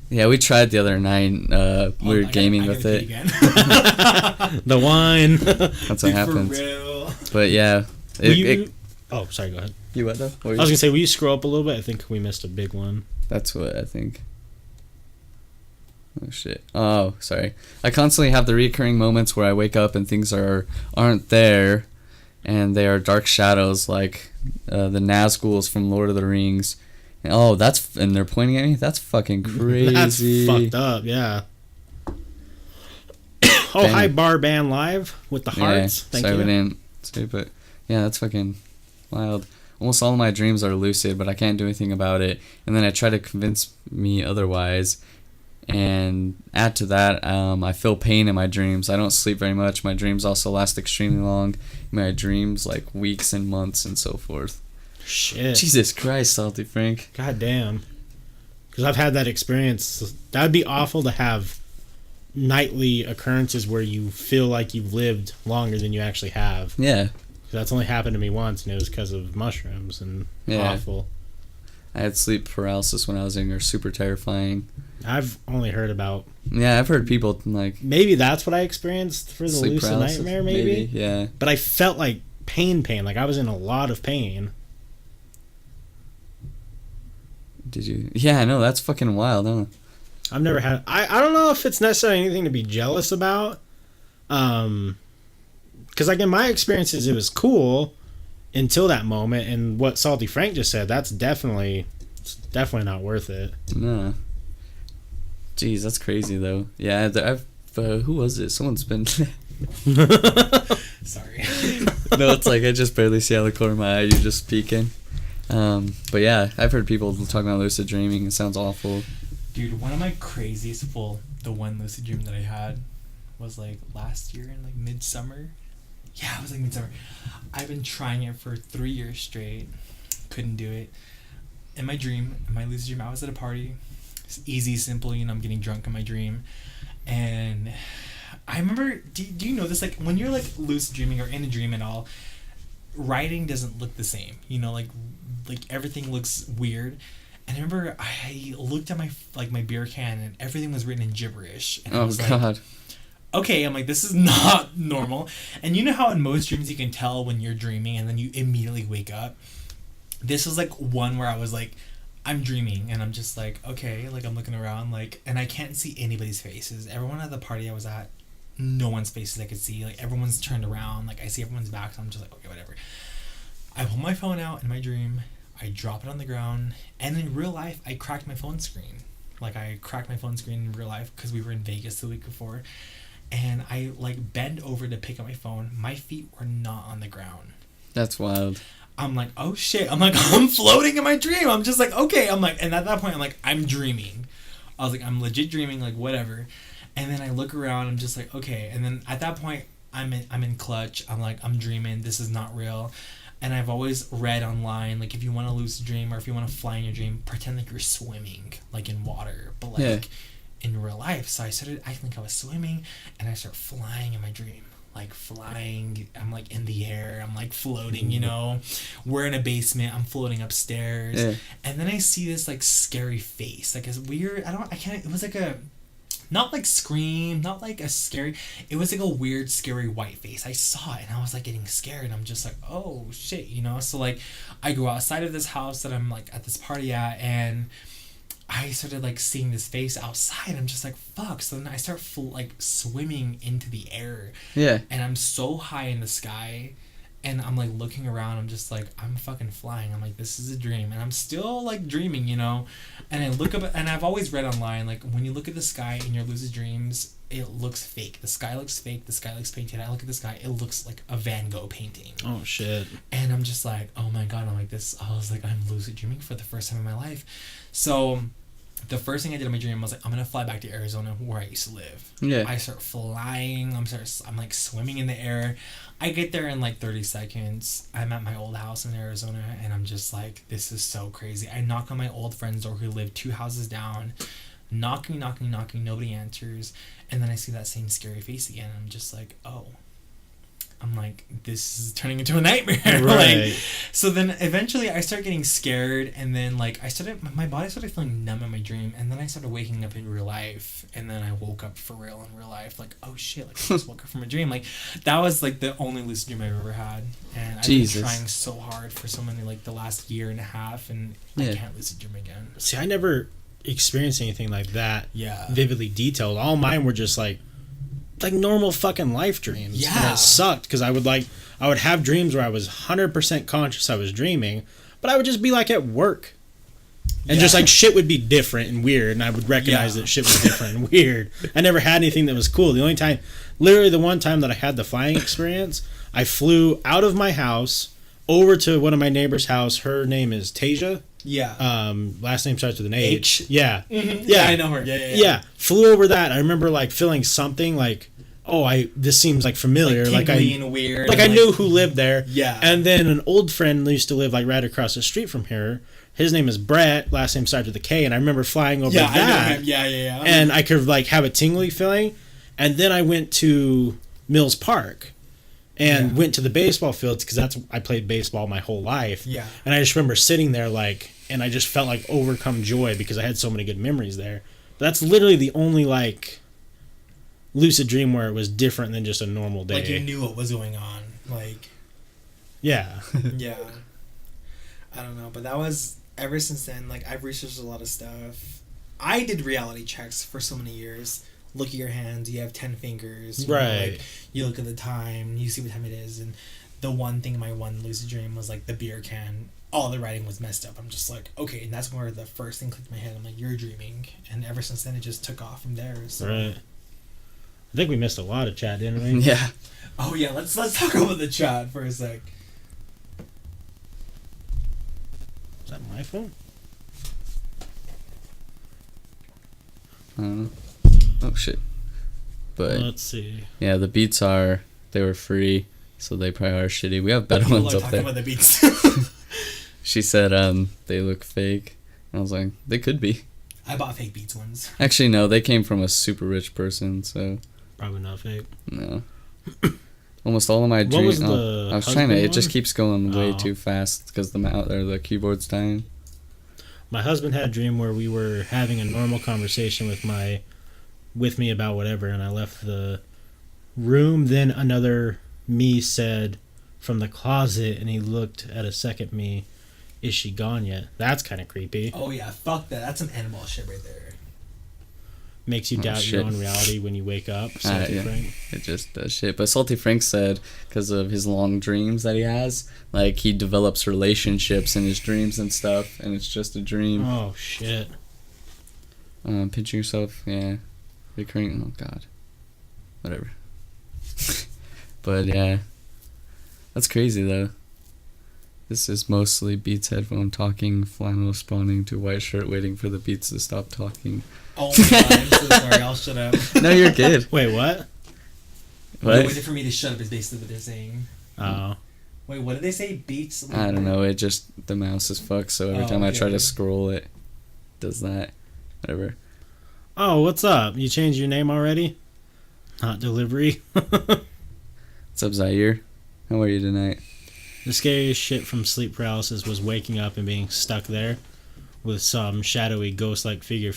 Yeah, we tried the other night. We were gaming with it. The wine. That's what happened. For real. But yeah. Oh, sorry, go ahead. You what though? I was going to say, will you scroll up a little bit? I think we missed a big one. That's what I think. Oh shit. Oh, sorry. I constantly have the recurring moments where I wake up and things aren't there, and they are dark shadows like the Nazguls from Lord of the Rings. And, and they're pointing at me. That's fucking crazy. That's fucked up. Yeah. Oh, hi, Bar Band Live with the hearts. Thank sorry you. we didn't say, but yeah, that's fucking wild. Almost all of my dreams are lucid, but I can't do anything about it. And then I try to convince me otherwise. And add to that, I feel pain in my dreams. I don't sleep very much. My dreams also last extremely long. My dreams like weeks and months and so forth. Shit. Jesus Christ, Salty Frank. God damn. Because I've had that experience. That would be awful to have nightly occurrences where you feel like you've lived longer than you actually have. Yeah. That's only happened to me once, and it was because of mushrooms and awful. I had sleep paralysis when I was younger. Super terrifying. I've only heard about... Yeah, I've heard people like... Maybe that's what I experienced for the sleep lucid paralysis, nightmare, maybe? Yeah. But I felt like pain. Like I was in a lot of pain. Did you? Yeah, no, that's fucking wild, huh? I've never had... I don't know if it's necessarily anything to be jealous about. Because like in my experiences, it was cool until that moment. And what Salty Frank just said, it's definitely not worth it. No. Jeez, that's crazy, though. Yeah, I've who was it? Someone's been. Sorry. No, it's like I just barely see out of the corner of my eye. You're just peeking. But yeah, I've heard people talking about lucid dreaming. It sounds awful. Dude, one of my craziest, the one lucid dream that I had was like last year in like midsummer. Yeah, it was like midsummer. I've been trying it for 3 years straight. Couldn't do it. In my lucid dream, I was at a party. It's easy, simple, I'm getting drunk in my dream. And I remember, do you know this? Like, when you're like lucid dreaming or in a dream and all, writing doesn't look the same. Like everything looks weird. And I remember I looked at my beer can and everything was written in gibberish. And I was God. like, okay, I'm like, this is not normal. And you know how in most dreams you can tell when you're dreaming and then you immediately wake up? This was like one where I was like, I'm dreaming and I'm just like, okay, like I'm looking around like, and I can't see anybody's faces. Everyone at the party I was at, no one's faces I could see. Like everyone's turned around, like I see everyone's back, so I'm just like, okay, whatever. I pull my phone out in my dream, I drop it on the ground, and in real life I cracked my phone screen. Like I cracked my phone screen in real life because we were in Vegas the week before, and I like bend over to pick up my phone. My feet were not on the ground. That's wild. I'm like, oh shit. I'm like, I'm floating in my dream. I'm just like, okay. I'm like, and at that point, I'm like, I'm dreaming. I was like, I'm legit dreaming, like whatever. And then I look around. I'm just like, okay. And then at that point, I'm in clutch. I'm like, I'm dreaming. This is not real. And I've always read online, like if you want to lucid dream or if you want to fly in your dream, pretend like you're swimming, like in water, but like in real life. So I started acting like I was swimming, and I start flying in my dream. Like flying, I'm like in the air, I'm like floating, we're in a basement, I'm floating upstairs, and then I see this like scary face, like a weird, it was like a, not like scream, not like a scary, it was like a weird scary white face. I saw it and I was like getting scared. I'm just like, oh shit, so like I go outside of this house that I'm like at this party at, and I started like seeing this face outside. I'm just like, fuck. So then I start like swimming into the air. Yeah. And I'm so high in the sky, and I'm like looking around. I'm just like, I'm fucking flying. I'm like, this is a dream, and I'm still like dreaming, And I look up, and I've always read online, like when you look at the sky in your lucid dreams, it looks fake. The sky looks fake. The sky looks painted. I look at the sky, it looks like a Van Gogh painting. Oh shit. And I'm just like, oh my God. I'm like this. I was like, I'm lucid dreaming for the first time in my life. So the first thing I did in my dream was like, I'm gonna fly back to Arizona where I used to live. Yeah. I start flying. I'm like swimming in the air. I get there in like 30 seconds. I'm at my old house in Arizona, and I'm just like, this is so crazy. I knock on my old friend's door who lived 2 houses down. Knocking. Nobody answers. And then I see that same scary face again. I'm just like, oh. I'm like, this is turning into a nightmare. Right. Like, so then eventually I start getting scared, and then like my body started feeling numb in my dream, and then I started waking up in real life, and then I woke up for real in real life. Like, oh shit, like I just woke up from a dream. Like that was like the only lucid dream I've ever had. And I've been trying so hard for so many, like the last year and a half, and I can't lucid dream again. See, I never experienced anything like that. Yeah. Vividly detailed. All mine were just like normal fucking life dreams. Yeah. And it sucked because I would have dreams where I was 100% conscious I was dreaming, but I would just be like at work. And just like shit would be different and weird, and I would recognize that shit was different and weird. I never had anything that was cool. Literally the one time that I had the flying experience, I flew out of my house over to one of my neighbor's house. Her name is Tasia. Yeah. Last name starts with an H. Yeah. Mm-hmm. Yeah, I know her. Yeah. Flew over that. I remember like feeling something like, this seems like familiar. Like and weird. Like I knew who lived there. Yeah. And then an old friend used to live like right across the street from here. His name is Brett. Last name starts with a K. And I remember flying over that. I know him. Yeah. And I could like have a tingly feeling. And then I went to Mills Park. And went to the baseball fields because I played baseball my whole life. Yeah. And I just remember sitting there and I just felt like overcome joy because I had so many good memories there. But that's literally the only like lucid dream where it was different than just a normal day. Like you knew what was going on. Like. Yeah. Yeah. I don't know, but that was ever since then. Like I've researched a lot of stuff. I did reality checks for so many years. Look at your hands, you have 10 fingers. Right. You look at the time, you see what time it is. And the one thing in my one lucid dream was like the beer can. All the writing was messed up. I'm just like, okay. And that's where the first thing clicked in my head. I'm like, you're dreaming. And ever since then, it just took off from there. So. Right. I think we missed a lot of chat, didn't we? Yeah. Oh yeah, let's talk about the chat for a sec. Is that my phone? Oh shit. But Let's see. yeah, the beats they were free, so they probably are shitty. We have better People ones are up talking there. about the beats. She said they look fake. And I was like, they could be. I bought fake Beats ones. Actually, no, they came from a super rich person, so Probably not fake. no. Almost all of my What was dreams. the I was trying to. husband It just one? keeps going way Oh. too fast because the keyboard's dying. My husband had a dream where we were having a normal conversation with me about whatever, and I left the room. Then another me said from the closet, and he looked at a second me. Is she gone yet? That's kind of creepy. Oh yeah, fuck that. That's some animal shit right there. Makes you Oh, doubt your shit. own reality when you wake up. Salty Yeah. Frank. It just does shit. But Salty Frank said because of his long dreams that he has, like he develops relationships in his dreams and stuff, and it's just a dream. Oh shit. Pinching yourself, yeah. Recurring. Oh god. Whatever. But yeah, that's crazy though. This is mostly Beats headphone talking, flannel spawning to white shirt, waiting for the Beats to stop talking. Oh my god, I'm so sorry. I'll shut up. No, you're good. Wait, what? Wait What? for me to shut up is basically what they're saying. Oh. Wait, what did they say? Beats? I don't know. It just the mouse is fucked, so every Oh, time I try okay. to scroll, it does that. Whatever. Oh, what's up? You changed your name already? Not delivery. What's up, Zaire? How are you tonight? The scariest shit from sleep paralysis was waking up and being stuck there with some shadowy ghost-like figure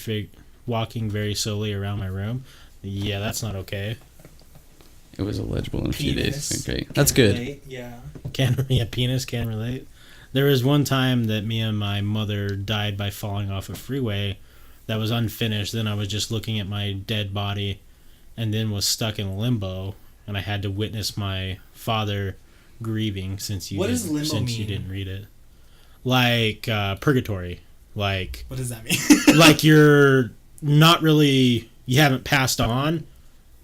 walking very slowly around my room. Yeah, that's not okay. It was illegible in a few Penis. days. Okay, Can that's good. relate, Yeah. Penis can relate. There was one time that me and my mother died by falling off a freeway that was unfinished. Then I was just looking at my dead body and then was stuck in limbo, and I had to witness my father grieving since you What does limbo you mean? didn't read it. Like purgatory. Like What does that mean? like you're not really, you haven't passed on,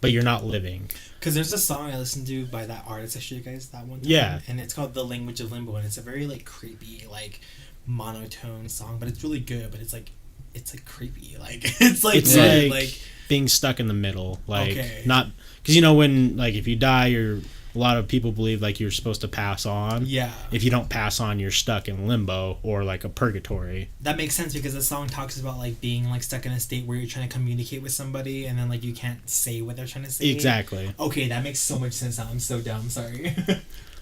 but you're not living. Because there's a song I listened to by that artist I showed you guys that one time. Yeah. And it's called The Language of Limbo, and it's a very like creepy, like monotone song, but it's really good, but it's like creepy. Like it's like It's really, like being stuck in the middle. Like Okay. not, because you know when like if you die, a lot of people believe like you're supposed to pass on. yeah. If you don't pass on, you're stuck in limbo or like a purgatory. That makes sense because the song talks about like being like stuck in a state where you're trying to communicate with somebody and then like you can't say what they're trying to say. Exactly. Okay, that makes so much sense now. I'm so dumb. Sorry.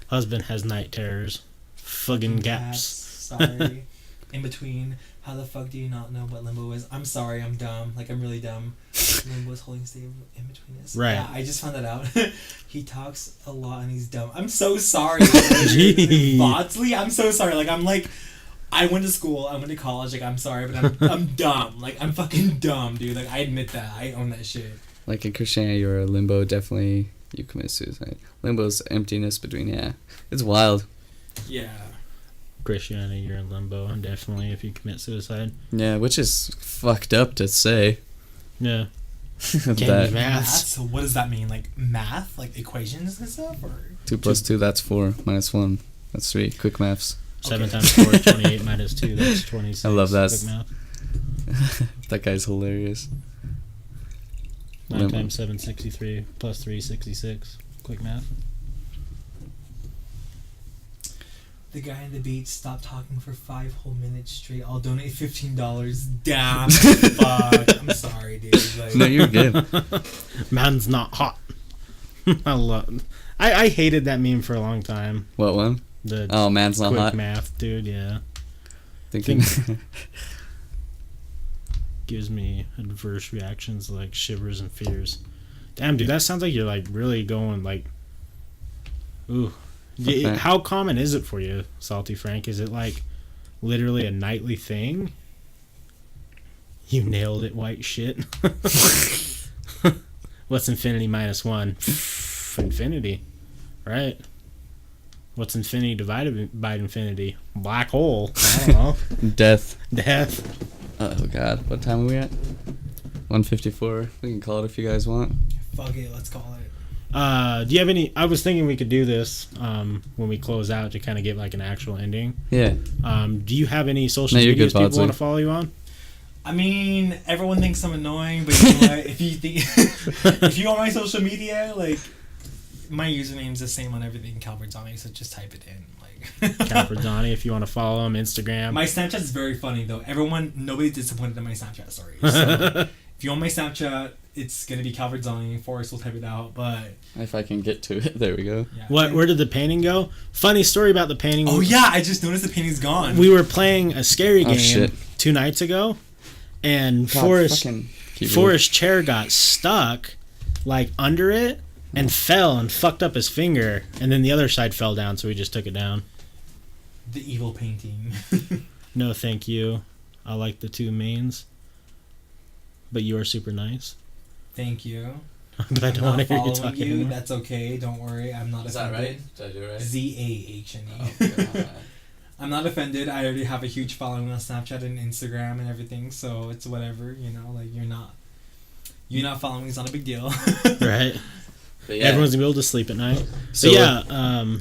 Husband has night terrors. Fucking gaps. Sorry. In between. How the fuck do you not know what limbo is? I'm sorry. I'm dumb. Like I'm really dumb. Limbo is holding state in between us. Right. Yeah, I just found that out. He talks a lot and he's dumb. I'm so sorry. Gee. Bodsley, I'm so sorry. Like I'm like. I went to school, I went to college, like, I'm sorry, but I'm dumb. Like, I'm fucking dumb, dude. Like, I admit that. I own that shit. Like in Christianity or limbo, definitely you commit suicide. Limbo's emptiness between, yeah. It's wild. Yeah. Christianity, you're in limbo, and definitely if you commit suicide. Yeah, which is fucked up to say. Yeah. Can't That be Math? maths. So what does that mean? Like, math? Like, equations and stuff? Or 2 plus 2, that's 4. Minus 1, that's 3. Quick maths. 7 Okay. times 4 is 28 minus 2, that's 26. I love that. Quick math. That guy's hilarious. 9 Limbo. times 7, 63. Plus 3, 66. Quick math. the guy in the beach stopped talking for 5 whole minutes straight. I'll donate $15. Damn. Fuck. I'm sorry, dude. Like, No, you're good. Man's not hot. I hated that meme for a long time. What one? The Oh, man's not quick hot. math, dude. Yeah, Thinking. gives me adverse reactions like shivers and fears. Damn, dude, that sounds like you're like really going like, ooh. Okay. How common is it for you, Salty Frank? Is it like literally a nightly thing? You nailed it, white shit. What's infinity minus 1? Infinity, right? What's infinity divided by infinity? Black hole. I don't know. Death. Death. Oh god, what time are we at? 1:54. We can call it if you guys want. Fuck it, let's call it. Do you have any? I was thinking we could do this when we close out to kind of get like an actual ending. Yeah. Do you have any social No, you're medias good, people want Bodzley. to follow you on? I mean, everyone thinks I'm annoying, but you know what? If you think, if you want my social media, like, my username's the same on everything, Calford Zahne, so just type it in. Like, Calford Zahne, if you want to follow him, Instagram. My Snapchat's very funny though. Nobody's disappointed in my Snapchat stories. So if you want my Snapchat, it's gonna be Calford Zahne. Forrest will type it out, but If I can get to it, there we go. yeah. Where did the painting go? Funny story about the painting. Oh yeah, I just noticed the painting's gone. We were playing a scary Oh, game shit. 2 nights ago, and God, Forrest fucking keyboard. Forrest's chair got stuck like under it and fell and fucked up his finger, and then the other side fell down, so we just took it down. The evil painting. No, thank you. I like the 2 mains, but you are super nice. Thank you. But I don't want to hear you following talking you. anymore. That's okay. Don't worry. I'm not Is that offended. right? Did I do it right? Zahne. Oh, God. I'm not offended. I already have a huge following on Snapchat and Instagram and everything, so it's whatever. You know, like you're not following me is not a big deal. Right? But yeah. Everyone's gonna be able to sleep at night. So So yeah,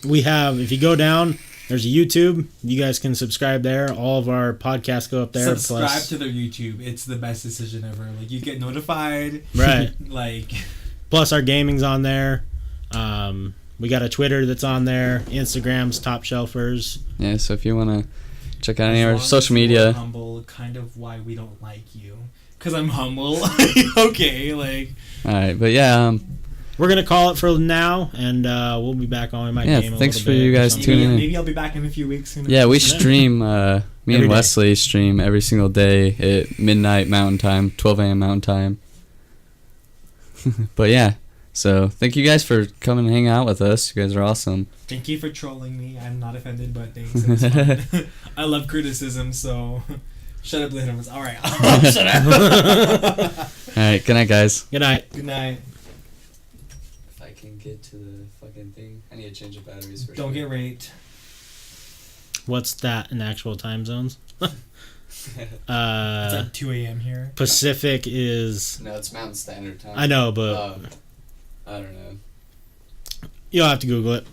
we have. If you go down, there's a YouTube. You guys can subscribe there. All of our podcasts go up there. Subscribe plus, to their YouTube. It's the best decision ever. Like you get notified. Right. Like plus our gaming's on there. We got a Twitter that's on there. Instagram's Topshelfers. Yeah, so if you want to check out any as of our long social as you're media. humble, kind of why we don't like you. Cause I'm humble. Okay, like Alright, but yeah, We're gonna call it for now, and we'll be back on. We might Yeah, game a thanks little for bit you or guys something. tuning in. maybe I'll be back in a few weeks. Who knows? yeah, we Yeah. stream, me Every and day. Wesley stream every single day at midnight Mountain Time, 12 a.m. Mountain Time. But yeah, so thank you guys for coming and hanging out with us. You guys are awesome. Thank you for trolling me. I'm not offended, but thanks. It was fun. I love criticism, so shut up, Littles. All right. Shut up. Alright, good night, guys. Good night. Good night. If I can get to the fucking thing, I need to change the batteries for Don't get raped. What's that in actual time zones? It's like 2 a.m. here. Pacific is. No, it's Mountain Standard Time. I know, but I don't know. you'll have to Google it.